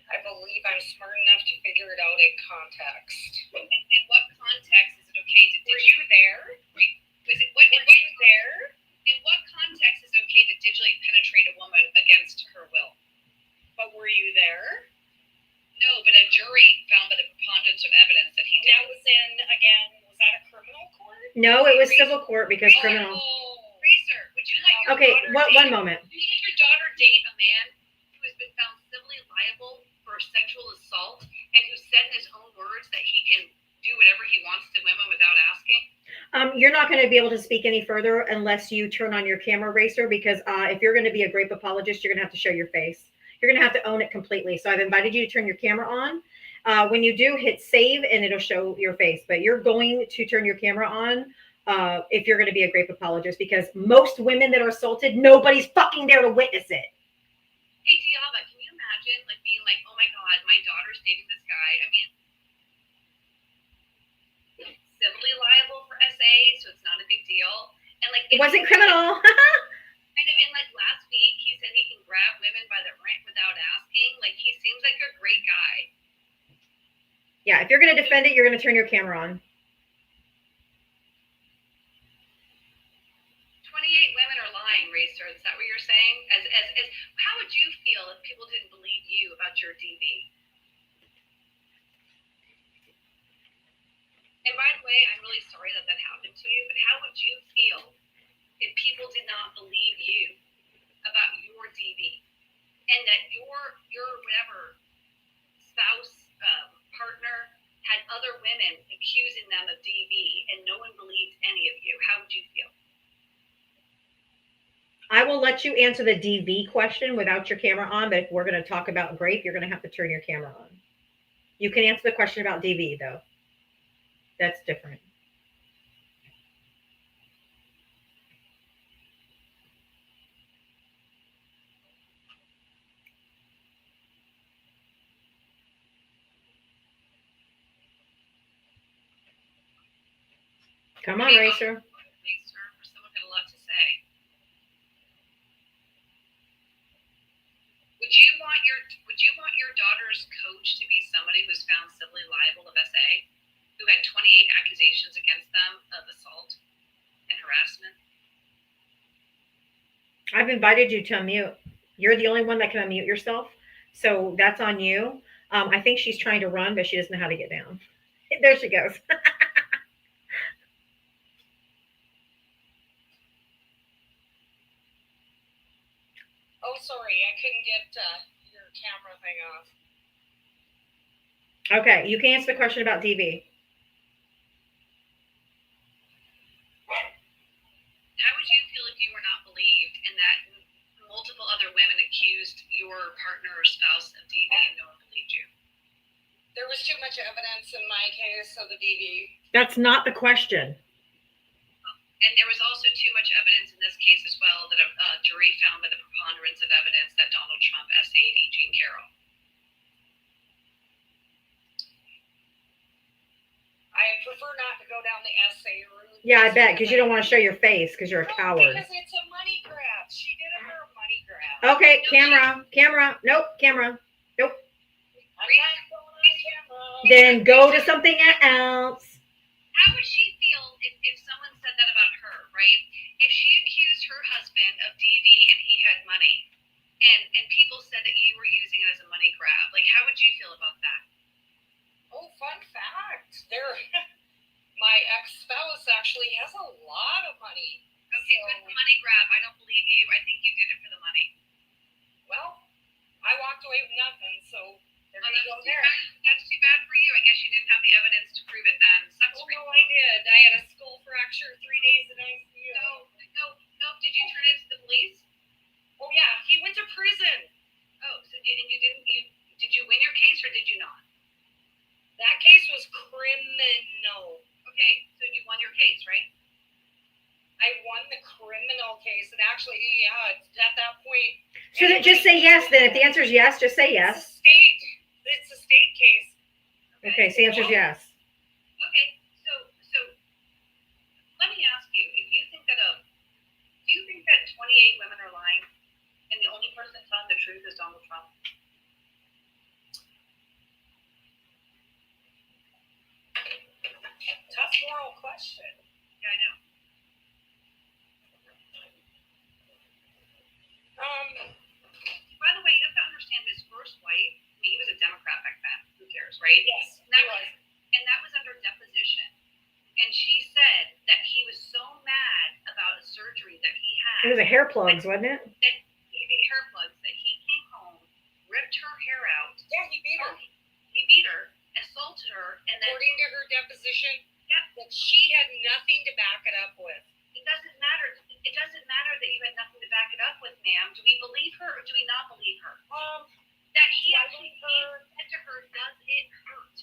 I believe I'm smart enough to figure it out in context. In what context is it okay to? Were you there? Was it what? Were you there? In what context is it okay to digitally penetrate a woman against her will? But were you there? No, but a jury found by the preponderance of evidence that he did. That was in, again, was that a criminal court? No, it was civil court because criminal. Oh. Racer, would you let your Okay, daughter one moment. Would you let your daughter date a man who has been found civilly liable for sexual assault and who said in his own words that he can do whatever he wants to women without asking? You're not going to be able to speak any further unless you turn on your camera, Racer, because if you're going to be a grape apologist, you're going to have to show your face. You're going to have to own it completely. So I've invited you to turn your camera on. When you do, hit save and it'll show your face. But you're going to turn your camera on if you're going to be a grape apologist, because most women that are assaulted, nobody's fucking there to witness it. Hey, Diava, can you imagine like being like, oh my God, my daughter's dating this guy? I mean, civilly liable for SA, so it's not a big deal. And like, It wasn't criminal. And like last week, he said he can grab women by the neck without asking. Like, he seems like a great guy. Yeah, if you're going to defend it, you're going to turn your camera on. 28 women are lying, Racer. Is that what you're saying? As how would you feel if people didn't believe you about your DV? And by the way, I'm really sorry that happened to you, but how would you feel if people did not believe you about your DV and that your whatever spouse, partner had other women accusing them of DV and no one believed any of you? How would you feel? I will let you answer the DV question without your camera on, but if we're going to talk about grape, you're going to have to turn your camera on. You can answer the question about DV, though. That's different. Come on, Racer. Someone had a lot to say. Would you want your daughter's coach to be somebody who's found civilly liable of SA, who had 28 accusations against them of assault and harassment? I've invited you to unmute. You're the only one that can unmute yourself, so that's on you. I think she's trying to run, but she doesn't know how to get down. There she goes. Oh, sorry, I couldn't get your camera thing off. Okay, you can answer the question about DV. How would you feel if you were not believed and that multiple other women accused your partner or spouse of DV and no one believed you? There was too much evidence in my case of the DV. That's not the question. And there was also too much evidence in this case as well that a jury found by the preponderance of evidence that Donald Trump SA'd Jean Carroll. I prefer not to go down the SA route. Yeah, I bet, because you don't want to show your face because you're a coward. Because it's a money grab. She did it for a money grab. Okay, camera. Nope, camera. Nope. I'm not going on camera. Then go to something else. How would she feel if someone said that about her, right? If she accused her husband of DV and he had money, and people said that you were using it as a money grab, like how would you feel about that? Oh, fun fact. lot of money. Okay, good money grab. I don't believe you. I think you did it for the money. Well, I walked away with nothing, so there Oh, you go there. That's too bad for you. I guess you didn't have the evidence to prove it then. Sucks Oh, for you. no, I did. I had a skull fracture, 3 days in ICU. No. Did you turn it to the police? Oh, yeah, he went to prison. Oh, so you didn't. Did you win your case or did you not? That case was criminal. Okay, so you won your case, right? I won the criminal case, and actually, yeah, at that point. So then just say yes. Then if the answer is yes, just say yes. It's a state case. Okay, so the answer is yes. Okay, so let me ask you: if you think that do you think that 28 women are lying, and the only person telling the truth is Donald Trump? Tough moral question. Yeah, I know. By the way, you have to understand his first wife. I mean, he was a Democrat back then. Who cares, right? Yes, And that was under deposition. And she said that he was so mad about a surgery that he had. It was a hair plugs, wasn't it? Hair plugs, that he came home, ripped her hair out. Yeah, he beat her. He beat her, assaulted her, and then According to her deposition, yeah, that she had nothing to back it up with. it doesn't matter. It doesn't matter that you had nothing to back it up with, ma'am. Do we believe her or do we not believe her? That he actually said to her, does it hurt?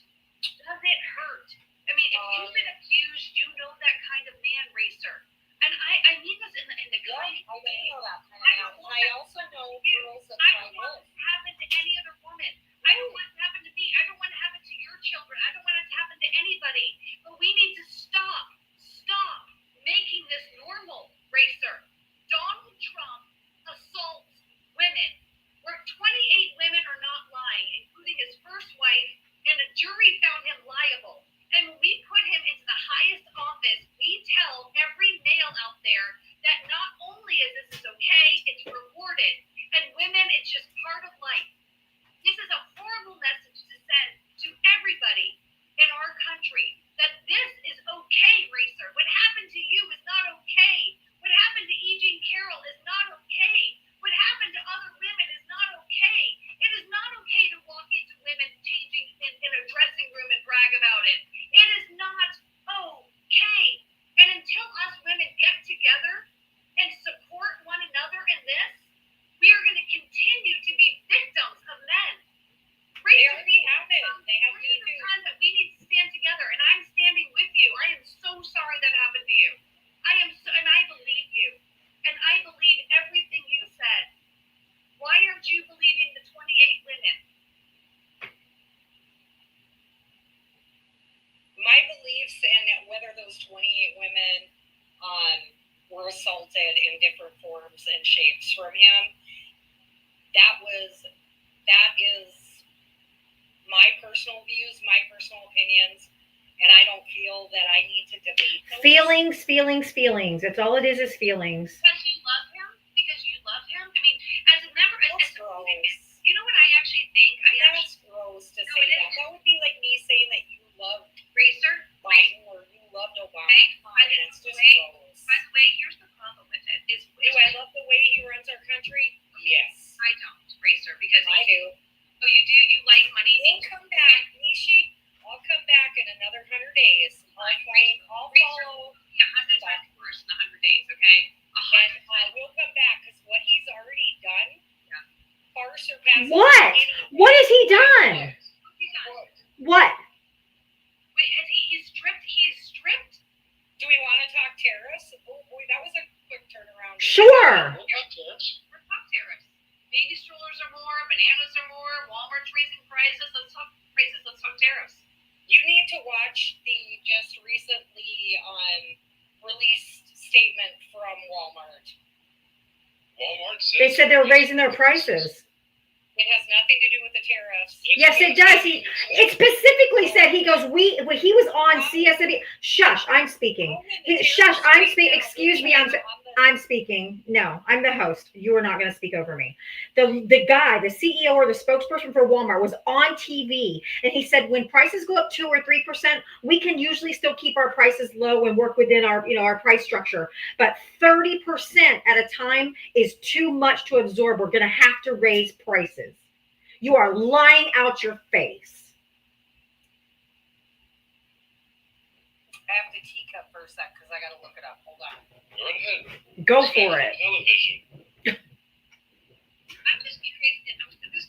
Does it hurt? I mean, if you've been abused, you know that kind of man, Racer. And I mean this in the kind I way. know that kind of man. And I also know girls that I try don't want this. it to happen to any other woman. I don't want it to happen to me. I don't want it to happen to your children. I don't want it to happen to anybody. But we need to stop making this normal, Racer. Donald Trump assaults women. Where 28 women are not lying, including his first wife, and a jury found him liable. And when we put him into the highest office, we tell every male out there that not only is this okay, it's rewarded. And women, it's just part of life. This is a horrible message to send to everybody in our country that this is okay, Racer. What happened to you is not okay. What happened to E. Jean Carroll is not okay. What happened to other women is not okay. It is not okay to walk into women changing in a dressing room and brag about it. It is not okay. And until us women get together and support one another in this, we are going to continue to be victims of men. They already have it. They have to do. Time that we need to stand together, and I'm standing with you. I am so sorry that happened to you. And I believe you, and I believe everything you said. Why aren't you believing the 28 women? My beliefs and whether those 28 women were assaulted in different forms and shapes from him, that is my personal views, my personal opinions, and I don't feel that I need to debate those. Feelings. That's all it is feelings. Because you love him? Because you love him? I mean, as a member, That's gross. you know what I actually think? That's gross to say that. That would be like me saying that you loved Racer, Biden or you loved Obama. That's just gross. By the way, here's the problem with it. Do I love the way he runs our country? Yes. I don't, Racer, because I do. Oh, you do? You like money? We'll come back, Nishi. I'll come back in another 100 days. I'll follow. Yeah, 100 times worse than 100 days, okay? And we'll come back because what he's already done far surpasses. What has he done? What's he done? What? Wait, he's stripped? He is stripped? Do we want to talk tariffs? Oh boy, that was a quick turnaround. Sure. We'll talk tariffs. Let's talk tariffs. Baby strollers are more, bananas are more, Walmart's raising prices. Let's talk prices, let's talk tariffs. You need to watch the just recently released statement from Walmart. Walmart They said they were raising their prices. It has nothing to do with the tariffs. Yes, it does. It specifically said, he goes, when he was on CSNBC. Shush, I'm speaking. Shush, I'm speaking. Excuse me, I'm. On the I'm speaking. No, I'm the host. You are not going to speak over me. The guy, the CEO or the spokesperson for Walmart was on TV, and he said when prices go up 2 or 3%, we can usually still keep our prices low and work within our, our price structure. But 30% at a time is too much to absorb. We're going to have to raise prices. You are lying out your face. I have to teacup for a sec because I got to look it up. Hold on. Go ahead. Go for it. Television. I'm just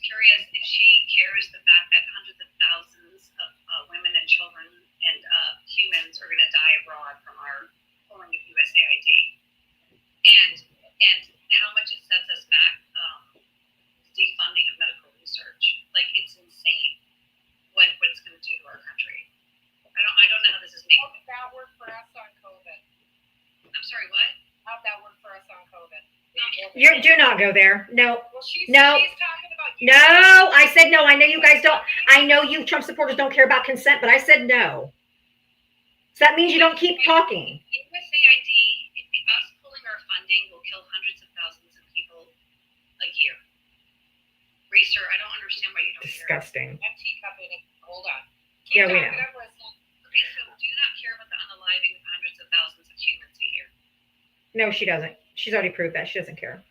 curious if she cares the fact that hundreds of thousands of women and children and humans are going to die abroad from our pulling of USAID, and how much it sets us back, defunding of medical research. Like, it's insane what it's going to do to our country. I don't know how this is making. How did that work for us on COVID? I'm sorry, what? How'd that work for us on COVID? Do not go there. No. Well, she's No. talking about you. No, I said no. I know you guys don't. I know you Trump supporters don't care about consent, but I said no. So that means you don't keep talking. USAID, us pulling our funding will kill hundreds of thousands of people a year. Reeser, I don't understand why you don't care. Disgusting. I'm teacupping it. Hold on. Yeah, we know. Okay, so do you not care about the unaliving of hundreds of thousands of humans a year? No, she doesn't. She's already proved that. She doesn't care.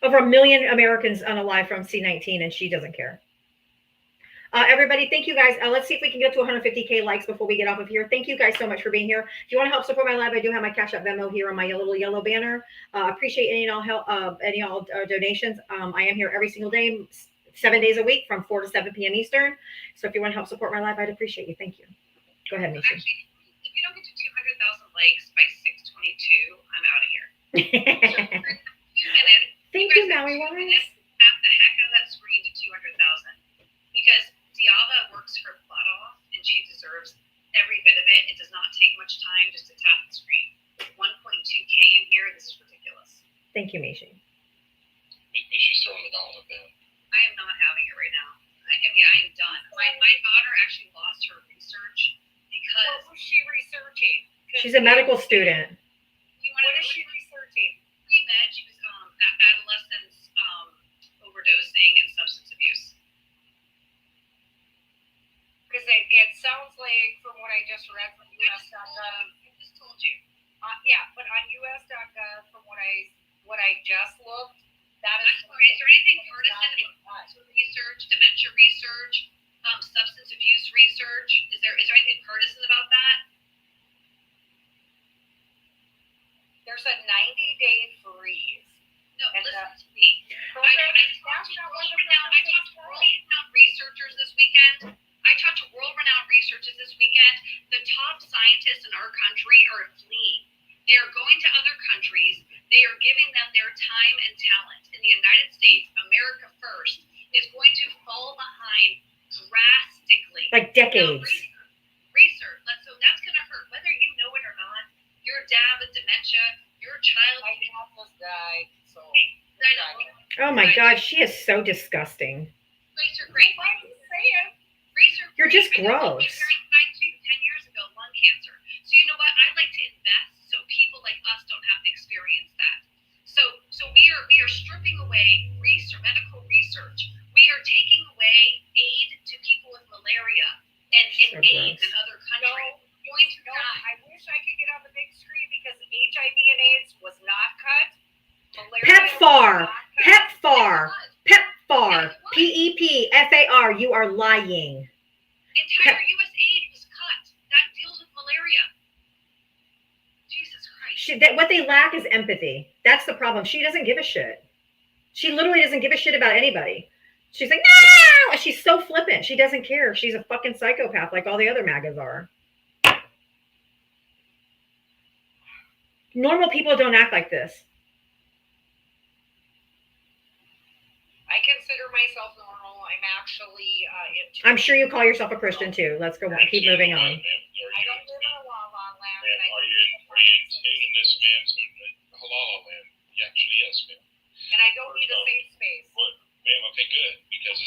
Over 1 million Americans unalive from C-19, and she doesn't care. Everybody, thank you guys. Let's see if we can get to 150K likes before we get off of here. Thank you guys so much for being here. If you want to help support my live, I do have my Cash App Venmo here on my little yellow banner. Appreciate any and all help, any and all donations. I am here every single day, 7 days a week from 4 to 7 p.m. Eastern. So if you want to help support my live, I'd appreciate you. Thank you. Go ahead, Misha. Actually, if you don't get to 200,000 likes by 6:22, I'm out of here. So for 2 minutes, Thank you, Maui Wise. Tap the heck out of that screen to 200,000 because Diava works her butt off and she deserves every bit of it. It does not take much time just to tap the screen. 1.2K in here. This is ridiculous. Thank you, Mishi. Mishy's throwing it all at them. I am not having it right now. I mean, I am done. My daughter actually lost her research because What was she researching? She's a medical student. What is she researching? Pre-med, she was adolescents overdosing and substance abuse. Because it sounds like, from what I just read from US.gov, I just told you. yeah, but on US.gov, from what I just looked, that is. I'm sorry, is there anything partisan about research, dementia research, substance abuse research? Is there anything partisan about that? There's a 90-day freeze. No, And listen to me. I talked to That's world-renowned researchers this weekend. The top scientists in our country are fleeing. They are going to other countries. They are giving them their time and talent. In the United States, America first is going to fall behind drastically. Like decades. Research. So that's going to hurt, whether you know it or not. Your dad with dementia, your child. My dad just died, so. Oh my God, she is so disgusting. Research, great. Why do you say it? Research. You're just I know gross. my parents died too 10 years ago, lung cancer. So you know what? I like to invest so people like us don't have to experience that. So we are stripping away medical research. We are taking away aid to people with malaria and So AIDS gross. in other countries. Going to die. I wish I could get on the big screen because HIV and AIDS was not cut. Malaria PEPFAR. was not cut. PEPFAR. PEPFAR. You are lying. Entire U.S. aid was cut. That deals with malaria. Jesus Christ. What they lack is empathy. That's the problem. She doesn't give a shit. She literally doesn't give a shit about anybody. She's like, no! She's so flippant. She doesn't care. She's a fucking psychopath like all the other MAGAs are. Normal people don't act like this. I consider myself normal. I'm actually into. I'm sure you call yourself a Christian too. Let's go on. Keep moving on. I don't live in a la-la land. Ma'am, and I are don't you live in a in this man's halal land? Actually, yes, ma'am. And I don't need a safe space. What, ma'am? Okay, good, because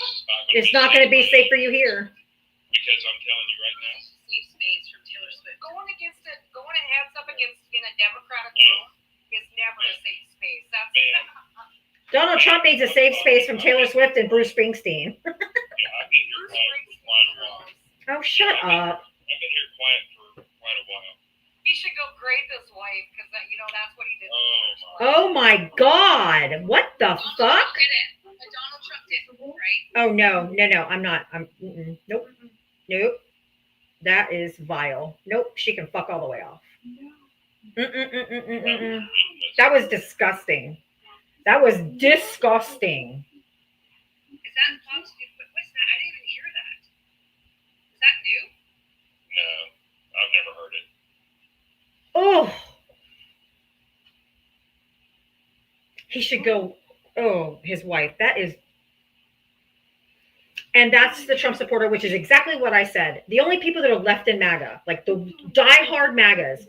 It's not going to be safe for you here. Because I'm telling you right now. Safe space from Taylor Swift. Going heads up against in a Democratic room. is never a safe space. That's Man. Donald Trump needs a safe space from Taylor Swift and Bruce Springsteen. Yeah, I've been here Bruce quiet for quite a while. Oh, shut up. I've been here quiet for quite a while. He should go grape his wife because that's what he did. Oh my God. What the Donald fuck? Trump did it. But Donald Trump did, right? Oh, no. I'm not. Nope. Nope. That is vile. Nope. She can fuck all the way off. That was disgusting. That was disgusting. Is that Fox News? What's that? I didn't even hear that. Is that new? No, I've never heard it. Oh. He should go. Oh, his wife. That is. And that's the Trump supporter, which is exactly what I said. The only people that are left in MAGA, like the diehard MAGAs,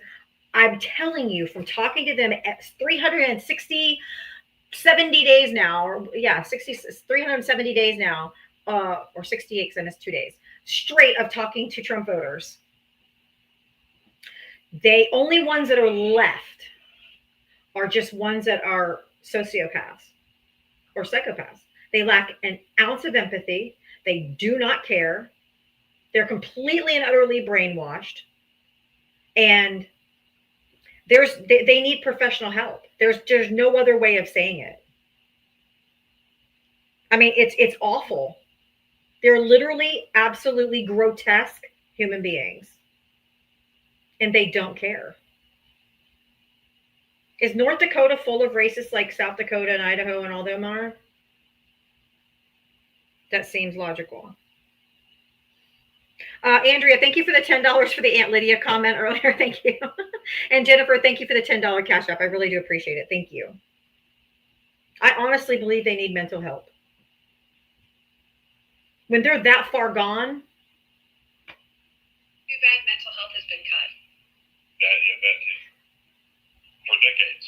I'm telling you from talking to them at 360, 70 days now, or 370 days now, or 68, because I missed 2 days, straight of talking to Trump voters. They only ones that are left are just ones that are sociopaths or psychopaths. They lack an ounce of empathy. They do not care. They're completely and utterly brainwashed. And they need professional help. There's no other way of saying it. I mean, it's awful. They're literally absolutely grotesque human beings. And they don't care. Is North Dakota full of racists like South Dakota and Idaho and all them are? That seems logical. Andrea, thank you for the $10 for the Aunt Lydia comment earlier. Thank you. And Jennifer, thank you for the $10 cash app. I really do appreciate it. Thank you. I honestly believe they need mental help. When they're that far gone. Too bad mental health has been cut. That too. For decades.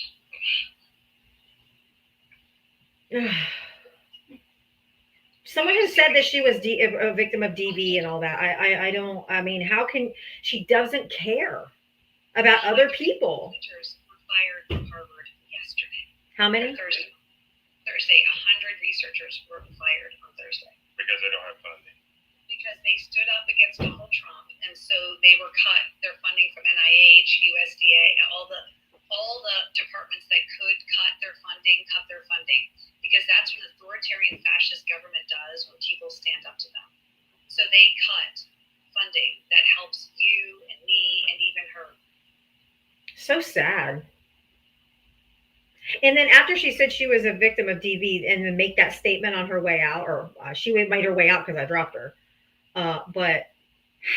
Someone has said that she was a victim of DV and all that. I mean, how can she doesn't care about other people? Researchers were fired from Harvard yesterday. How many? Thursday. 100 researchers were fired on Thursday. Because they don't have funding. Because they stood up against Donald Trump, and so they were cut their funding from NIH, USDA, all the departments that could cut their funding, because that's what an authoritarian fascist government does when people stand up to them. So they cut funding that helps you and me and even her. So sad. And then after she said she was a victim of DV and then make that statement on her way out, or she made her way out because I dropped her. But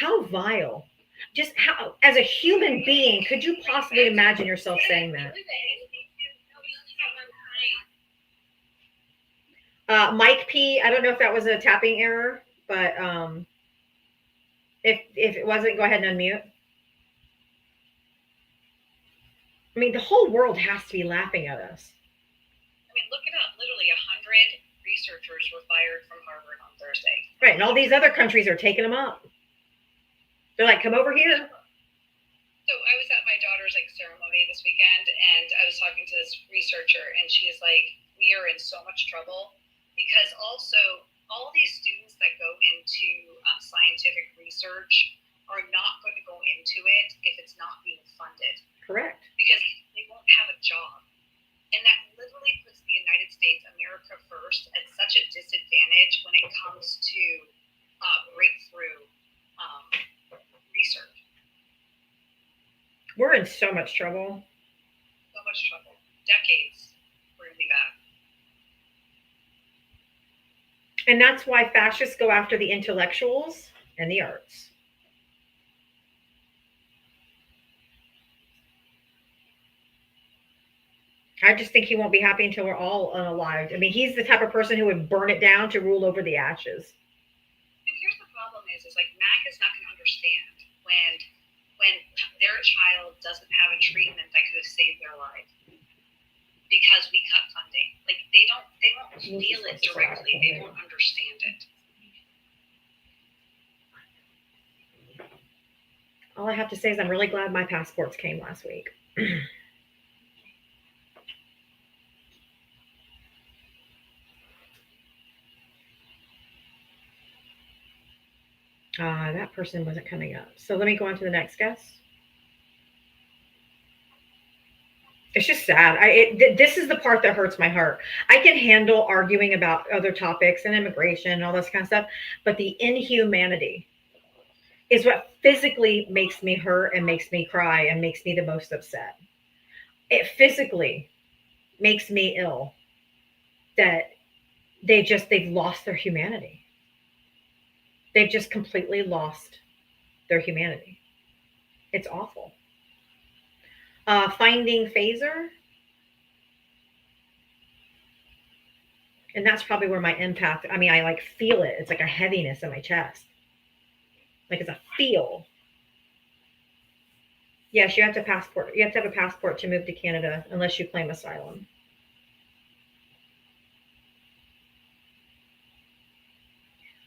how vile. Just how, as a human being, could you possibly imagine yourself saying that? Mike P, I don't know if that was a tapping error, but if it wasn't, go ahead and unmute. I mean, the whole world has to be laughing at us. I mean, look it up. Literally 100 researchers were fired from Harvard on Thursday. Right, and all these other countries are taking them up. They're like, come over here. So I was at my daughter's ceremony this weekend, and I was talking to this researcher, and she is like, we are in so much trouble because also all these students that go into scientific research are not going to go into it if it's not being funded. Correct. Because they won't have a job. And that literally puts the United States, America first, at such a disadvantage when it comes to breakthrough research. We're in so much trouble. So much trouble. Decades we're going to be back. And that's why fascists go after the intellectuals and the arts. I just think he won't be happy until we're all unalived. I mean, he's the type of person who would burn it down to rule over the ashes. And here's the problem is like MAGA's not going to understand when their child doesn't have a treatment that could have saved their life because we cut funding. Like they won't feel it directly. They won't understand it. All I have to say is I'm really glad my passports came last week. That person wasn't coming up. So let me go on to the next guest. It's just sad. This is the part that hurts my heart. I can handle arguing about other topics and immigration and all this kind of stuff, but the inhumanity is what physically makes me hurt and makes me cry and makes me the most upset. It physically makes me ill that they've lost their humanity. They've just completely lost their humanity. It's awful. Finding Phaser. And that's probably where my empath, I like feel it. It's like a heaviness in my chest. Like it's a feel. Yes, you have to passport. You have to have a passport to move to Canada unless you claim asylum.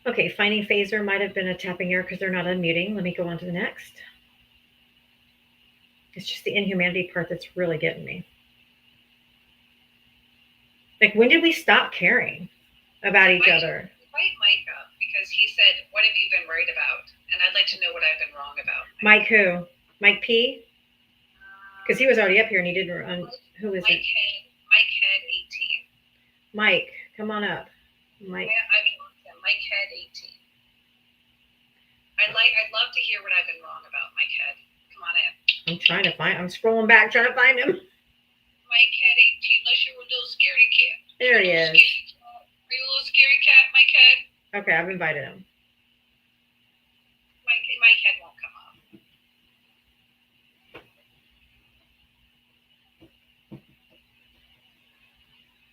Okay, finding Phaser might have been a tapping error because they're not unmuting. Let me go on to the next. It's just the inhumanity part that's really getting me. Like, when did we stop caring about each other? Invite Mike up because he said, "What have you been worried about?" And I'd like to know what I've been wrong about. Mike who? Mike P? Because he was already up here and he didn't run. Who is it? Mike Head 18. Mike, come on up. Mike. Mike Head 18. I'd love to hear what I've been wrong about, Mike Head. Come on in. I'm scrolling back trying to find him. Mike Head 18, unless you're a little scaredy cat. There he is. Are you a little scary cat, Mike Head? Okay, I've invited him. Mike Head won't come up.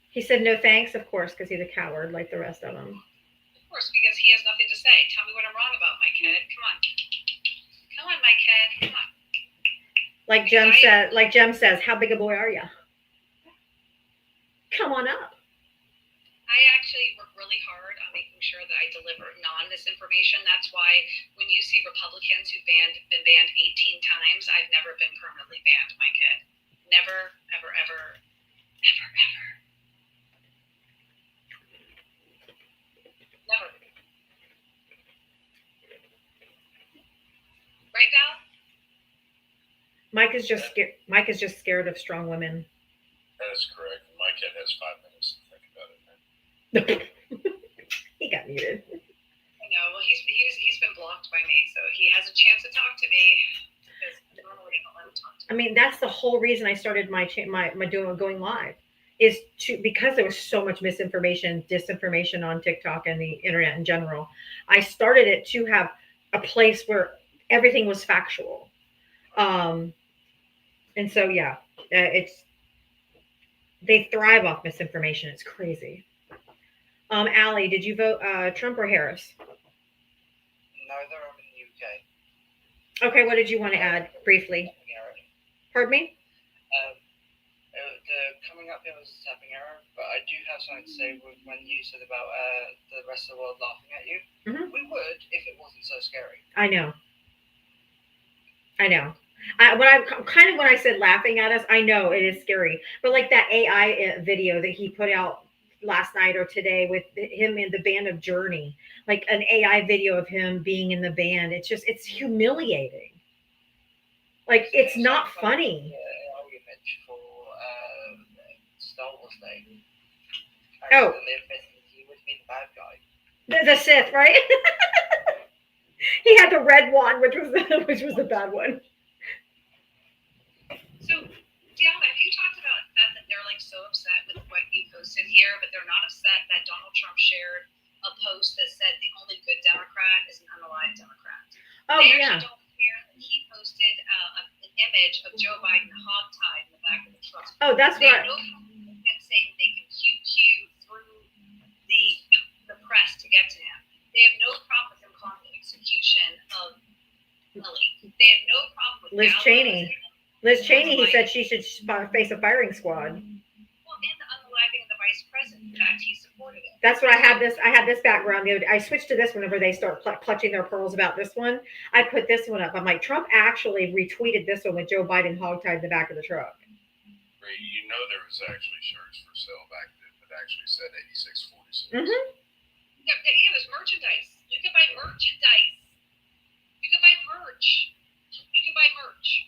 He said no thanks, of course, because he's a coward like the rest of them. Of course, because he has nothing to say. Tell me what I'm wrong about, Mike Head. Come on. Come on, Mike Head. Come on. Like Jem says, how big a boy are you? Come on up. I actually work really hard on making sure that I deliver non-misinformation. That's why when you see Republicans who've been banned 18 times, I've never been permanently banned, Mike Head. Never, ever, ever, ever, ever. Never. Right, Val? Mike is just scared. Mike is just scared of strong women. That is correct. My kid has 5 minutes to think about it. He got muted. I know. Well, he's been blocked by me, so he has a chance to talk to me. Because normally I don't let him talk to me. That's the whole reason I started my going live, is because there was so much misinformation, disinformation on TikTok and the internet in general. I started it to have a place where everything was factual. And so yeah, they thrive off misinformation. It's crazy. Allie, did you vote Trump or Harris? Neither. I'm in the UK. Okay, what did you want to add briefly? Pardon me? The coming up here was a tapping error, but I do have something to say with when you said about the rest of the world laughing at you. Mm-hmm. We would if it wasn't so scary. I know. When I said laughing at us, I know it is scary. But like that AI video that he put out last night or today with him in the band of Journey, like an AI video of him being in the band. It's humiliating. Like, it's not funny. Image for Star Wars Day. Oh. He would be the bad guy. The Sith, right? He had the red one, which was the bad one. So, Diana, have you talked about that they're like so upset with what you posted here, but they're not upset that Donald Trump shared a post that said the only good Democrat is an unalive Democrat? Oh, they yeah. actually don't care that he posted an image of Joe Biden hogtied in the back of the truck. Oh, that's they right. Have no problem with him saying they can QQ through the press to get to him. They have no problem with him calling the execution of Lily. They have no problem with Liz Cheney. Liz Cheney, he said she should face a firing squad. Well, and the unaliving of the vice president. In fact, he supported it. That's what I had this background. I switched to this whenever they start clutching their pearls about this one. I put this one up. I'm like, Trump actually retweeted this one with Joe Biden hogtied in the back of the truck. You know there was actually shirts for sale back then that actually said 8646. Mm-hmm. Yeah, it was merchandise. You could buy merchandise. can buy merch. You can buy merch.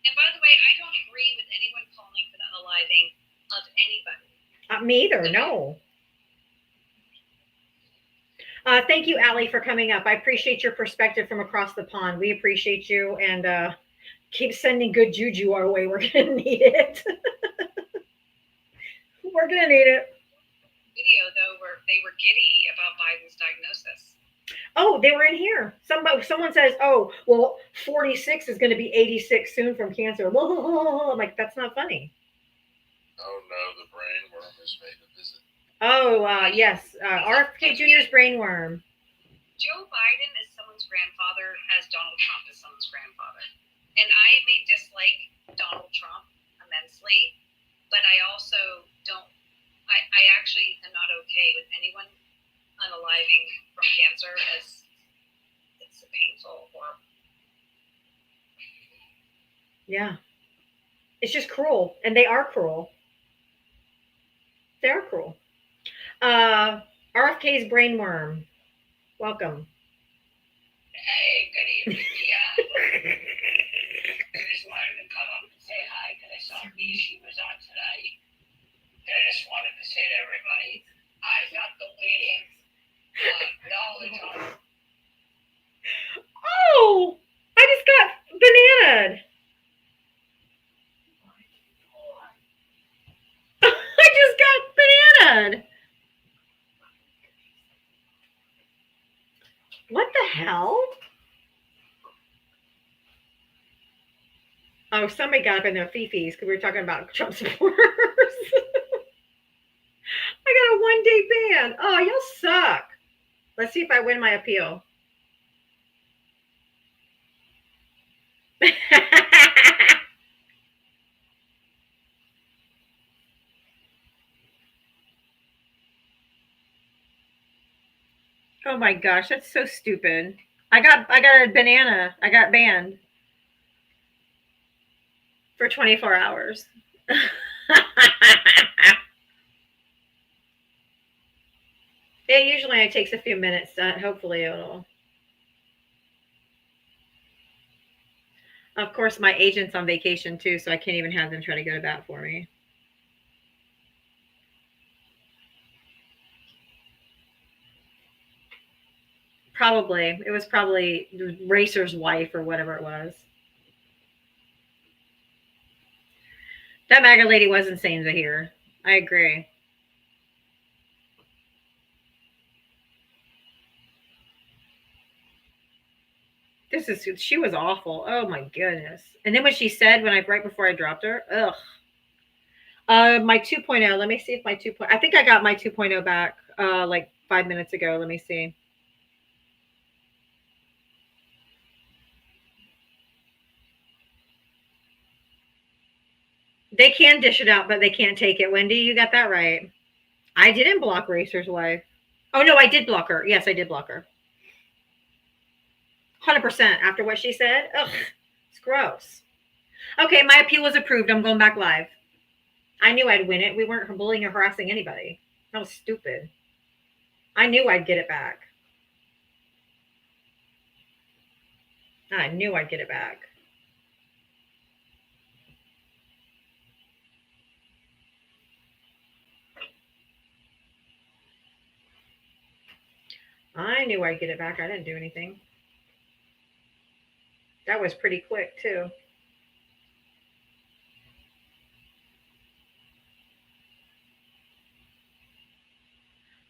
And by the way, I don't agree with anyone calling for the unaliving of anybody. Me either. No. Thank you, Allie, for coming up. I appreciate your perspective from across the pond. We appreciate you, and keep sending good juju our way. We're gonna need it. We're gonna need it. Video though, where they were giddy about Biden's diagnosis. Oh, they were in here. Someone says, "Oh, well, 46 is going to be 86 soon from cancer." I'm like, that's not funny. Oh no, the brain worm has made a visit. Oh, yes, RFK Jr.'s brain worm. Joe Biden is someone's grandfather, as Donald Trump is someone's grandfather. And I may dislike Donald Trump immensely, but I also don't. I actually am not okay with anyone unaliving from cancer, as it's a painful or Yeah, it's just cruel, and they are cruel. They are cruel. RFK's brain worm. Welcome. Hey, good evening, yeah. I just wanted to come up and say hi because I saw Mishi was on tonight. I just wanted to say to everybody, I got the waiting knowledge on. Oh, I just got bananaed. I just got bananaed. What the hell? Oh, somebody got up in their fifis because we were talking about Trump supporters. I got a 1-day ban. Oh, y'all suck. Let's see if I win my appeal. Oh my gosh, that's so stupid. I got a banana. I got banned for 24 hours. It usually only takes a few minutes. Hopefully it'll. Of course, my agent's on vacation too, so I can't even have them try to go to bat for me. Probably. It was probably the racer's wife or whatever it was. That MAGA lady was insane to hear. I agree. She was awful. Oh my goodness. And then what she said right before I dropped her, ugh. My 2.0. Let me see if my 2.0. I think I got my 2.0 back like 5 minutes ago. Let me see. They can dish it out, but they can't take it. Wendy, you got that right. I didn't block Racer's wife. Oh no, I did block her. Yes, I did block her. 100% after what she said. Ugh, it's gross. Okay, my appeal was approved. I'm going back live. I knew I'd win it. We weren't bullying or harassing anybody. That was stupid. I knew I'd get it back. I knew I'd get it back. I knew I'd get it back. I didn't do anything. That was pretty quick, too.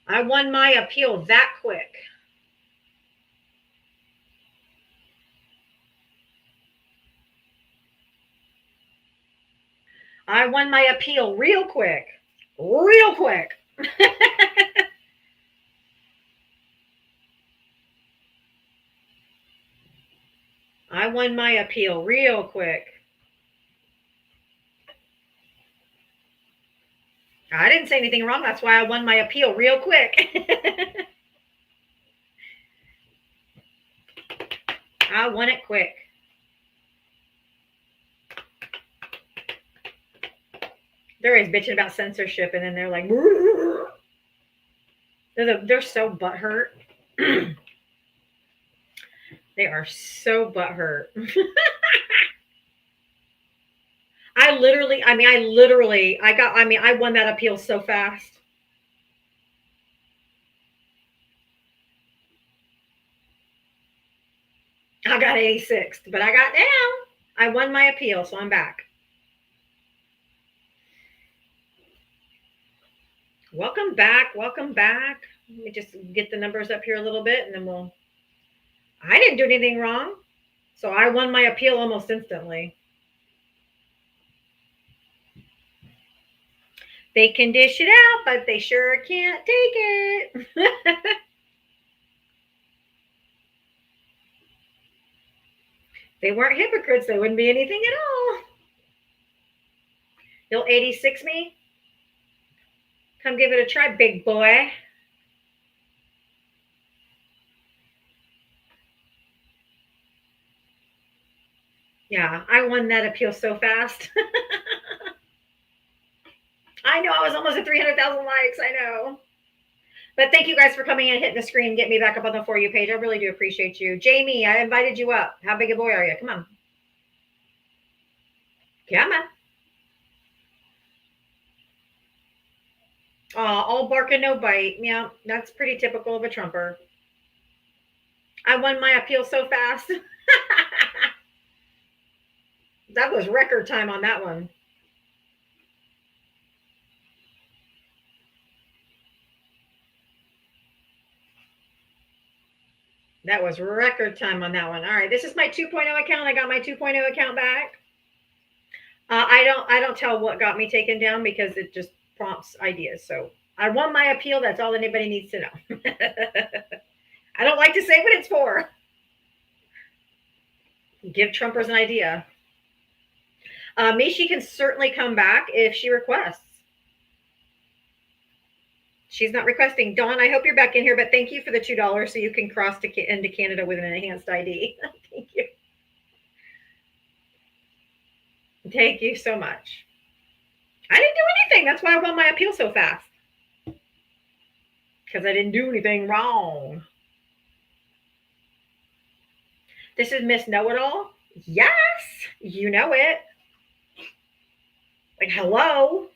I won my appeal that quick. I won my appeal real quick. Real quick. I won my appeal real quick. I didn't say anything wrong. That's why I won my appeal real quick. I won it quick. They're always bitching about censorship, and then they're like, they're so butthurt. They are so butthurt. I won that appeal so fast. I got 86th, but I got down. I won my appeal, so I'm back. Welcome back. Welcome back. Let me just get the numbers up here a little bit and then I didn't do anything wrong. So I won my appeal almost instantly. They can dish it out, but they sure can't take it. They weren't hypocrites. They wouldn't be anything at all. You'll 86 me? Come give it a try, big boy. Yeah, I won that appeal so fast. I know, I was almost at 300,000 likes. I know. But thank you guys for coming in, hitting the screen, get me back up on the For You page. I really do appreciate you. Jamie, I invited you up. How big a boy are you? Come on. Come on. All bark and no bite. Yeah, that's pretty typical of a Trumper. I won my appeal so fast. That was record time on that one. That was record time on that one. All right, this is my 2.0 account. I got my 2.0 account back. I don't tell what got me taken down because it just prompts ideas. So I won my appeal. That's all anybody needs to know. I don't like to say what it's for. Give Trumpers an idea. Mishi can certainly come back if she requests. She's not requesting. Dawn, I hope you're back in here, but thank you for the $2 so you can cross into Canada with an enhanced ID. Thank you. Thank you so much. I didn't do anything. That's why I won my appeal so fast. Because I didn't do anything wrong. This is Miss Know-It-All? Yes, you know it. Like, hello.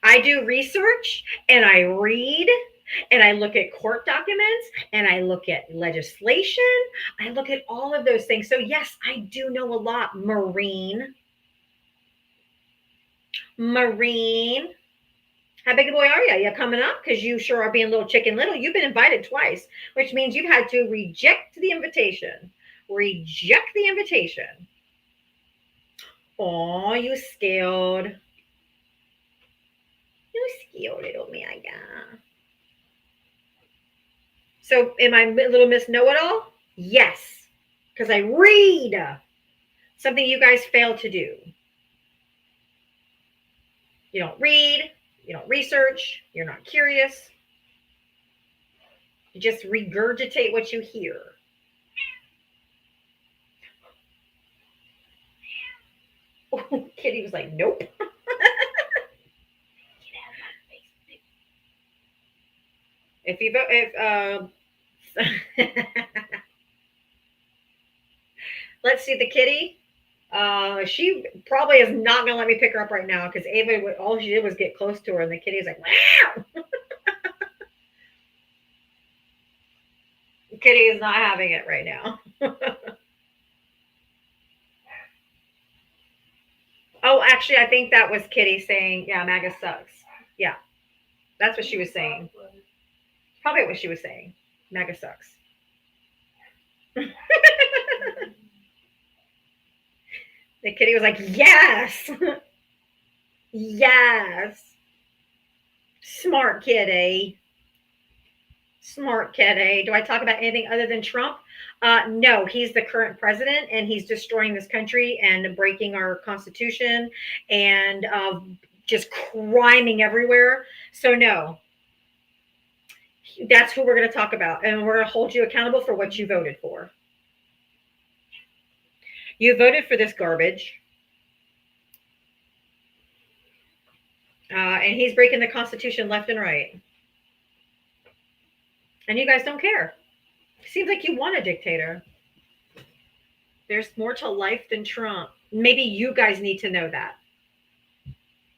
I do research and I read and I look at court documents and I look at legislation. I look at all of those things. So yes, I do know a lot. Marine. How big a boy are you? You coming up? Because you sure are being little chicken little. You've been invited twice, which means you've had to reject the invitation. Reject the invitation. Oh, you scared. You scared little Mega. So am I little Miss Know-It-All? Yes. Because I read. Something you guys fail to do. You don't read. You don't research. You're not curious. You just regurgitate what you hear. Oh, Kitty was like, nope. If you vote, let's see the kitty. She probably is not gonna let me pick her up right now because Ava, all she did was get close to her, and the kitty's like, wow. Kitty is not having it right now. Oh, actually, I think that was Kitty saying, yeah, MAGA sucks. Yeah, that's what she was saying. Probably what she was saying. MAGA sucks. The kitty was like, yes. Yes. Smart kitty. Smart kitty. Do I talk about anything other than Trump? No, he's the current president and he's destroying this country and breaking our constitution and just criming everywhere. So no, that's who we're going to talk about. And we're going to hold you accountable for what you voted for. You voted for this garbage. And he's breaking the Constitution left and right. And you guys don't care. Seems like you want a dictator. There's more to life than Trump. Maybe you guys need to know that.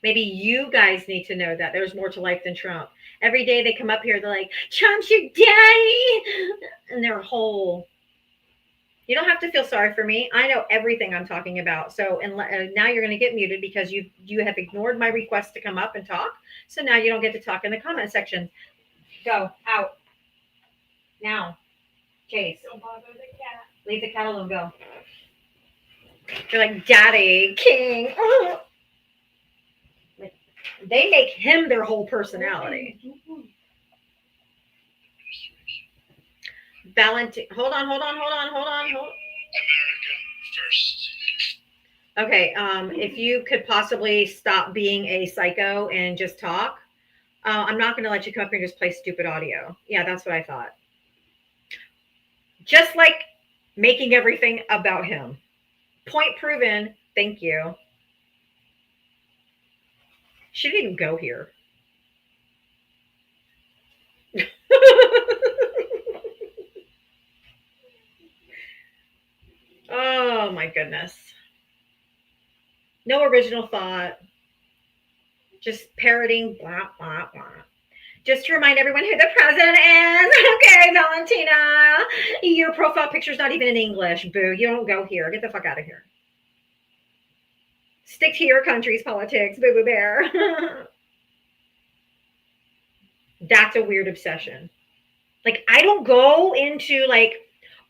Maybe you guys need to know that there's more to life than Trump. Every day they come up here, they're like, Trump's your daddy. And they're whole. You don't have to feel sorry for me. I know everything I'm talking about. So and now you're going to get muted because you have ignored my request to come up and talk. So now you don't get to talk in the comment section. Go out. Now. Chase. Don't bother the cat. Leave the cat alone. Go. They're like, Daddy, King. They make him their whole personality. Valentine, hold on. America first. Okay, if you could possibly stop being a psycho and just talk. I'm not going to let you come up here and just play stupid audio. Yeah, that's what I thought. Just like making everything about him. Point proven. Thank you. She didn't even go here. Oh my goodness. No original thought. Just parroting blah, blah, blah. Just to remind everyone who the president is. Okay, Valentina. Your profile picture's not even in English. Boo. You don't go here. Get the fuck out of here. Stick to your country's politics. Boo boo bear. That's a weird obsession. Like, I don't go into like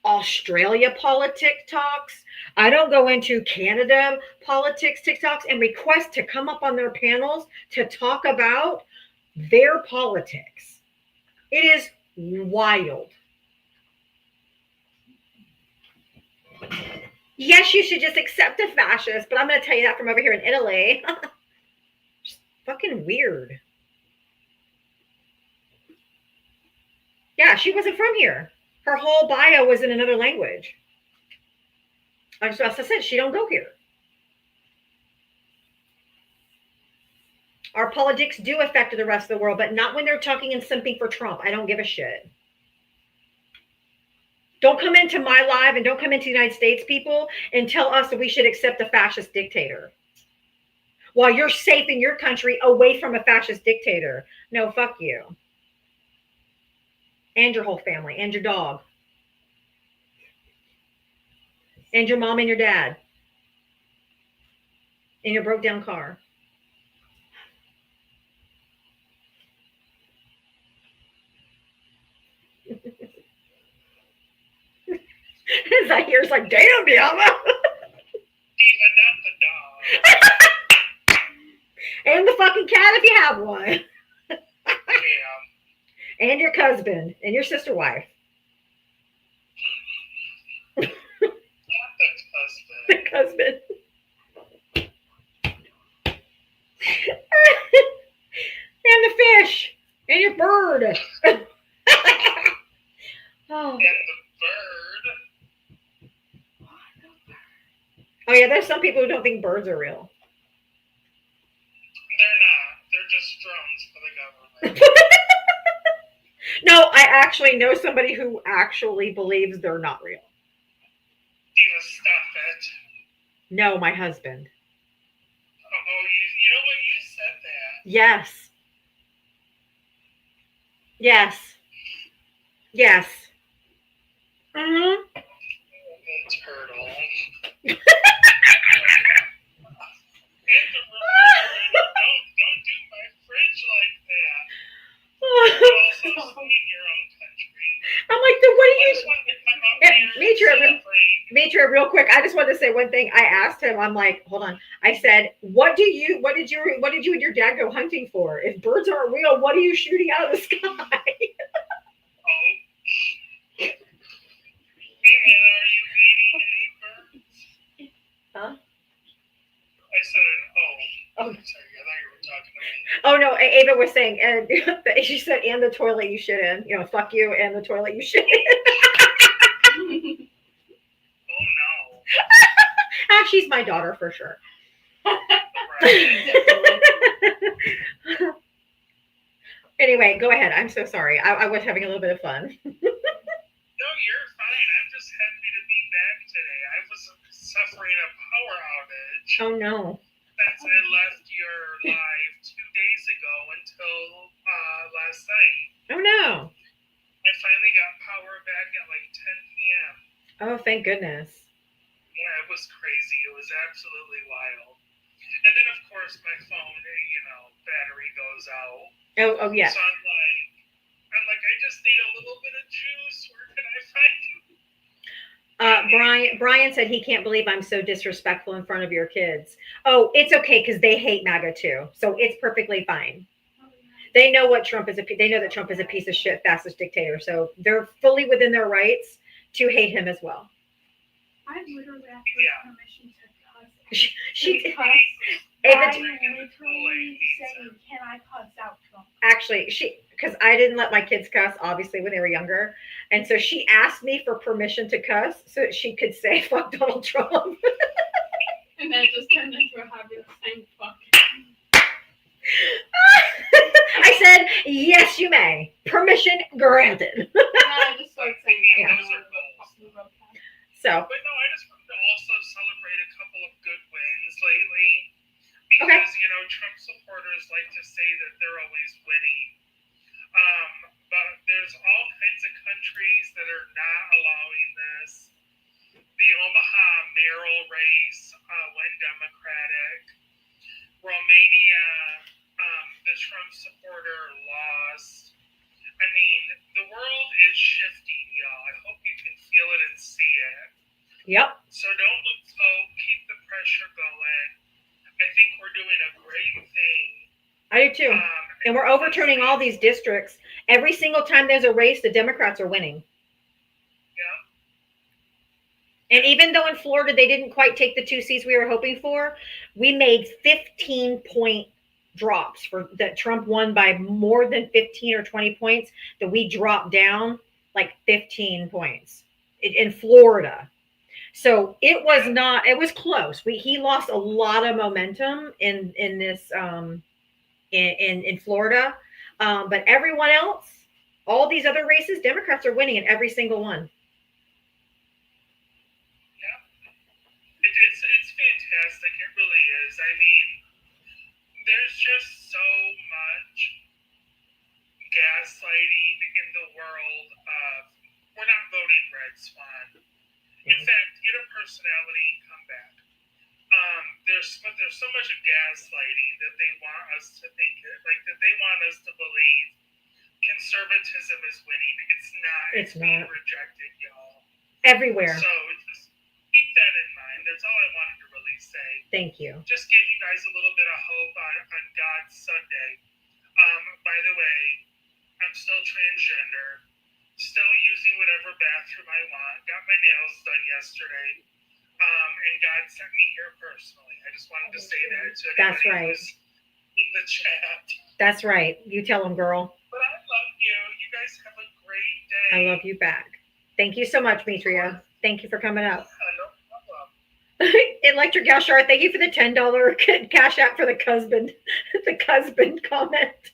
Australia politics talks. I don't go into Canada politics TikToks and request to come up on their panels to talk about their politics. It is wild. Yes, you should just accept a fascist, but I'm going to tell you that from over here in Italy. Just fucking weird. Yeah, she wasn't from here. Her whole bio was in another language. As I said, she don't go here. Our politics do affect the rest of the world, but not when they're talking and simping for Trump. I don't give a shit. Don't come into my live and don't come into the United States, people, and tell us that we should accept a fascist dictator while you're safe in your country away from a fascist dictator. No, fuck you. And your whole family, and your dog, and your mom and your dad, and your broke down car. Zahir's like, damn, Diava. Even not the dog. And the fucking cat if you have one. Damn. And your husband, and your sister wife. Not the husband. The husband. And the fish. And your bird. Oh. And the bird. Oh yeah, there's some people who don't think birds are real. They're not. They're just drones for the government. No, I actually know somebody who actually believes they're not real. You stop it. No, my husband. Oh, you know what? You said that. Yes. Yes. Yes. Mm-hmm. The turtle. Don't do my fridge like that. You also swing in your own country. I'm like, what do I you... just wanted to come up here and celebrate. Mitra, real quick, I just wanted to say one thing. I asked him, I'm like, hold on. I said, what did you and your dad go hunting for? If birds aren't real, what are you shooting out of the sky? Oh. And are you eating any birds? Huh? I said, oh. Oh. Sorry, I thought you were talking to me. Oh no, Ava was saying, and she said, and the toilet you shit in. You know, fuck you and the toilet you shit in. Oh no. Ah, she's my daughter for sure. Anyway, go ahead. I'm so sorry. I was having a little bit of fun. No, you're fine. I'm just happy to be back today. I was Oh no. since I left your live 2 days ago until last night. Oh no. I finally got power back at like 10 p.m. Oh, thank goodness. Yeah, it was crazy. It was absolutely wild. And then, of course, my phone, battery goes out. Oh yeah. So I'm like, I just need a little bit of juice. Where can I find it? Brian said he can't believe I'm so disrespectful in front of your kids. Oh, it's okay because they hate MAGA too, so it's perfectly fine. They know what Trump is. They know that Trump is a piece of shit, fascist dictator. So they're fully within their rights to hate him as well. I literally asked for permission to cuss. She cuss. I'm literally saying, can I cuss out Trump? Actually, because I didn't let my kids cuss, obviously, when they were younger. And so she asked me for permission to cuss so that she could say, fuck Donald Trump. And that just turned into a habit of saying fuck. I said, yes, you may. Permission granted. And I just started saying that. Yeah. So, But no, I just wanted to also celebrate a couple of good wins lately. Because, Trump supporters like to say that they're always winning. But there's all kinds of countries that are not allowing this. The Omaha mayoral race went Democratic. Romania, the Trump supporter lost. I mean, the world is shifting, y'all. I hope you can feel it and see it. yep. So don't lose hope. Keep the pressure going. I think we're doing a great thing. I do too. And we're overturning all these districts. Every single time there's a race, the Democrats are winning. Yeah. And even though in Florida they didn't quite take the 2 seats we were hoping for, we made 15-point drops for that Trump won by more than 15 or 20 points, that we dropped down like 15 points in Florida. So it was close. He lost a lot of momentum in this in Florida. But everyone else, all these other races, Democrats are winning in every single one. It's fantastic. It really is. I mean, there's just so much gaslighting in the world of we're not voting red swan. In fact, get a personality and come back. There's so much of gaslighting that they want us to think that they want us to believe conservatism is winning. It's not. It's being rejected, y'all. Everywhere. So just keep that in mind. That's all I wanted to really say. Thank you. Just give you guys a little bit of hope on God's Sunday. By the way, I'm still transgender, still using whatever bathroom I want. Got my nails done yesterday, and God sent me here personally. I just wanted to say that to anybody. That's right. Who's in the chat. That's right. You tell them, girl. But I love you. You guys have a great day. I love you back. Thank you so much, Mitria. Thank you for coming up. No problem. Electric Yashar, thank you for the $10 cash app for the husband. The husband comment.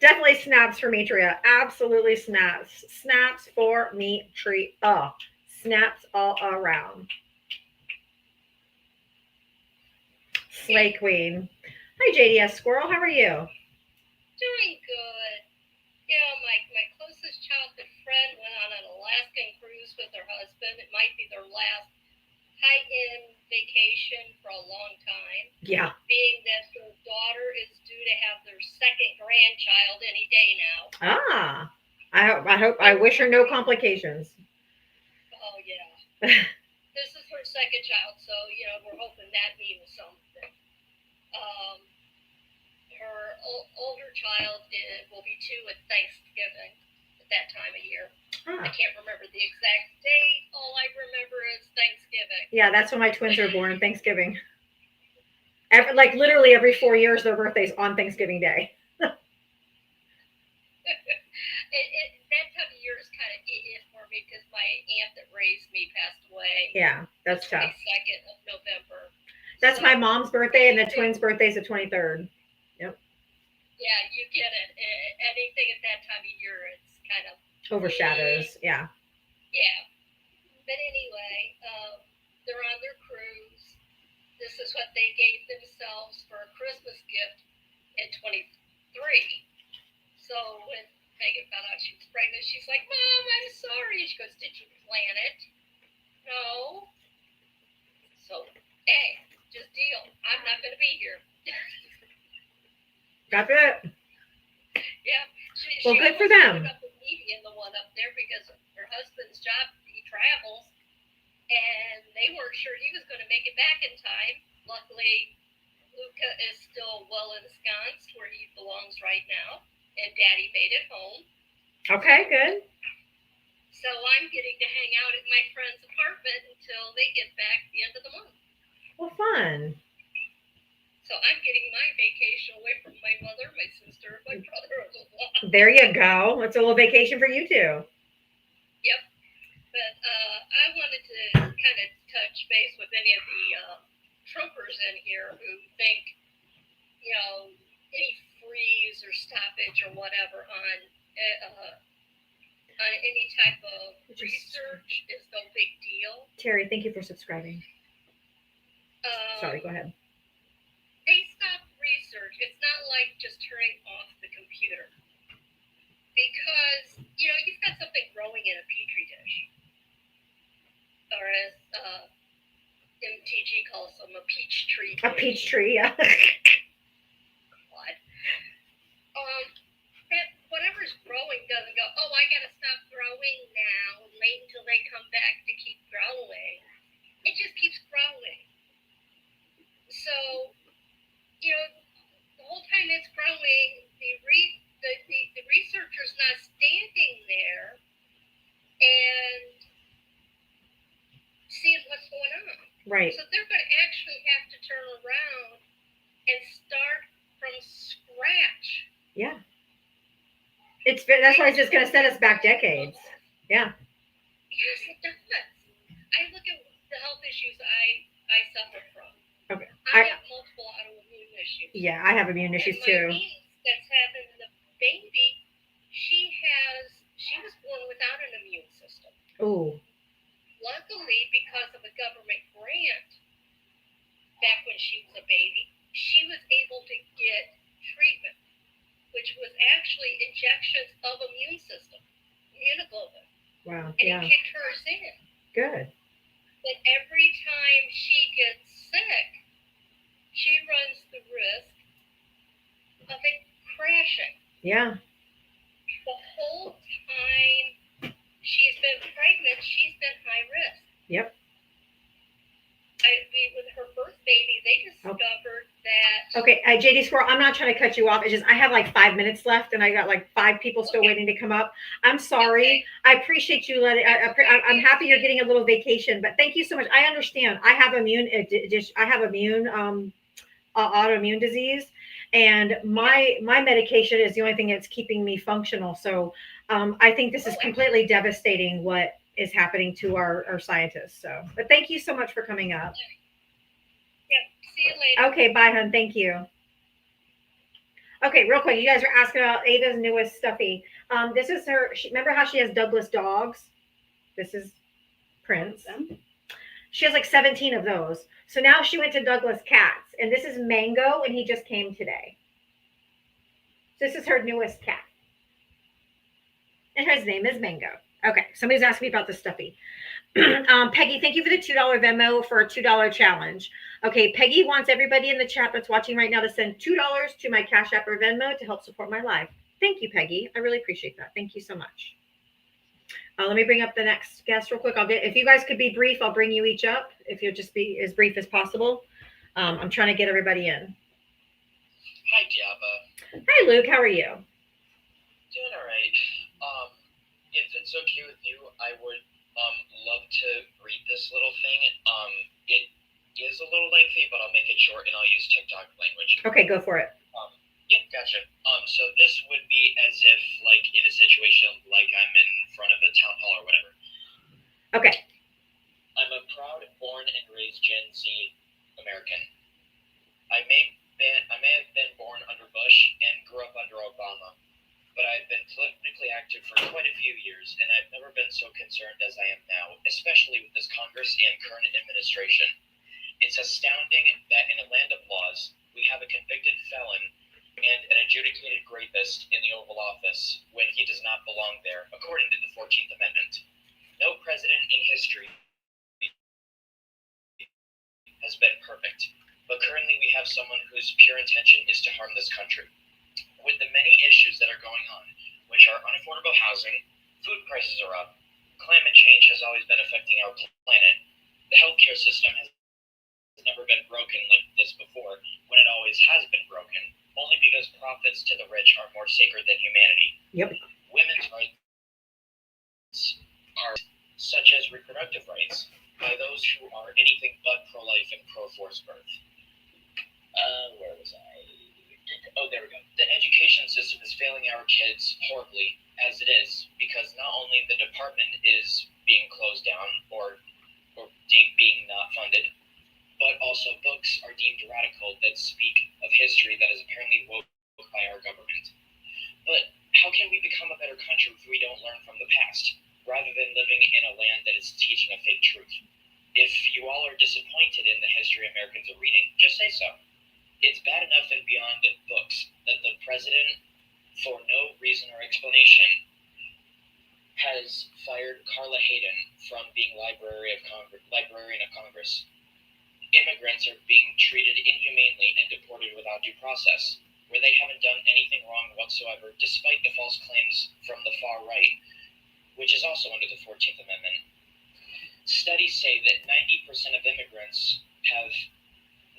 Definitely snaps for Mitria. Absolutely snaps. Snaps for Mitria. Snaps all around. Slay Queen. Hi, JDS Squirrel. How are you? Doing good. My closest childhood friend went on an Alaskan cruise with her husband. It might be their last high-end vacation for a long time. Yeah. Being that their daughter is due to have their second grandchild any day now. I wish her no complications. Oh, yeah. This is her second child, so, we're hoping that means something. Her older child will be 2 at Thanksgiving at that time of year. I can't remember the exact date. All I remember is Thanksgiving. Yeah, that's when my twins are born, Thanksgiving. Literally every 4 years, their birthday's on Thanksgiving Day. That time of year is kind of it for me because my aunt that raised me passed away. Yeah, that's tough. 22nd of November. That's my mom's birthday, and the twins' birthday's the 23rd. Yep. Yeah, you get it. Anything at that time of year, it's kind of overshadows. Yeah. Yeah. But anyway, they're on their cruise. This is what they gave themselves for a Christmas gift in 23. So when Megan found out she was pregnant, she's like, Mom, I'm sorry. She goes, did you plan it? No. So, hey, just deal. I'm not going to be here. That's it. Yeah. Well, good for almost them. ended up with me being the one up there because her husband's job, he travels, and they weren't sure he was going to make it back in time. Luckily, Luca is still well ensconced where he belongs right now, and Daddy made it home. Okay, good. So I'm getting to hang out at my friend's apartment until they get back at the end of the month. Well, fun. So I'm getting my vacation away from my mother, my sister, my brother-in-law. There you go. It's a little vacation for you too. Yep. But I wanted to kind of touch base with any of the Trumpers in here who think, you know, any freeze or stoppage or whatever on any type of research is no big deal. Terry, thank you for subscribing. Sorry, go ahead. They stop research. It's not like just turning off the computer. Because, you know, you've got something growing in a petri dish. Or as MTG calls them, a peach tree. A peach tree, yeah. God. That whatever's growing doesn't go, oh, I gotta stop growing now and wait until they come back to keep growing. It just keeps growing. So, you know, the whole time it's growing, the researcher's not standing there and seeing what's going on. Right. So they're going to actually have to turn around and start from scratch. Yeah. That's why it's just going to set us back decades. Yeah. Yes, it does. I look at the health issues I suffer from. Okay. I have multiple autoimmune issues. Yeah, I have immune issues too. My niece that's having the baby, she was born without an immune system. Ooh. Luckily, because of a government grant, back when she was a baby, she was able to get treatment, which was actually injections of immune system, immunoglobulin. Wow. And Yeah. it kicked hers in. Good. But every time she gets sick, she runs the risk of it crashing. Yeah. The whole time she's been pregnant, she's been high risk. Yep. With her first baby, they discovered that. Okay, JD Squirrel, I'm not trying to cut you off. It's just I have like 5 minutes left, and I got like 5 people still waiting to come up. I'm sorry. Okay. I appreciate you letting. I'm happy you're getting a little vacation, but thank you so much. I understand. I have autoimmune disease, and my medication is the only thing that's keeping me functional. So I think this is completely devastating what is happening to our scientists. So, but thank you so much for coming up. Yeah, see you later. Okay, bye, hon. Thank you. Okay, real quick, you guys are asking about Ava's newest stuffy. This is her. Remember how she has Douglas dogs? This is Prince. She has like 17 of those. So now she went to Douglas cats, and this is Mango, and he just came today. This is her newest cat, and his name is Mango. Okay, somebody's asking me about the stuffy. Peggy, thank you for the $2 Venmo for a $2 challenge. Okay, Peggy wants everybody in the chat that's watching right now to send $2 to my Cash App or Venmo to help support my live. Thank you, Peggy. I really appreciate that. Thank you so much. Let me bring up the next guest real quick. If you guys could be brief, I'll bring you each up. If you'll just be as brief as possible. I'm trying to get everybody in. Hi, Diava. Hi, Luke. How are you? Doing all right. If it's okay with you, I would love to read this little thing. It is a little lengthy, but I'll make it short and I'll use TikTok language. Okay, go for it. Yeah, gotcha. So this would be as if, like, in a situation like I'm in front of a town hall or whatever. Okay. I'm a proud, born and raised Gen Z American. I may have been born under Bush and grew up under Obama. but I've been politically active for quite a few years, and I've never been so concerned as I am now, especially with this Congress and current administration. It's astounding that in a land of laws, we have a convicted felon and an adjudicated rapist in the Oval Office when he does not belong there, according to the 14th Amendment. No president in history has been perfect, but currently we have someone whose pure intention is to harm this country. With the many issues that are going on, which are unaffordable housing, food prices are up, climate change has always been affecting our planet, the healthcare system has never been broken like this before, when it always has been broken, only because profits to the rich are more sacred than humanity. Yep. Women's rights are such as reproductive rights by those who are anything but pro-life and pro-forced birth. Where was I? Oh, there we go. The education system is failing our kids horribly as it is, because not only the department is being closed down or being not funded, but also books are deemed radical that speak of history that is apparently woke by our government. But how can we become a better country if we don't learn from the past, rather than living in a land that is teaching a fake truth? If you all are disappointed in the history Americans are reading, just say so. It's bad enough and beyond books that the president, for no reason or explanation, has fired Carla Hayden from being Librarian of Congress. Immigrants are being treated inhumanely and deported without due process, where they haven't done anything wrong whatsoever, despite the false claims from the far right, which is also under the 14th Amendment. Studies say that 90% of immigrants have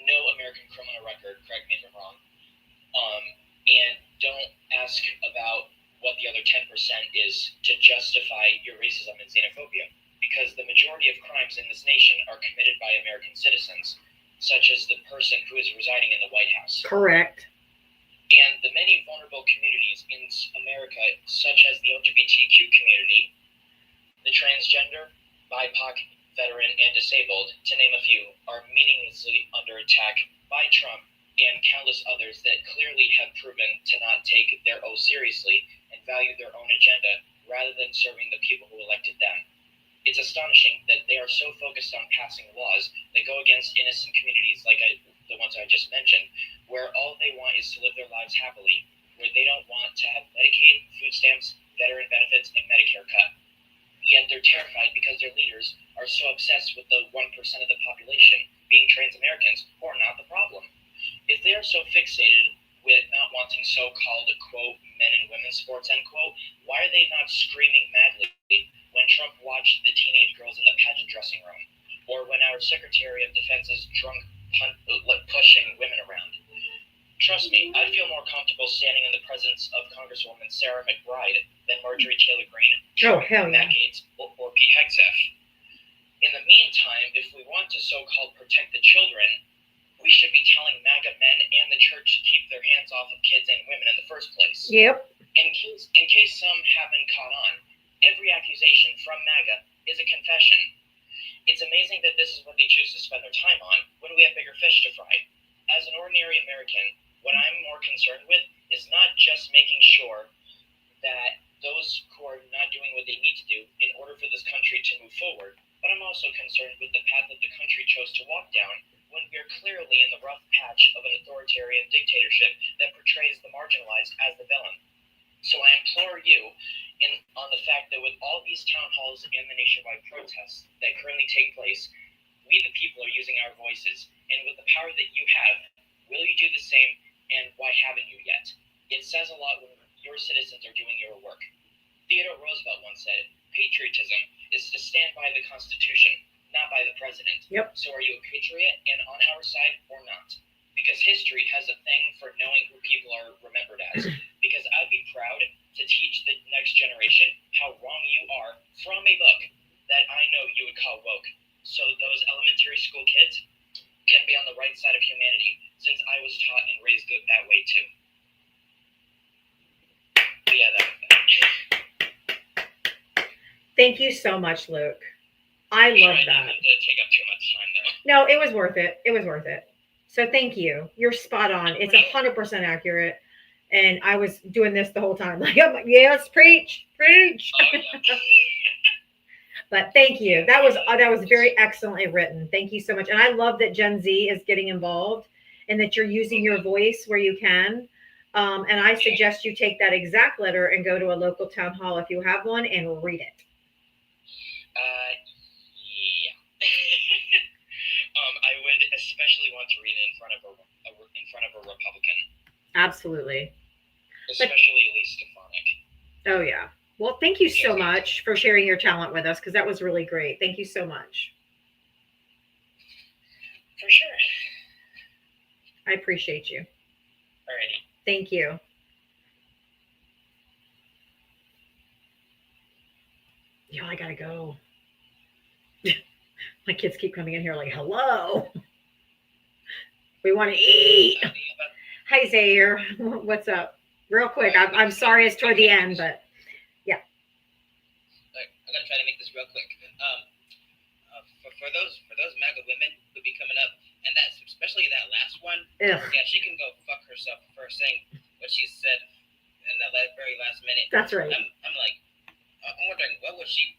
no American criminal record, correct me if I'm wrong, and don't ask about what the other 10% is to justify your racism and xenophobia, because the majority of crimes in this nation are committed by American citizens, such as the person who is residing in the White House. Correct. And the many vulnerable communities in America, such as the LGBTQ community, the transgender, BIPOC, veteran, and disabled, to name a few, are meaninglessly under attack by Trump and countless others that clearly have proven to not take their oath seriously and value their own agenda rather than serving the people who elected them. It's astonishing that they are so focused on passing laws that go against innocent communities like the ones I just mentioned, where all they want is to live their lives happily, where they don't want to have Medicaid, food stamps, veteran benefits, and Medicare cut. Yet they're terrified because their leaders are so obsessed with the 1% of the population being trans Americans who are not the problem. If they are so fixated with not wanting so-called, quote, men and women's sports, end quote, why are they not screaming madly when Trump watched the teenage girls in the pageant dressing room? Or when our Secretary of Defense is drunk pushing women around? Trust me, I feel more comfortable standing in the presence of Congresswoman Sarah McBride than Marjorie Taylor Greene, Oh, hell yeah. Matt Gaetz, or Pete Hegseth. In the meantime, if we want to so-called protect the children, we should be telling MAGA men and the church to keep their hands off of kids and women in the first place. Yep. In case some haven't caught on, every accusation from MAGA is a confession. It's amazing that this is what they choose to spend their time on when we have bigger fish to fry. As an ordinary American, what I'm more concerned with is not just making sure that those who are not doing what they need to do in order for this country to move forward, but I'm also concerned with the path that the country chose to walk down when we are clearly in the rough patch of an authoritarian dictatorship that portrays the marginalized as the villain. So I implore you on the fact that with all these town halls and the nationwide protests that currently take place, we the people are using our voices, and with the power that you have, will you do the same, and why haven't you yet? It says a lot when your citizens are doing your work. Theodore Roosevelt once said, patriotism is to stand by the Constitution, not by the president. Yep. So are you a patriot and on our side or not? Because history has a thing for knowing who people are remembered as. Because I'd be proud to teach the next generation how wrong you are from a book that I know you would call woke. So those elementary school kids can be on the right side of humanity, since I was taught and raised that way too. But yeah, that. Thank you so much, Luke. I love that. I didn't mean to take up too much time, though. No, it was worth it. It was worth it. So thank you. You're spot on. It's 100% accurate. And I was doing this the whole time. Like, I'm like, yes, preach, preach. Oh yeah. But thank you. That was very excellently written. Thank you so much. And I love that Gen Z is getting involved and that you're using your voice where you can. And I suggest you take that exact letter and go to a local town hall if you have one and read it. Yeah. I would especially want to read it in front of a Republican, Absolutely. especially Elise Stefanik. Oh yeah. Well, thank you so much for sharing your talent with us because that was really great. Thank you so much. For sure. I appreciate you. Alrighty. Thank you. Yo, I gotta go. My kids keep coming in here like, hello. We want to eat. Hi, Zaire. What's up? Real quick. I'm sorry it's toward the end, but yeah. I'm gonna try to make this real quick. For those MAGA women who be coming up, and that's especially that last one. Ugh. Yeah, she can go fuck herself for saying what she said in that very last minute. That's right. I'm like, I'm wondering what would she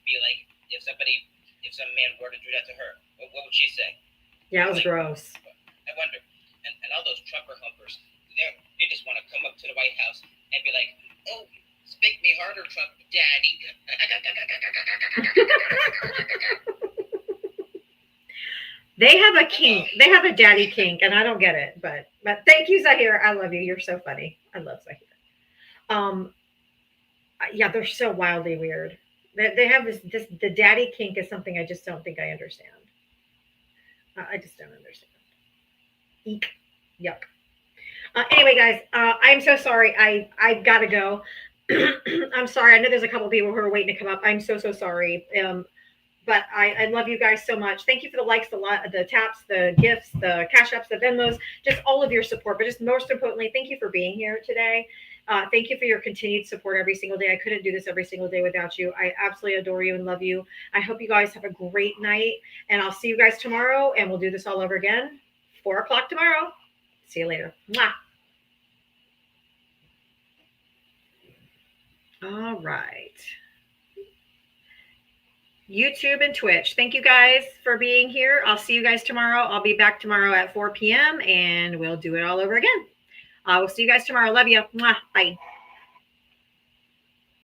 be like if some man were to do that to her? What would she say? Yeah, it was gross. I wonder. And all those Trumper humpers, they just want to come up to the White House and be like, oh, speak me harder, Trump daddy. They have a kink. They have a daddy kink, and I don't get it. But thank you, Zahir. I love you. You're so funny. I love Zahir. Yeah, they're so wildly weird. They have this the daddy kink is something I just don't think I understand. I just don't understand. Eek. Yuck. Anyway, guys, I'm so sorry. I've got to go. I'm sorry. I know there's a couple people who are waiting to come up. I'm so sorry. But I love you guys so much. Thank you for the likes, the taps, the gifts, the cash apps, the Venmos, just all of your support. But just most importantly, thank you for being here today. Thank you for your continued support every single day. I couldn't do this every single day without you. I absolutely adore you and love you. I hope you guys have a great night. And I'll see you guys tomorrow. And we'll do this all over again. 4 o'clock tomorrow. See you later. Mwah. All right. YouTube and Twitch. Thank you guys for being here. I'll see you guys tomorrow. I'll be back tomorrow at 4 p.m. and we'll do it all over again. I will see you guys tomorrow. Love you. Mwah. Bye.